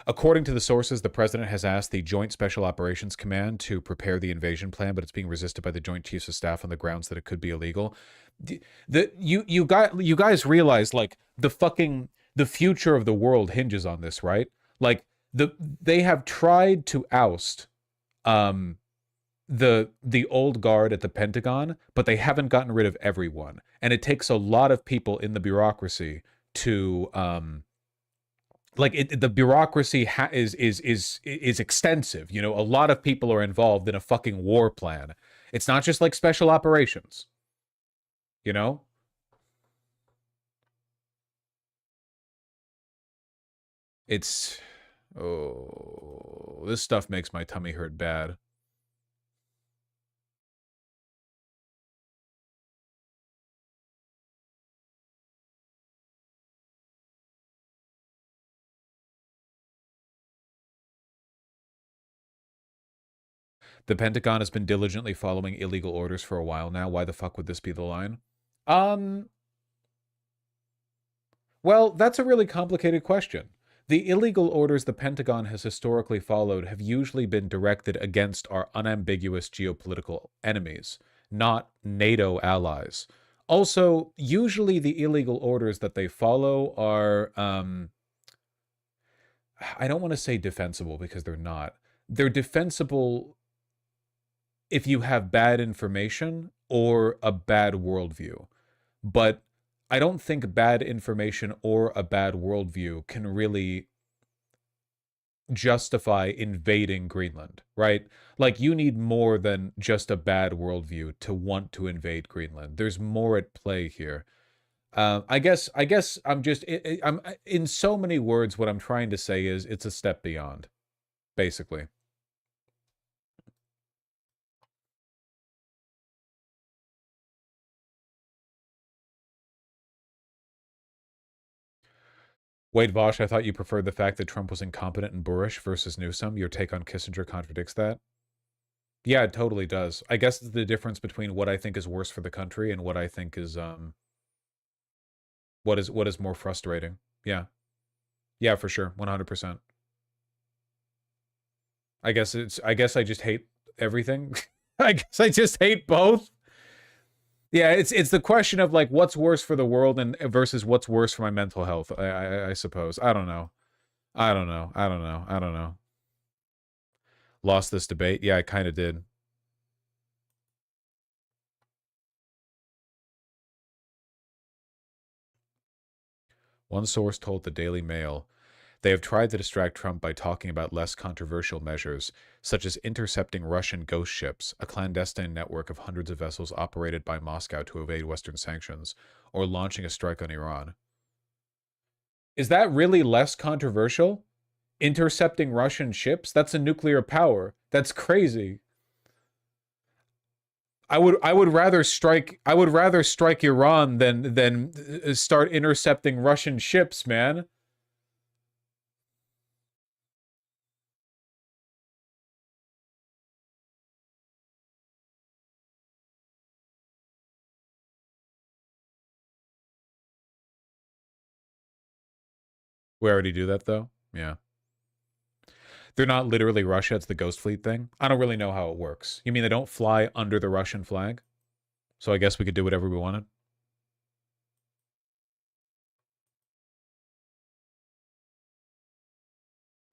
According to the sources, the president has asked the Joint Special Operations Command to prepare the invasion plan, but it's being resisted by the Joint Chiefs of Staff on the grounds that it could be illegal. You guys realize, like, the future of the world hinges on this, right? Like, they have tried to oust the old guard at the Pentagon, but they haven't gotten rid of everyone, and it takes a lot of people in the bureaucracy to the bureaucracy is extensive. You know, a lot of people are involved in a fucking war plan. It's not just like special operations. You know? It's this stuff makes my tummy hurt bad. The Pentagon has been diligently following illegal orders for a while now. Why the fuck would this be the line? Well, that's a really complicated question. The illegal orders the Pentagon has historically followed have usually been directed against our unambiguous geopolitical enemies, not NATO allies. Also, usually the illegal orders that they follow are, I don't want to say defensible because they're not. They're defensible if you have bad information or a bad worldview. But I don't think bad information or a bad worldview can really justify invading Greenland, right? Like, you need more than just a bad worldview to want to invade Greenland. There's more at play here. I guess I'm just I'm in so many words. What I'm trying to say is it's a step beyond, basically. Wade Vosh, I thought you preferred the fact that Trump was incompetent and boorish versus Newsom. Your take on Kissinger contradicts that. Yeah, it totally does. I guess it's the difference between what I think is worse for the country and what I think is what is more frustrating. Yeah. Yeah, for sure. 100%. I guess I just hate everything. I guess I just hate both. Yeah, it's the question of like what's worse for the world and versus what's worse for my mental health. I suppose. I don't know. I don't know. I don't know. I don't know. Lost this debate. Yeah, I kind of did. One source told the Daily Mail they have tried to distract Trump by talking about less controversial measures, such as intercepting Russian ghost ships, a clandestine network of hundreds of vessels operated by Moscow to evade Western sanctions, or launching a strike on Iran. Is that really less controversial? Intercepting Russian ships? That's a nuclear power. That's crazy. I would rather strike Iran than start intercepting Russian ships, man. We already do that though. Yeah. They're not literally Russia, it's the Ghost Fleet thing. I don't really know how it works. You mean they don't fly under the Russian flag? So I guess we could do whatever we wanted.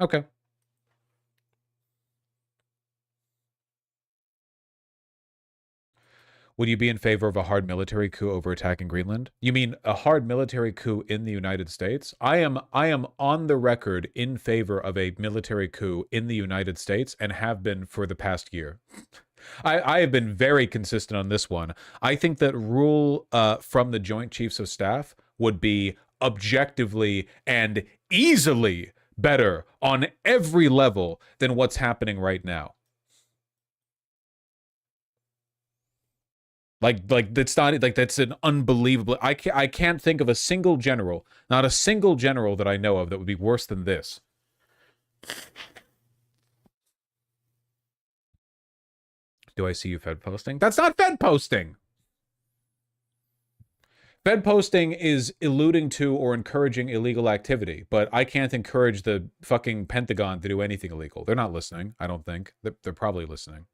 Okay. Would you be in favor of a hard military coup over attacking Greenland? You mean a hard military coup in the United States? I am on the record in favor of a military coup in the United States and have been for the past year. I have been very consistent on this one. I think that rule from the Joint Chiefs of Staff would be objectively and easily better on every level than what's happening right now. Like that's not like that's an unbelievable. I can't think of a single general, not a single general that I know of that would be worse than this. Do I see you Fed posting? That's not Fed posting. Fed posting is alluding to or encouraging illegal activity, but I can't encourage the fucking Pentagon to do anything illegal. They're not listening, I don't think. They're probably listening.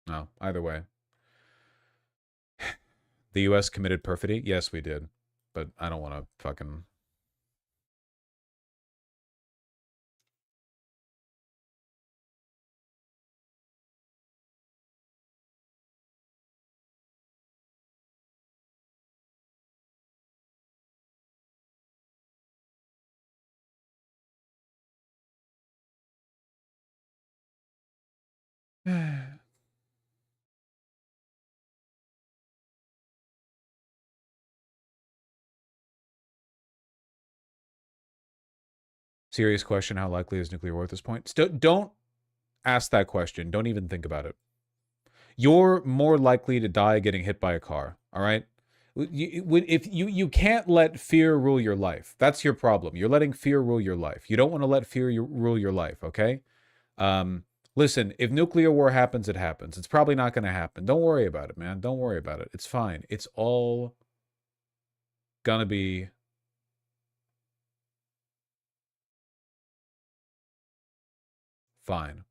No, either way. The U.S. committed perfidy? Yes, we did. But I don't want to fucking... Serious question, how likely is nuclear war at this point? Don't ask that question. Don't even think about it. You're more likely to die getting hit by a car, all right? If you can't let fear rule your life. That's your problem. You're letting fear rule your life. You don't want to let fear rule your life, okay? Listen, if nuclear war happens, it happens. It's probably not going to happen. Don't worry about it, man. Don't worry about it. It's fine. It's all gonna be fine.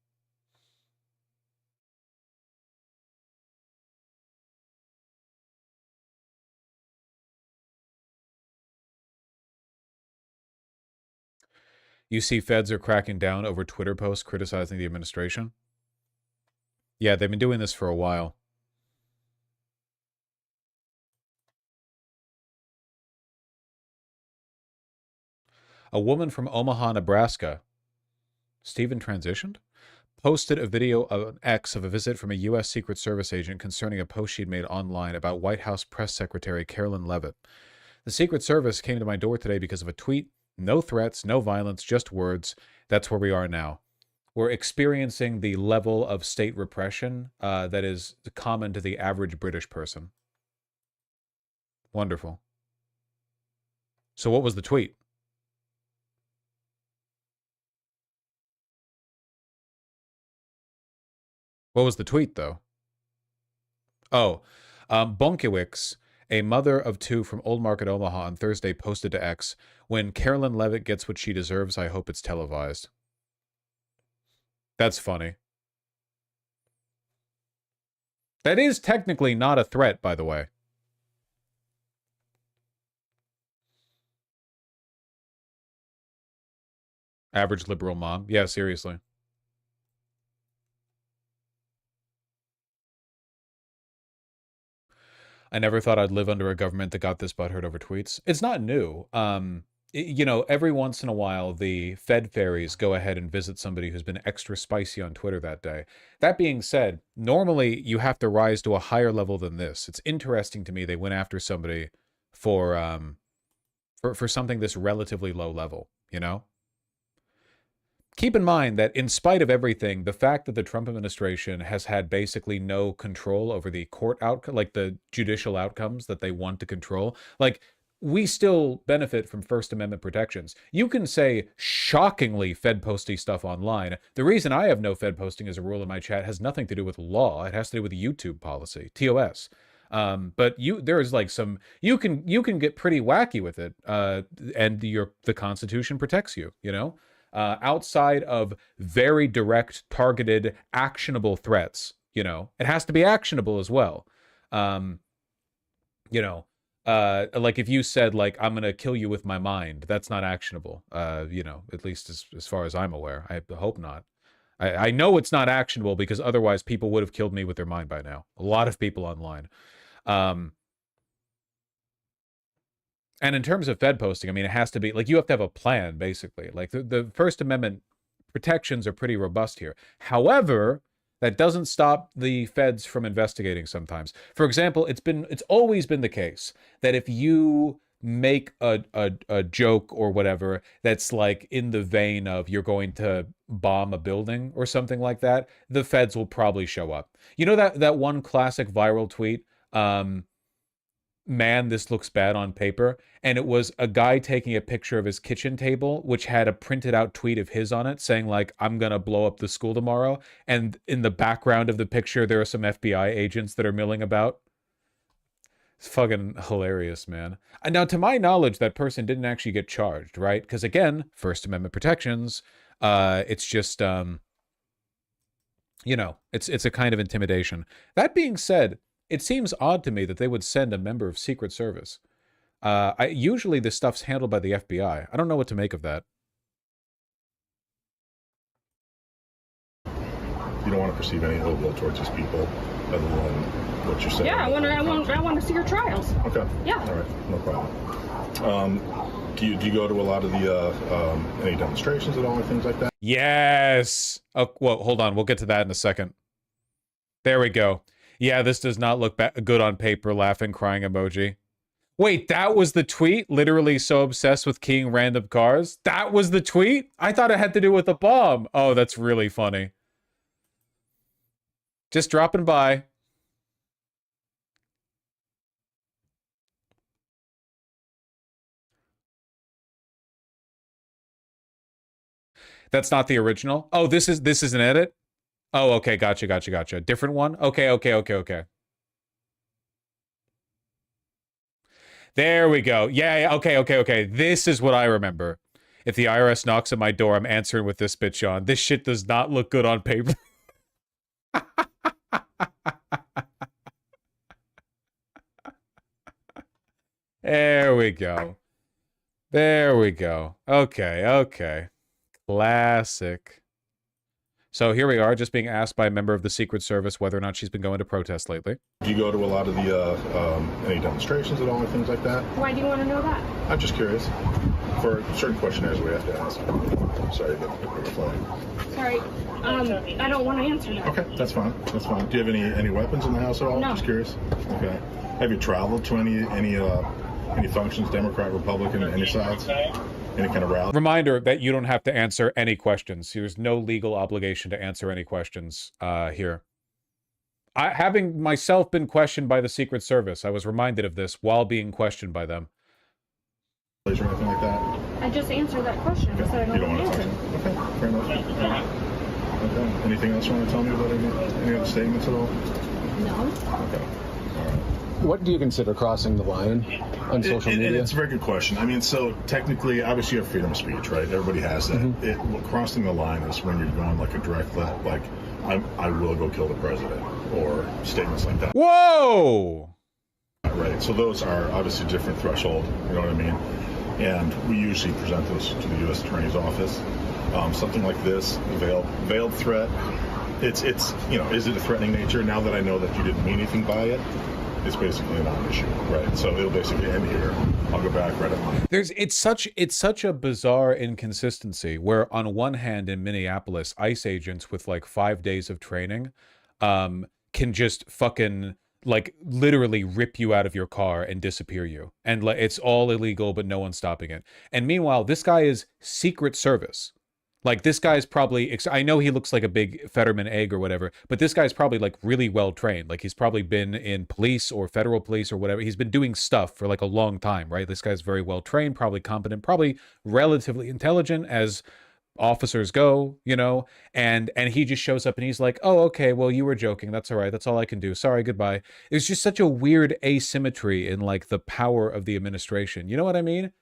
You see feds are cracking down over Twitter posts criticizing the administration? Yeah, they've been doing this for a while. A woman from Omaha, Nebraska, Stephen transitioned, posted a video of an X of a visit from a U.S. Secret Service agent concerning a post she'd made online about White House Press Secretary Carolyn Leavitt. The Secret Service came to my door today because of a tweet. No threats, no violence, just words. That's where we are now. We're experiencing the level of state repression that is common to the average British person. Wonderful. So what was the tweet? What was the tweet, though? Oh, Bonkiewicz, a mother of two from Old Market, Omaha, on Thursday posted to X, "When Carolyn Leavitt gets what she deserves, I hope it's televised." That's funny. That is technically not a threat, by the way. Average liberal mom. Yeah, seriously. I never thought I'd live under a government that got this butthurt over tweets. It's not new. You know, every once in a while, the Fed fairies go ahead and visit somebody who's been extra spicy on Twitter that day. That being said, normally you have to rise to a higher level than this. It's interesting to me they went after somebody for something this relatively low level, you know? Keep in mind that in spite of everything, the fact that the Trump administration has had basically no control over the court outcome, like the judicial outcomes that they want to control, like, we still benefit from First Amendment protections. You can say shockingly Fed posty stuff online. The reason I have no Fed posting as a rule in my chat has nothing to do with law. It has to do with YouTube policy, TOS. But there's like some, you can get pretty wacky with it, and the Constitution protects you, you know? Outside of very direct, targeted, actionable threats, you know, it has to be actionable as well. You know, like if you said, like, I'm going to kill you with my mind, that's not actionable, you know, at least as far as I'm aware. I hope not. I know it's not actionable because otherwise people would have killed me with their mind by now. A lot of people online. And in terms of Fed posting, I mean, it has to be, like, you have to have a plan, basically. Like, the First Amendment protections are pretty robust here. However, that doesn't stop the feds from investigating sometimes. For example, it's always been the case that if you make a joke or whatever that's like in the vein of you're going to bomb a building or something like that, the feds will probably show up. You know that one classic viral tweet, man, this looks bad on paper, and it was a guy taking a picture of his kitchen table, which had a printed out tweet of his on it saying, like, I'm gonna blow up the school tomorrow, and in the background of the picture there are some FBI agents that are milling about. It's fucking hilarious, man. And now, to my knowledge, that person didn't actually get charged, right? Because again, First Amendment protections, it's just you know, it's a kind of intimidation. That being said, it seems odd to me that they would send a member of Secret Service. Usually this stuff's handled by the FBI. I don't know what to make of that. You don't want to perceive any ill will towards these people other than what you're saying. Yeah, I want to see your trials. Okay. Yeah. All right, no problem. Do you go to a lot of the any demonstrations at all or things like that? Yes. Oh, well, hold on. We'll get to that in a second. There we go. Yeah, this does not look good on paper, laughing, crying emoji. Wait, that was the tweet? Literally so obsessed with keying random cars? That was the tweet? I thought it had to do with a bomb. Oh, that's really funny. Just dropping by. That's not the original? Oh, this is an edit? Oh, okay, gotcha. Different one? Okay. There we go. Yeah, okay. This is what I remember. If the IRS knocks at my door, I'm answering with this bitch on. This shit does not look good on paper. There we go. Okay. Classic. So here we are, just being asked by a member of the Secret Service whether or not she's been going to protests lately. Do you go to a lot of the any demonstrations at all or things like that? Why do you want to know that? I'm just curious. For certain questionnaires we have to ask. Sorry, the flag. Sorry, I don't want to answer that. Okay, that's fine. That's fine. Do you have any weapons in the house at all? No. Just curious. Okay. Have you traveled to any functions, Democrat, Republican, any sides? Any kind of rally? Reminder that you don't have to answer any questions. There's no legal obligation to answer any questions here. Having myself been questioned by the Secret Service, I was reminded of this while being questioned by them. Or anything like that? I just answered that question. I said I You don't don't want to want to answer. talk. Okay, fair enough. Okay. Anything else you want to tell me about any other statements at all? No. Okay. What do you consider crossing the line on social media? It's a very good question. I mean, so technically, obviously you have freedom of speech, right? Everybody has that. Crossing the line is when you're going like a direct, like, I will go kill the president, or statements like that. Whoa! Right. So those are obviously different threshold, you know what I mean? And we usually present those to the U.S. Attorney's Office. Something like this, veiled threat, it's is it a threatening nature? Now that I know that you didn't mean anything by it, it's basically a non-issue, right? So it'll basically end here. I'll go back right at mine. It's such a bizarre inconsistency where on one hand in Minneapolis, ICE agents with like 5 days of training can just fucking like literally rip you out of your car and disappear you. And like it's all illegal, but no one's stopping it. And meanwhile, this guy is Secret Service. Like this guy's probably, I know he looks like a big Fetterman egg or whatever, but this guy's probably like really well trained. Like he's probably been in police or federal police or whatever. He's been doing stuff for like a long time, right? This guy's very well trained, probably competent, probably relatively intelligent as officers go, you know, and he just shows up and he's like, oh, okay, well, you were joking. That's all right. That's all I can do. Sorry, goodbye. It's just such a weird asymmetry in like the power of the administration. You know what I mean?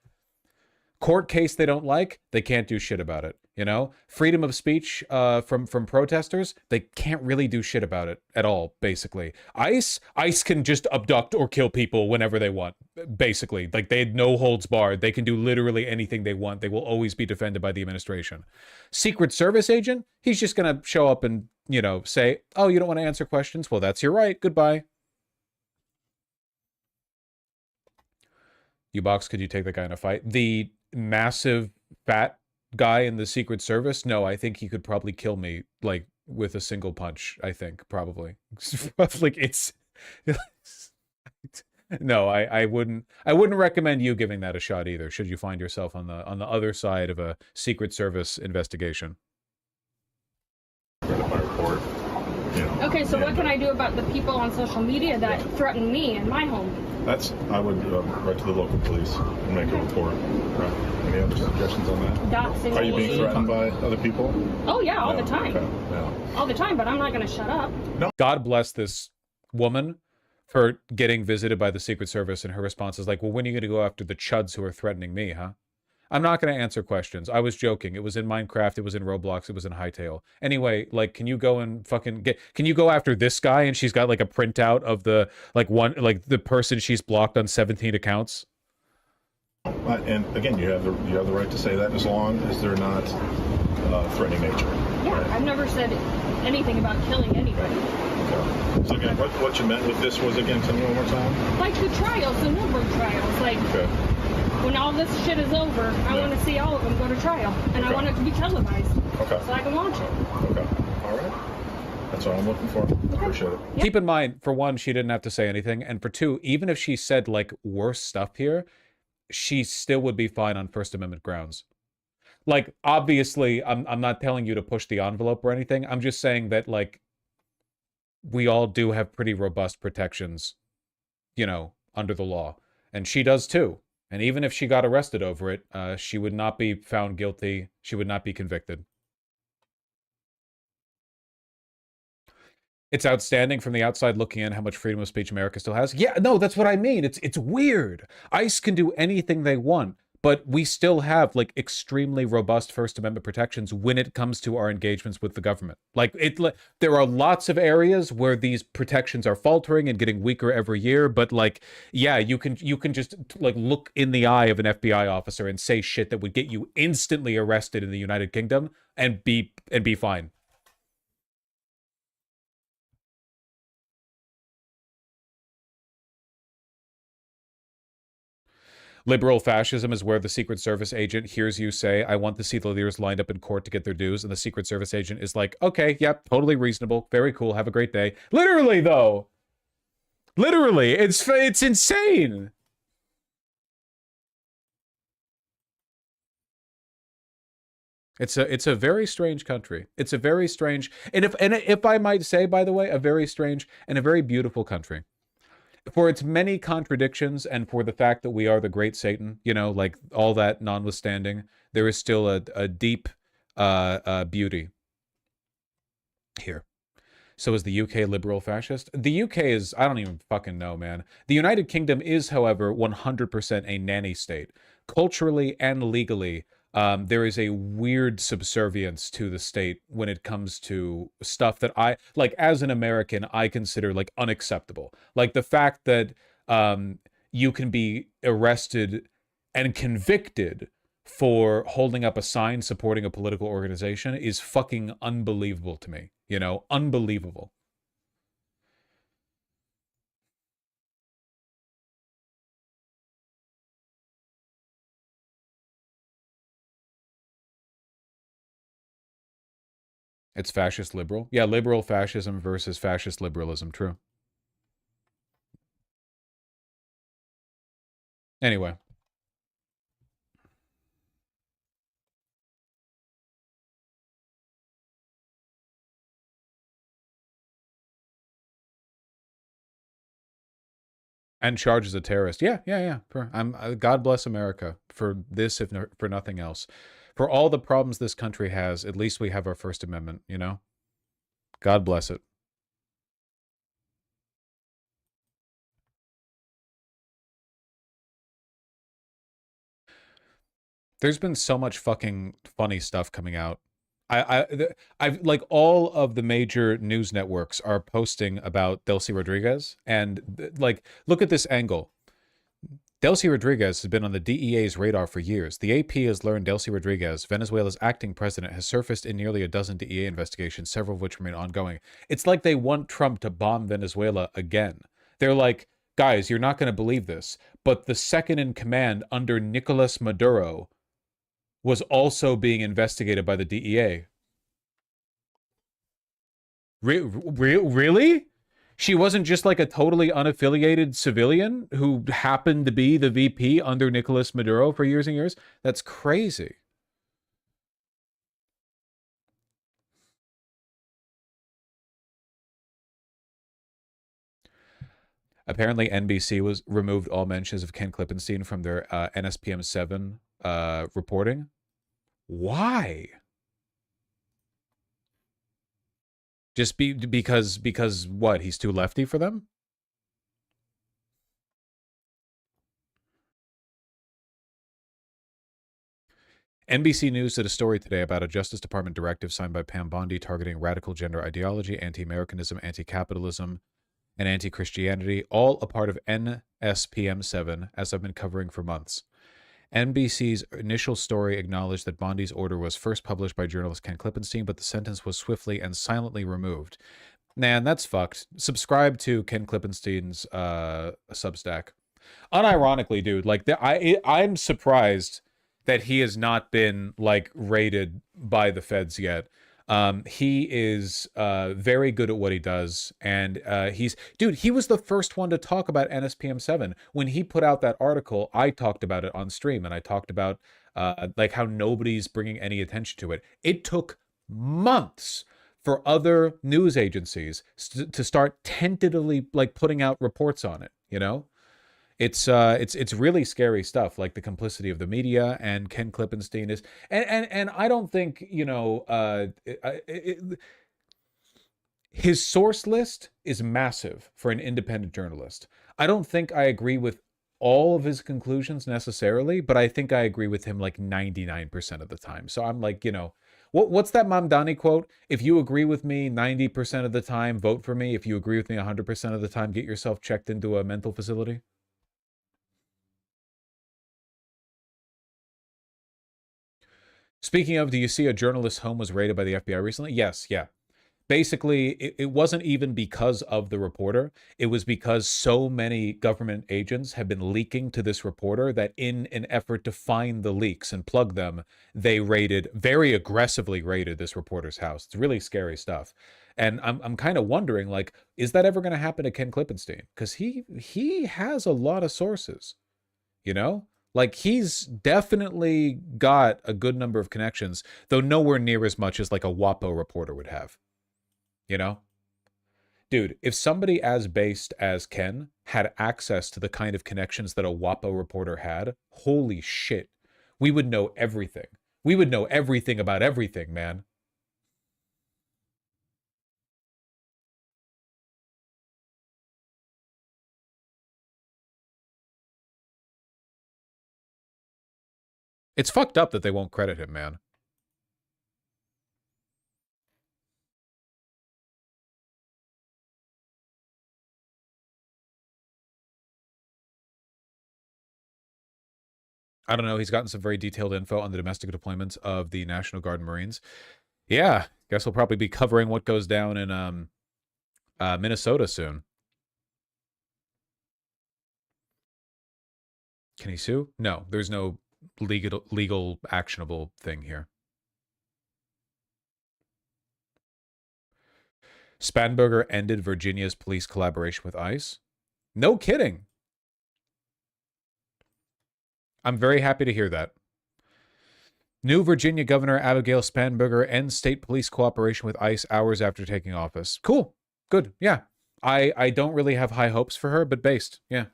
Court case they don't like, they can't do shit about it. You know, freedom of speech from protesters, they can't really do shit about it at all. Basically, ICE can just abduct or kill people whenever they want. Basically, like they had no holds barred. They can do literally anything they want. They will always be defended by the administration. Secret Service agent, he's just gonna show up and say, "Oh, you don't want to answer questions? Well, that's your right. Goodbye." U-Box, could you take that guy in a fight? The massive fat guy in the Secret Service? No, I think he could probably kill me like with a single punch. I think probably. Like it's no, I wouldn't recommend you giving that a shot either. Should you find yourself on the other side of a Secret Service investigation? Okay, so what can I do about the people on social media that threaten me and my home? I would write to the local police and make a report. Any other suggestions on that? Doxing Are you being threatened by other people? Oh yeah, all the time. Okay. Yeah. All the time, but I'm not going to shut up. No. God bless this woman for getting visited by the Secret Service, and her response is like, well, when are you going to go after the chuds who are threatening me, huh? I'm not going to answer questions. I was joking. It was in Minecraft. It was in Roblox. It was in Hightail. Anyway, like, can you go and fucking can you go after this guy? And she's got like a printout of the, the person she's blocked on 17 accounts. And again, you have the right to say that as long as they're not threatening nature. Yeah, right? I've never said anything about killing anybody. Okay. So again, what you meant with this was, again, tell me one more time. Like the trials, the Nuremberg trials, like. Okay. When all this shit is over, I want to see all of them go to trial, and I want it to be televised, so I can watch it. Okay, all right. That's all I'm looking for. Appreciate it. Yep. Keep in mind, for one, she didn't have to say anything, and for two, even if she said like worse stuff here, she still would be fine on First Amendment grounds. Like, obviously, I'm not telling you to push the envelope or anything. I'm just saying that like we all do have pretty robust protections, under the law, and she does too. And even if she got arrested over it, she would not be found guilty. She would not be convicted. It's outstanding from the outside looking in how much freedom of speech America still has. Yeah, no, that's what I mean. It's weird. ICE can do anything they want, but we still have like extremely robust First Amendment protections when it comes to our engagements with the government. There are lots of areas where these protections are faltering and getting weaker every year, but like, yeah, you can just like look in the eye of an FBI officer and say shit that would get you instantly arrested in the United Kingdom and be fine. Liberal fascism is where the Secret Service agent hears you say, I want to see the leaders lined up in court to get their dues. And the Secret Service agent is like, okay, yep, totally reasonable. Very cool. Have a great day. Literally, though. Literally. It's insane. It's a very strange country. It's a very strange, and if I might say, by the way, a very strange and a very beautiful country. For its many contradictions and for the fact that we are the great Satan, you know, like all that notwithstanding, there is still a deep beauty here. So is the UK liberal fascist? The UK is, I don't even fucking know, man. The United Kingdom is, however, 100% a nanny state. Culturally and legally, there is a weird subservience to the state when it comes to stuff that I, like, as an American, I consider, like, unacceptable. Like, the fact that you can be arrested and convicted for holding up a sign supporting a political organization is fucking unbelievable to me. You know, unbelievable. It's fascist liberal. Yeah, liberal fascism versus fascist liberalism. True. Anyway. And charged as a terrorist. Yeah. God bless America for this, if for nothing else. For all the problems this country has, at least we have our First Amendment, you know? God bless it. There's been so much fucking funny stuff coming out. I've like all of the major news networks are posting about Delcy Rodriguez, and like, look at this angle. Delcy Rodriguez has been on the DEA's radar for years. The AP has learned Delcy Rodriguez, Venezuela's acting president, has surfaced in nearly a dozen DEA investigations, several of which remain ongoing. It's like they want Trump to bomb Venezuela again. They're like, guys, you're not going to believe this, but the second in command under Nicolas Maduro was also being investigated by the DEA. Really? She wasn't just like a totally unaffiliated civilian who happened to be the VP under Nicolas Maduro for years and years? That's crazy. Apparently, NBC was removed all mentions of Ken Klippenstein from their NSPM7 reporting. Why? Just because what? He's too lefty for them? NBC News did a story today about a Justice Department directive signed by Pam Bondi targeting radical gender ideology, anti-Americanism, anti-capitalism, and anti-Christianity, all a part of NSPM7, as I've been covering for months. NBC's initial story acknowledged that Bondi's order was first published by journalist Ken Klippenstein, but the sentence was swiftly and silently removed. Man, that's fucked. Subscribe to Ken Klippenstein's Substack. Unironically, dude, like I'm surprised that he has not been like raided by the feds yet. He is very good at what he does, and he was the first one to talk about NSPM7. When he put out that article, I talked about it on stream, and I talked about like how nobody's bringing any attention to it. It took months for other news agencies to start tentatively like putting out reports on it, you know? It's really scary stuff, like the complicity of the media, and Ken Klippenstein is, and I don't think, you know, his source list is massive for an independent journalist. I don't think I agree with all of his conclusions necessarily, but I think I agree with him like 99% of the time. So I'm like, you know, what's that Mamdani quote? If you agree with me 90% of the time, vote for me. If you agree with me 100% of the time, get yourself checked into a mental facility. Speaking of, do you see a journalist's home was raided by the FBI recently? Yes, yeah. Basically, it wasn't even because of the reporter. It was because so many government agents have been leaking to this reporter that in an effort to find the leaks and plug them, they very aggressively raided this reporter's house. It's really scary stuff. And I'm kind of wondering, like, is that ever going to happen to Ken Klippenstein? Because he has a lot of sources, you know? Like, he's definitely got a good number of connections, though nowhere near as much as like a WAPO reporter would have. You know? Dude, if somebody as based as Ken had access to the kind of connections that a WAPO reporter had, holy shit, we would know everything. We would know everything about everything, man. It's fucked up that they won't credit him, man. I don't know. He's gotten some very detailed info on the domestic deployments of the National Guard and Marines. Yeah, guess we'll probably be covering what goes down in Minnesota soon. Can he sue? No, there's no legal actionable thing here. Spanberger ended Virginia's police collaboration with ICE. No kidding. I'm very happy to hear that. New Virginia Governor Abigail Spanberger ends state police cooperation with ICE hours after taking office. Cool. Good. Yeah. I don't really have high hopes for her, but based. Yeah.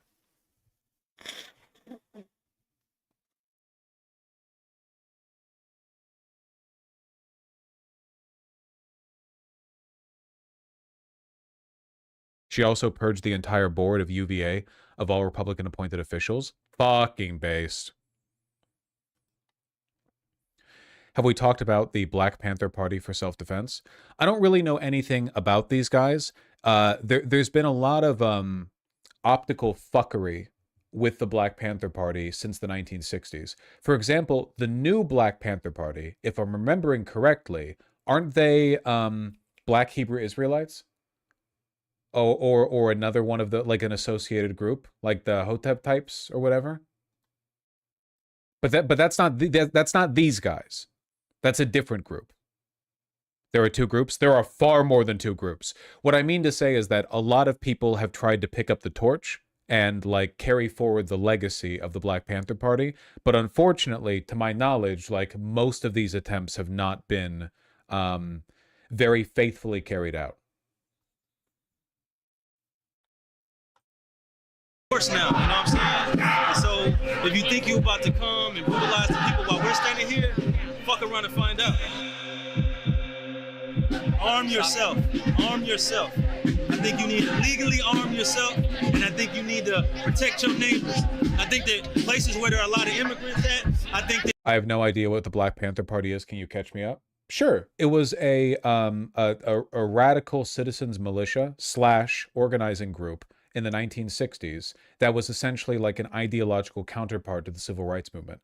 She also purged the entire board of UVA of all Republican appointed officials. Fucking based. Have we talked about the Black Panther Party for Self-Defense? I don't really know anything about these guys. There's been a lot of optical fuckery with the Black Panther Party since the 1960s. For example, the new Black Panther Party, if I'm remembering correctly, aren't they Black Hebrew Israelites? Or another one of the, like, an associated group, like the Hotep types or whatever. But that's not these guys. That's a different group. There are two groups. There are far more than two groups. What I mean to say is that a lot of people have tried to pick up the torch and like carry forward the legacy of the Black Panther Party, but unfortunately, to my knowledge, like most of these attempts have not been very faithfully carried out. Now, you know what I'm saying? And so if you think you're about to come and brutalize the people while we're standing here, fuck around and find out. Arm yourself. Arm yourself. I think you need to legally arm yourself, and I think you need to protect your neighbors. I think that places where there are a lot of immigrants at, I have no idea what the Black Panther Party is. Can you catch me up? Sure. It was a radical citizens militia / organizing group in the 1960s that was essentially like an ideological counterpart to the civil rights movement.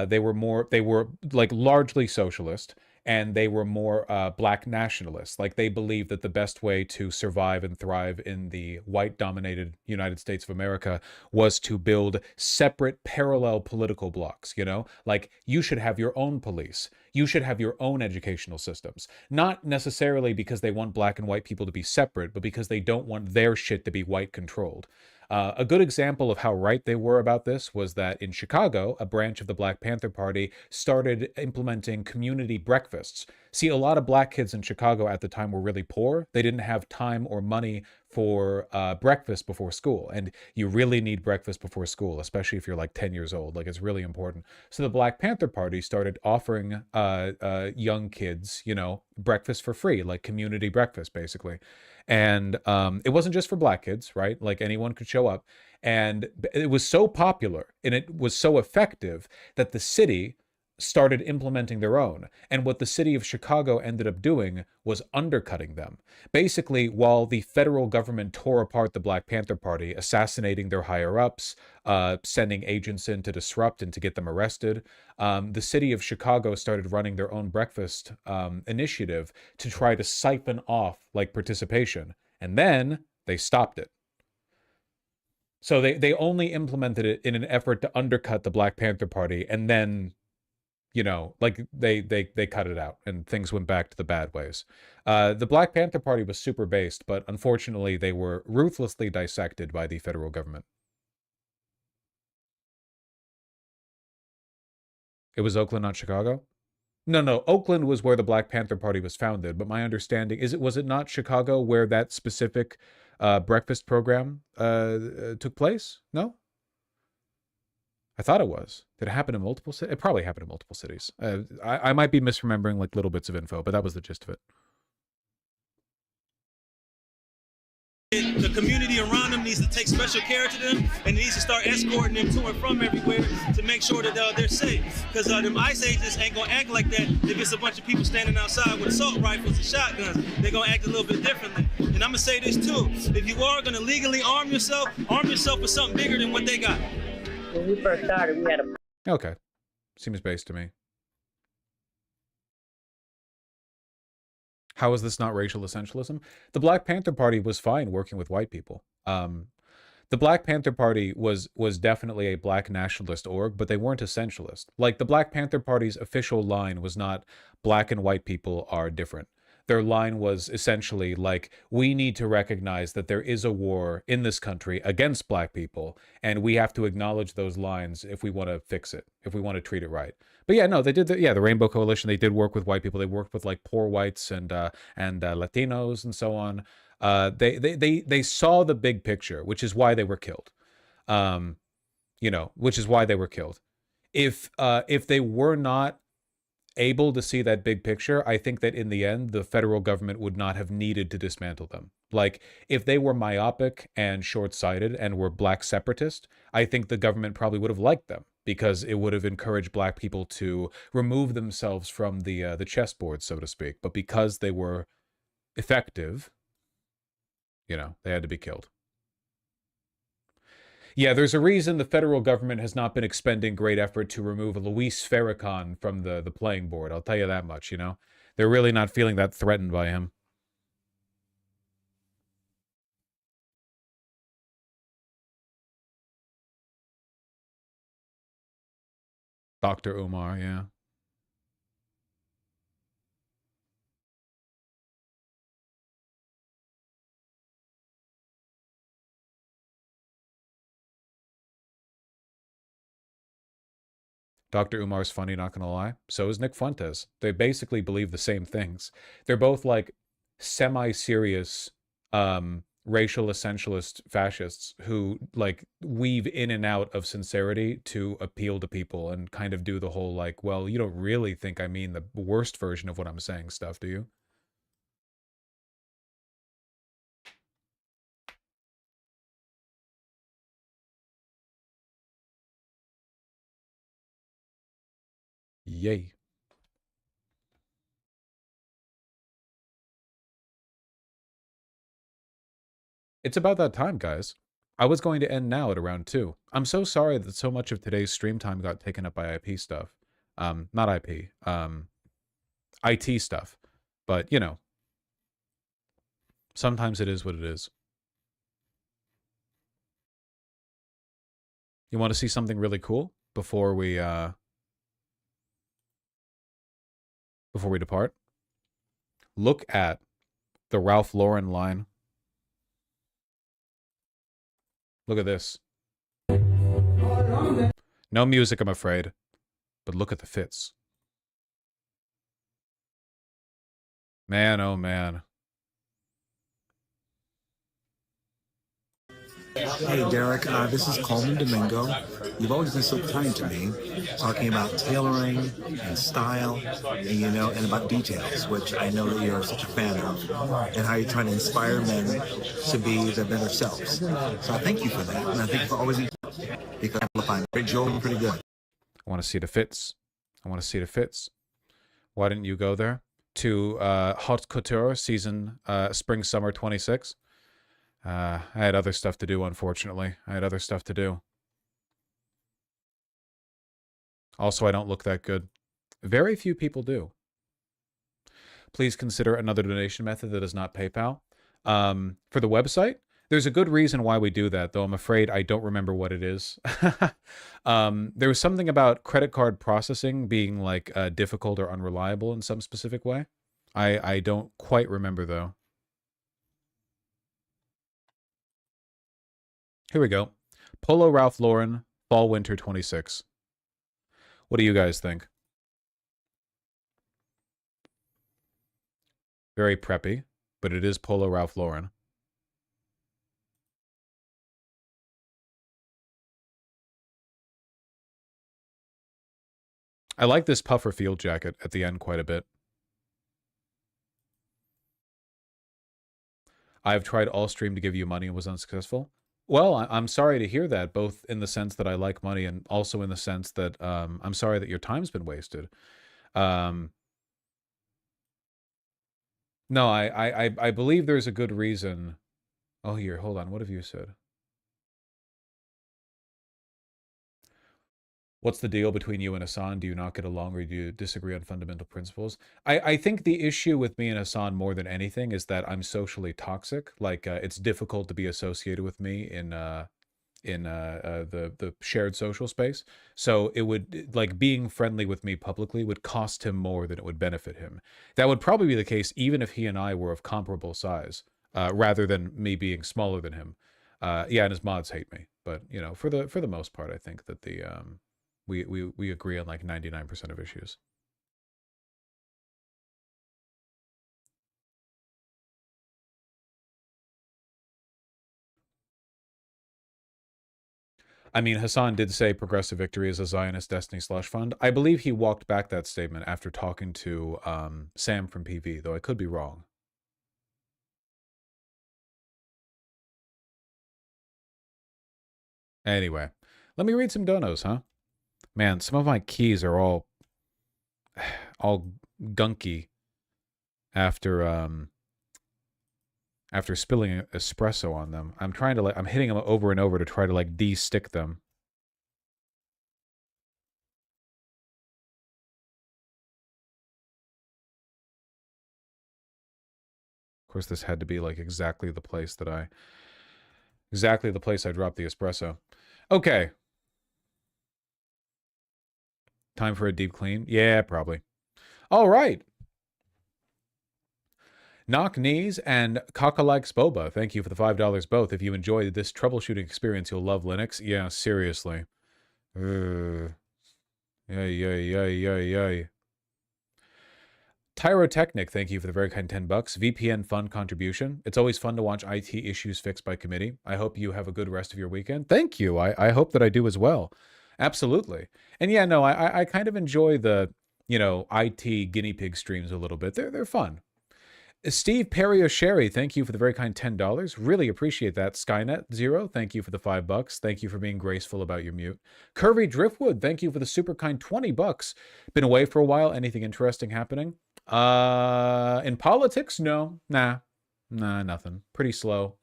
They were like largely socialist, and they were more black nationalists. Like, they believed that the best way to survive and thrive in the white-dominated United States of America was to build separate parallel political blocks, you know? Like, you should have your own police. You should have your own educational systems. Not necessarily because they want black and white people to be separate, but because they don't want their shit to be white-controlled. A good example of how right they were about this was that in Chicago, a branch of the Black Panther Party started implementing community breakfasts. See, a lot of black kids in Chicago at the time were really poor. They didn't have time or money for breakfast before school. And you really need breakfast before school, especially if you're like 10 years old. Like, it's really important. So the Black Panther Party started offering young kids, you know, breakfast for free, like community breakfast, basically. And it wasn't just for black kids, right? Like, anyone could show up. And it was so popular and it was so effective that the city started implementing their own. And what the city of Chicago ended up doing was undercutting them. Basically, while the federal government tore apart the Black Panther Party, assassinating their higher-ups, sending agents in to disrupt and to get them arrested, the city of Chicago started running their own breakfast initiative to try to siphon off like participation. And then they stopped it. So they only implemented it in an effort to undercut the Black Panther Party, and then, you know, like they cut it out and things went back to the bad ways. The Black Panther Party was super based, but unfortunately they were ruthlessly dissected by the federal government. It was Oakland, not Chicago? No, Oakland was where the Black Panther Party was founded, but my understanding is was it not Chicago where that specific breakfast program took place? No? I thought it was. Did it happen in multiple cities? It probably happened in multiple cities. I might be misremembering like little bits of info, but that was the gist of it. The community around them needs to take special care to them and needs to start escorting them to and from everywhere to make sure that they're safe. Because them ICE agents ain't going to act like that if it's a bunch of people standing outside with assault rifles and shotguns. They're going to act a little bit differently. And I'm going to say this too. If you are going to legally arm yourself with something bigger than what they got. When we first started, we had a... Okay. Seems based to me. How is this not racial essentialism? The Black Panther Party was fine working with white people. The Black Panther Party was definitely a black nationalist org, but they weren't essentialist. Like, the Black Panther Party's official line was not black and white people are different. Their line was essentially like, we need to recognize that there is a war in this country against black people, and we have to acknowledge those lines if we want to fix it, if we want to treat it right. But yeah, no, they did the Rainbow Coalition. They did work with white people. They worked with like poor whites and Latinos and so on. They saw the big picture, which is why they were killed. You know, which is why they were killed. If they were not able to see that big picture, I think that in the end, the federal government would not have needed to dismantle them. Like, if they were myopic and short-sighted and were black separatist, I think the government probably would have liked them because it would have encouraged black people to remove themselves from the chessboard, so to speak. But because they were effective, you know, they had to be killed. Yeah, there's a reason the federal government has not been expending great effort to remove Luis Farrakhan from the playing board. I'll tell you that much, you know? They're really not feeling that threatened by him. Dr. Umar, yeah. Dr. Umar's funny, not gonna lie. So is Nick Fuentes. They basically believe the same things. They're both like semi-serious racial essentialist fascists who like weave in and out of sincerity to appeal to people and kind of do the whole like, well, you don't really think I mean the worst version of what I'm saying stuff, do you? Yay. It's about that time, guys. I was going to end now at around 2. I'm so sorry that so much of today's stream time got taken up by IP stuff. Not IP. IT stuff. But, you know. Sometimes it is what it is. You want to see something really cool before we depart? Look at the Ralph Lauren line. Look at this. No music, I'm afraid. But look at the fits. Man, oh man. Hey, Derek, this is Coleman Domingo. You've always been so kind to me, talking about tailoring and style, and about details, which I know that you're such a fan of, and how you're trying to inspire men to be their better selves. So I thank you for that, and I thank you for always, because I find Great Joe pretty good. I want to see the fits. I want to see the fits. Why didn't you go there? To Haute Couture season, spring, summer 26. I had other stuff to do, unfortunately. I had other stuff to do. Also, I don't look that good. Very few people do. Please consider another donation method that is not PayPal. For the website, there's a good reason why we do that, though I'm afraid I don't remember what it is. There was something about credit card processing being like difficult or unreliable in some specific way. I don't quite remember, though. Here we go. Polo Ralph Lauren, Fall Winter 26. What do you guys think? Very preppy, but it is Polo Ralph Lauren. I like this puffer field jacket at the end quite a bit. I've tried Allstream to give you money and was unsuccessful. Well, I'm sorry to hear that, both in the sense that I like money and also in the sense that I'm sorry that your time's been wasted. No, I believe there's a good reason. Oh, here, hold on. What have you said? What's the deal between you and Hassan? Do you not get along, or do you disagree on fundamental principles? I think the issue with me and Hassan more than anything is that I'm socially toxic. Like, it's difficult to be associated with me in the shared social space. So it would, like, being friendly with me publicly would cost him more than it would benefit him. That would probably be the case even if he and I were of comparable size, rather than me being smaller than him. Yeah, and his mods hate me, but you know, for the most part, I think that the we agree on like 99% of issues. I mean, Hassan did say Progressive Victory is a Zionist Destiny slush fund. I believe he walked back that statement after talking to Sam from PV, though I could be wrong. Anyway, let me read some donos, huh? Man, some of my keys are all gunky after spilling espresso on them. I'm trying to I'm hitting them over and over to try to like de-stick them. Of course, this had to be like exactly the place I dropped the espresso. Okay. Time for a deep clean? Yeah, probably. All right. Knock Knees and Cockalikes Boba, thank you for the $5 both. If you enjoyed this troubleshooting experience, you'll love Linux. Yeah, seriously. Yay. Tyrotechnic, thank you for the very kind $10. VPN fund contribution. It's always fun to watch IT issues fixed by committee. I hope you have a good rest of your weekend. Thank you. I hope that I do as well. Absolutely. And yeah, no, I kind of enjoy the, IT guinea pig streams a little bit. They're fun. Steve Perry Sherry, thank you for the very kind $10. Really appreciate that. Skynet Zero, thank you for the $5. Thank you for being graceful about your mute. Curvy Driftwood, thank you for the super kind $20. Been away for a while. Anything interesting happening? In politics? No. Nah, nothing. Pretty slow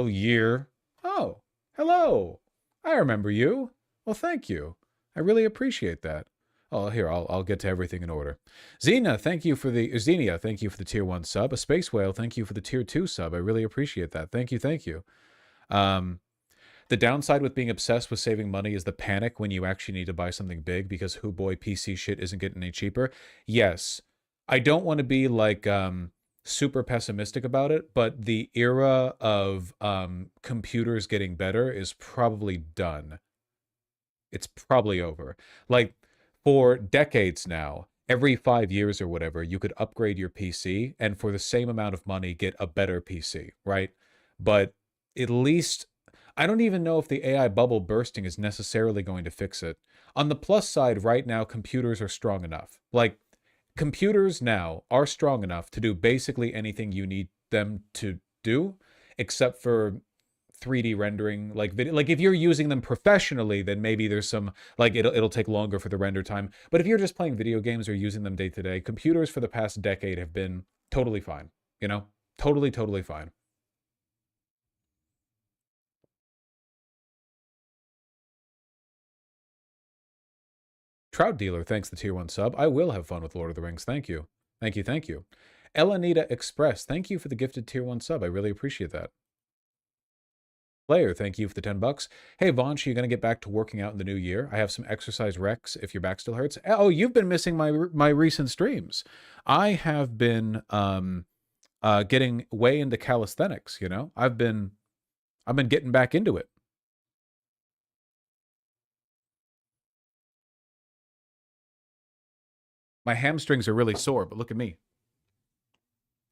year. Oh, hello. I remember you. Well, thank you. I really appreciate that. Oh, here, I'll get to everything in order. Xenia, thank you for the tier 1 sub. A Space Whale, thank you for the tier 2 sub. I really appreciate that. Thank you. The downside with being obsessed with saving money is the panic when you actually need to buy something big because hoo boy, PC shit isn't getting any cheaper. Yes, I don't want to be like super pessimistic about it, but the era of computers getting better is probably done. It's probably over. Like, for decades now, every 5 years or whatever, you could upgrade your PC and for the same amount of money get a better PC, right? But at least I don't even know if the AI bubble bursting is necessarily going to fix it. On the plus side, right now, computers are strong enough. Like, computers now are strong enough to do basically anything you need them to do, except for 3D rendering, like video. Like, if you're using them professionally, then maybe there's some, like, it'll take longer for the render time. But if you're just playing video games or using them day to day, computers for the past decade have been totally fine. You know, totally fine. Trout Dealer, thanks the tier 1 sub. I will have fun with Lord of the Rings. Thank you. Thank you. Elanita Express, thank you for the gifted tier 1 sub. I really appreciate that. Player, thank you for the 10 bucks. Hey, Vonch, you going to get back to working out in the new year? I have some exercise recs if your back still hurts. Oh, you've been missing my recent streams. I have been getting way into calisthenics, you know? I've been getting back into it. My hamstrings are really sore, but look at me.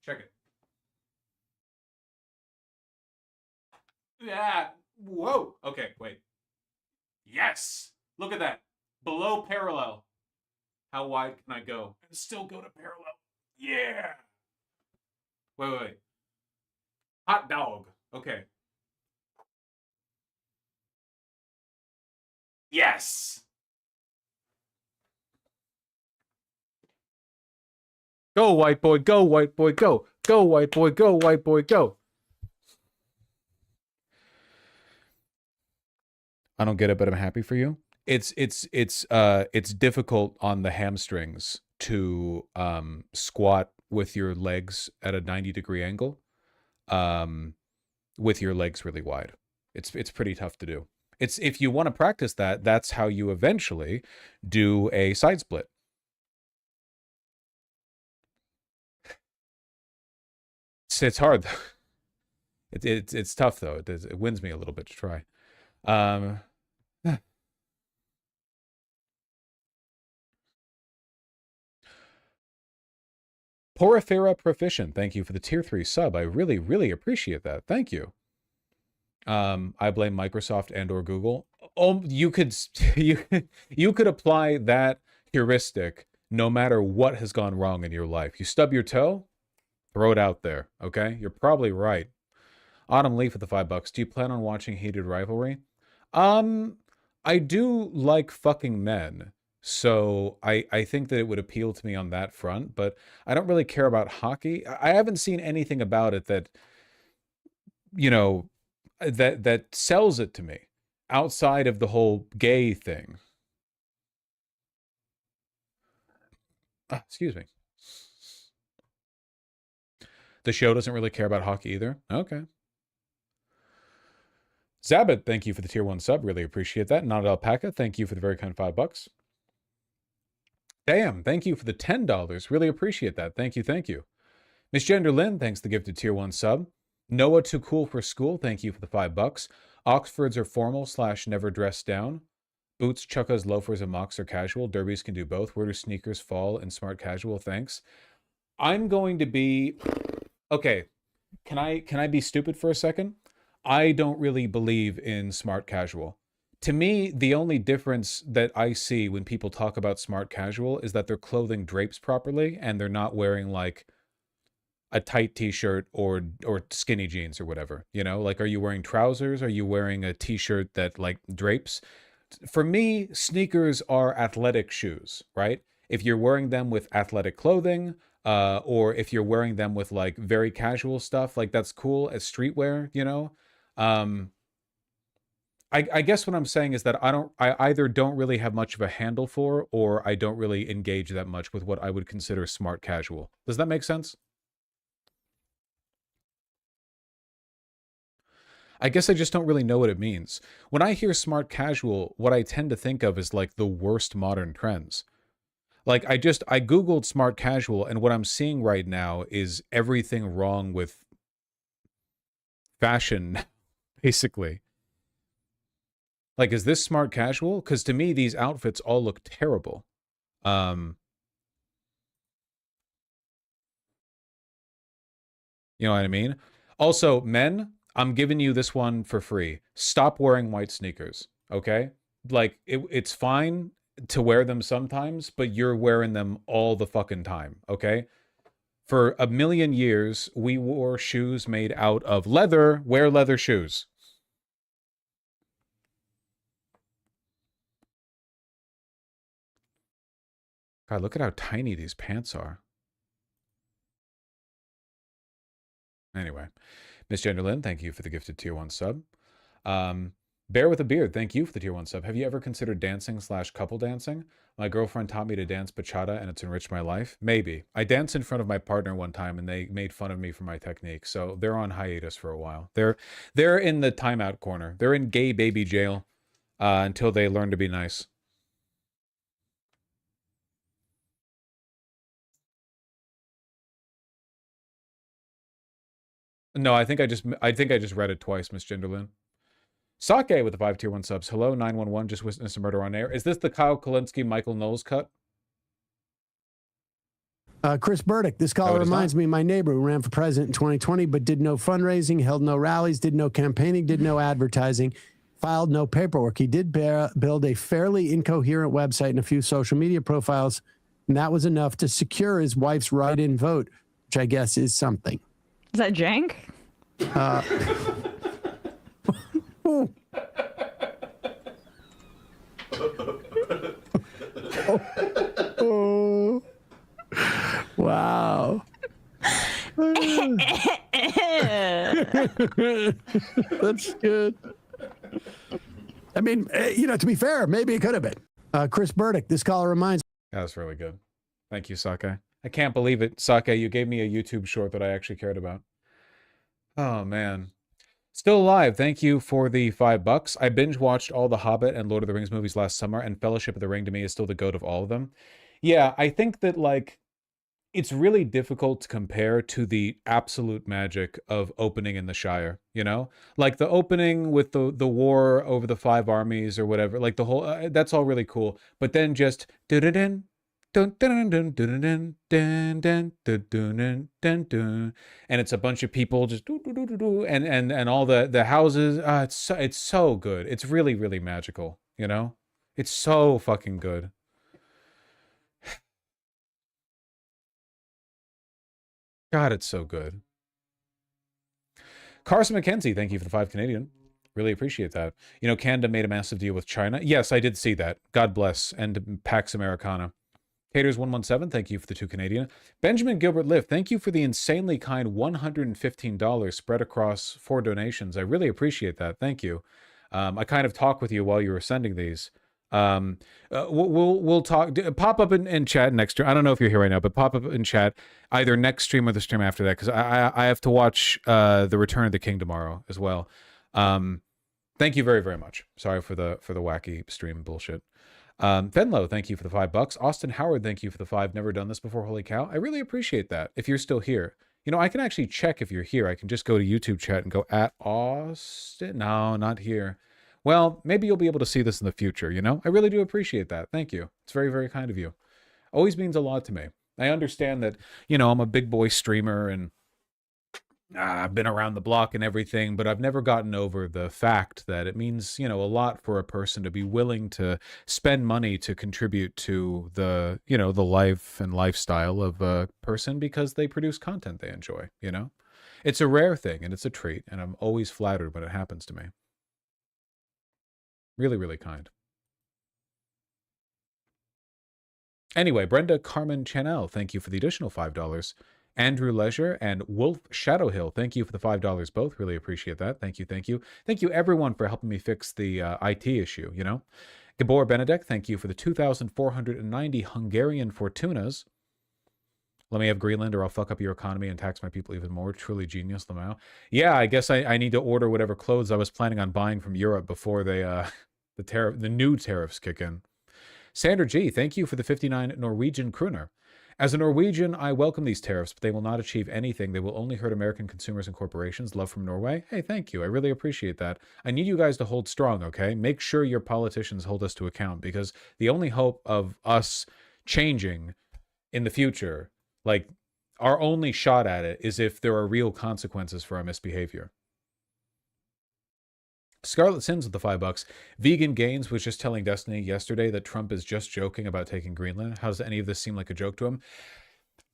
Check it. Yeah. Whoa. Okay, wait. Yes. Look at that. Below parallel. How wide can I go? And still go to parallel. Yeah. Wait. Hot dog. Okay. Yes. Go, white boy, go, white boy, go. Go, white boy, go, white boy, go. I don't get it, but I'm happy for you. It's difficult on the hamstrings to squat with your legs at a 90-degree angle, with your legs really wide. It's pretty tough to do. It's, if you want to practice that, that's how you eventually do a side split. It's hard though. It's tough though. It wins me a little bit to try. Porifera Proficient, thank you for the tier 3 sub. I really appreciate that. Thank you. I blame Microsoft and or Google. Oh, you could apply that heuristic no matter what has gone wrong in your life. You stub your toe, throw it out there, okay? You're probably right. Autumn Leaf with the $5. Do you plan on watching Heated Rivalry? I do like fucking men, so I think that it would appeal to me on that front, but I don't really care about hockey. I haven't seen anything about it that, you know, that sells it to me outside of the whole gay thing. Excuse me. The show doesn't really care about hockey either. Okay. Zabit, thank you for the tier 1 sub. Really appreciate that. Not Alpaca, thank you for the very kind $5. Damn, thank you for the $10. Really appreciate that. Thank you. Miss Gender Lynn, thanks for the gifted tier 1 sub. Noah Too Cool for School, thank you for the $5. Oxfords are formal / never dressed down. Boots, chukkas, loafers, and mocks are casual. Derbies can do both. Where do sneakers fall in smart casual? Thanks. I'm going to be... Okay, can I be stupid for a second? I don't really believe in smart casual. To me, the only difference that I see when people talk about smart casual is that their clothing drapes properly and they're not wearing like a tight t-shirt or skinny jeans or whatever, you know? Like, are you wearing trousers? Are you wearing a t-shirt that like drapes? For me, sneakers are athletic shoes, right? If you're wearing them with athletic clothing, or if you're wearing them with like very casual stuff, like that's cool as streetwear, you know? I guess what I'm saying is that I either don't really have much of a handle for, or I don't really engage that much with what I would consider smart casual. Does that make sense? I guess I just don't really know what it means. When I hear smart casual, what I tend to think of is like the worst modern trends. Like, I Googled smart casual, and what I'm seeing right now is everything wrong with fashion, basically. Like, is this smart casual? Because to me, these outfits all look terrible. You know what I mean? Also, men, I'm giving you this one for free. Stop wearing white sneakers, okay? Like, it's fine to wear them sometimes, but you're wearing them all the fucking time, okay? For a million years, we wore shoes made out of leather. Wear leather shoes. God, look at how tiny these pants are. Anyway, Miss Genderlyn, thank you for the gifted tier 1 sub. Bear with a Beard, thank you for the tier 1 sub. Have you ever considered dancing/couple dancing? My girlfriend taught me to dance bachata and it's enriched my life. Maybe. I danced in front of my partner one time and they made fun of me for my technique. So they're on hiatus for a while. They're in the timeout corner. They're in gay baby jail until they learn to be nice. No, I think I just read it twice, Miss Genderlyn. Sake with the 5 tier 1 subs. Hello, 911. Just witnessed a murder on air. Is this the Kyle Kalinske, Michael Knowles cut? Chris Burdick, this caller reminds me of my neighbor who ran for president in 2020, but did no fundraising, held no rallies, did no campaigning, did no advertising, filed no paperwork. He did build a fairly incoherent website and a few social media profiles, and that was enough to secure his wife's write-in vote, which I guess is something. Is that jank? Wow. That's good. I mean, to be fair, maybe it could have been. Chris Burdick, this caller reminds. That's really good. Thank you, Sake. I can't believe it, Sake. You gave me a YouTube short that I actually cared about. Oh, man. Still alive. Thank you for the $5. I binge watched all the Hobbit and Lord of the Rings movies last summer, and Fellowship of the Ring to me is still the GOAT of all of them. Yeah, I think that, like, it's really difficult to compare to the absolute magic of opening in the Shire, you know? Like the opening with the war over the 5 armies or whatever, like the whole, that's all really cool. But then just, and it's a bunch of people just and all the houses. It's so good. It's really, really magical, you know? It's so fucking good. God, it's so good. Carson McKenzie, thank you for the 5 Canadian. Really appreciate that. You know, Canada made a massive deal with China. Yes, I did see that. God bless. And Pax Americana. Caters117, thank you for the 2 Canadian. Benjamin Gilbert Lift, thank you for the insanely kind $115 spread across 4 donations. I really appreciate that. Thank you. I kind of talked with you while you were sending these. We'll talk. Pop up in chat next stream. I don't know if you're here right now, but pop up in chat either next stream or the stream after that, because I have to watch the Return of the King tomorrow as well. Thank you very, very much. Sorry for the wacky stream bullshit. Fenlo, thank you for the $5. Austin Howard, thank you for the 5. Never done this before. Holy cow! I really appreciate that. If you're still here, you know, I can actually check if you're here. I can just go to YouTube chat and go at Austin. No, not here. Well, maybe you'll be able to see this in the future, you know? I really do appreciate that. Thank you. It's very, very kind of you. Always means a lot to me. I understand that, you know, I'm a big boy streamer and I've been around the block and everything, but I've never gotten over the fact that it means, you know, a lot for a person to be willing to spend money to contribute to the, you know, the life and lifestyle of a person because they produce content they enjoy, you know? It's a rare thing and it's a treat, and I'm always flattered when it happens to me. Really, really kind. Anyway, Brenda Carmen Chanel, thank you for the additional $5. Andrew Leisure and Wolf Shadowhill, thank you for the $5 both. Really appreciate that. Thank you, thank you. Thank you, everyone, for helping me fix the IT issue, you know. Gabor Benedek, thank you for the 2,490 Hungarian Fortunas. Let me have Greenland or I'll fuck up your economy and tax my people even more. Truly genius, Lamau. Yeah, I guess I need to order whatever clothes I was planning on buying from Europe before they the new tariffs kick in. Sandra G, thank you for the 59 Norwegian kroner. As a Norwegian, I welcome these tariffs, but they will not achieve anything. They will only hurt American consumers and corporations. Love from Norway. Hey, thank you. I really appreciate that. I need you guys to hold strong, okay? Make sure your politicians hold us to account, because the only hope of us changing in the future, like, our only shot at it is if there are real consequences for our misbehavior. Scarlet Sins with the $5. Vegan Gains was just telling Destiny yesterday that Trump is just joking about taking Greenland. How does any of this seem like a joke to him?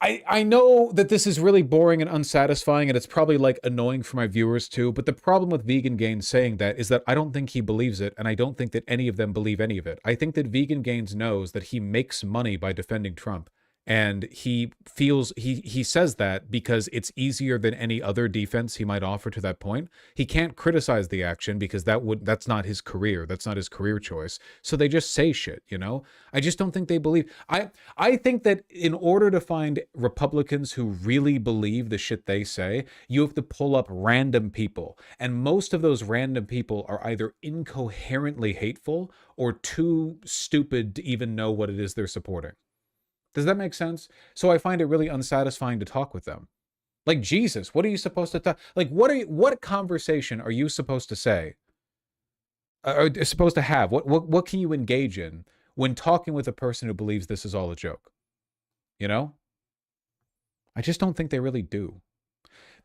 I know that this is really boring and unsatisfying, and it's probably like annoying for my viewers too, but the problem with Vegan Gains saying that is that I don't think he believes it, and I don't think that any of them believe any of it. I think that Vegan Gains knows that he makes money by defending Trump. And he feels, he says that because it's easier than any other defense he might offer to that point. He can't criticize the action because that's not his career. That's not his career choice. So they just say shit, you know? I just don't think they believe. I think that in order to find Republicans who really believe the shit they say, you have to pull up random people. And most of those random people are either incoherently hateful or too stupid to even know what it is they're supporting. Does that make sense? So I find it really unsatisfying to talk with them. Like, Jesus, what are you supposed to talk? Like, what conversation are you supposed to say? Or supposed to have? What can you engage in when talking with a person who believes this is all a joke? You know? I just don't think they really do.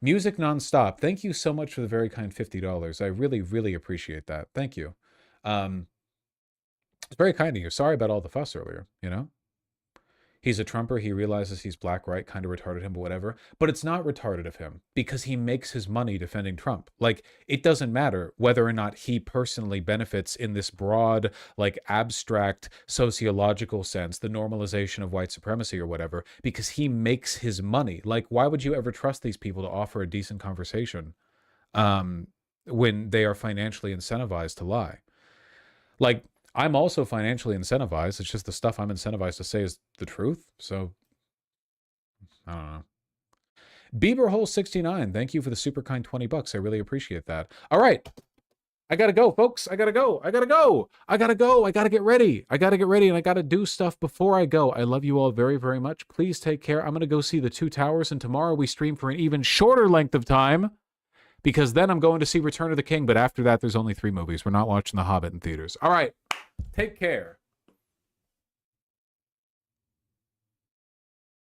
Music Nonstop, thank you so much for the very kind $50. I really, really appreciate that. Thank you. It's very kind of you. Sorry about all the fuss earlier, you know? He's a Trumper. He realizes he's black, right? Kind of retarded him, but whatever. But it's not retarded of him because he makes his money defending Trump. Like, it doesn't matter whether or not he personally benefits in this broad, like, abstract sociological sense, the normalization of white supremacy or whatever, because he makes his money. Like, why would you ever trust these people to offer a decent conversation when they are financially incentivized to lie? Like, I'm also financially incentivized. It's just the stuff I'm incentivized to say is the truth. So, I don't know. Bieberhole69, thank you for the super kind $20. I really appreciate that. All right. I gotta go, folks. I gotta go. I gotta go. I gotta go. I gotta get ready. I gotta get ready, and I gotta do stuff before I go. I love you all very, very much. Please take care. I'm gonna go see The Two Towers, and tomorrow we stream for an even shorter length of time, because then I'm going to see Return of the King, but after that, there's only 3 movies. We're not watching The Hobbit in theaters. All right. Take care.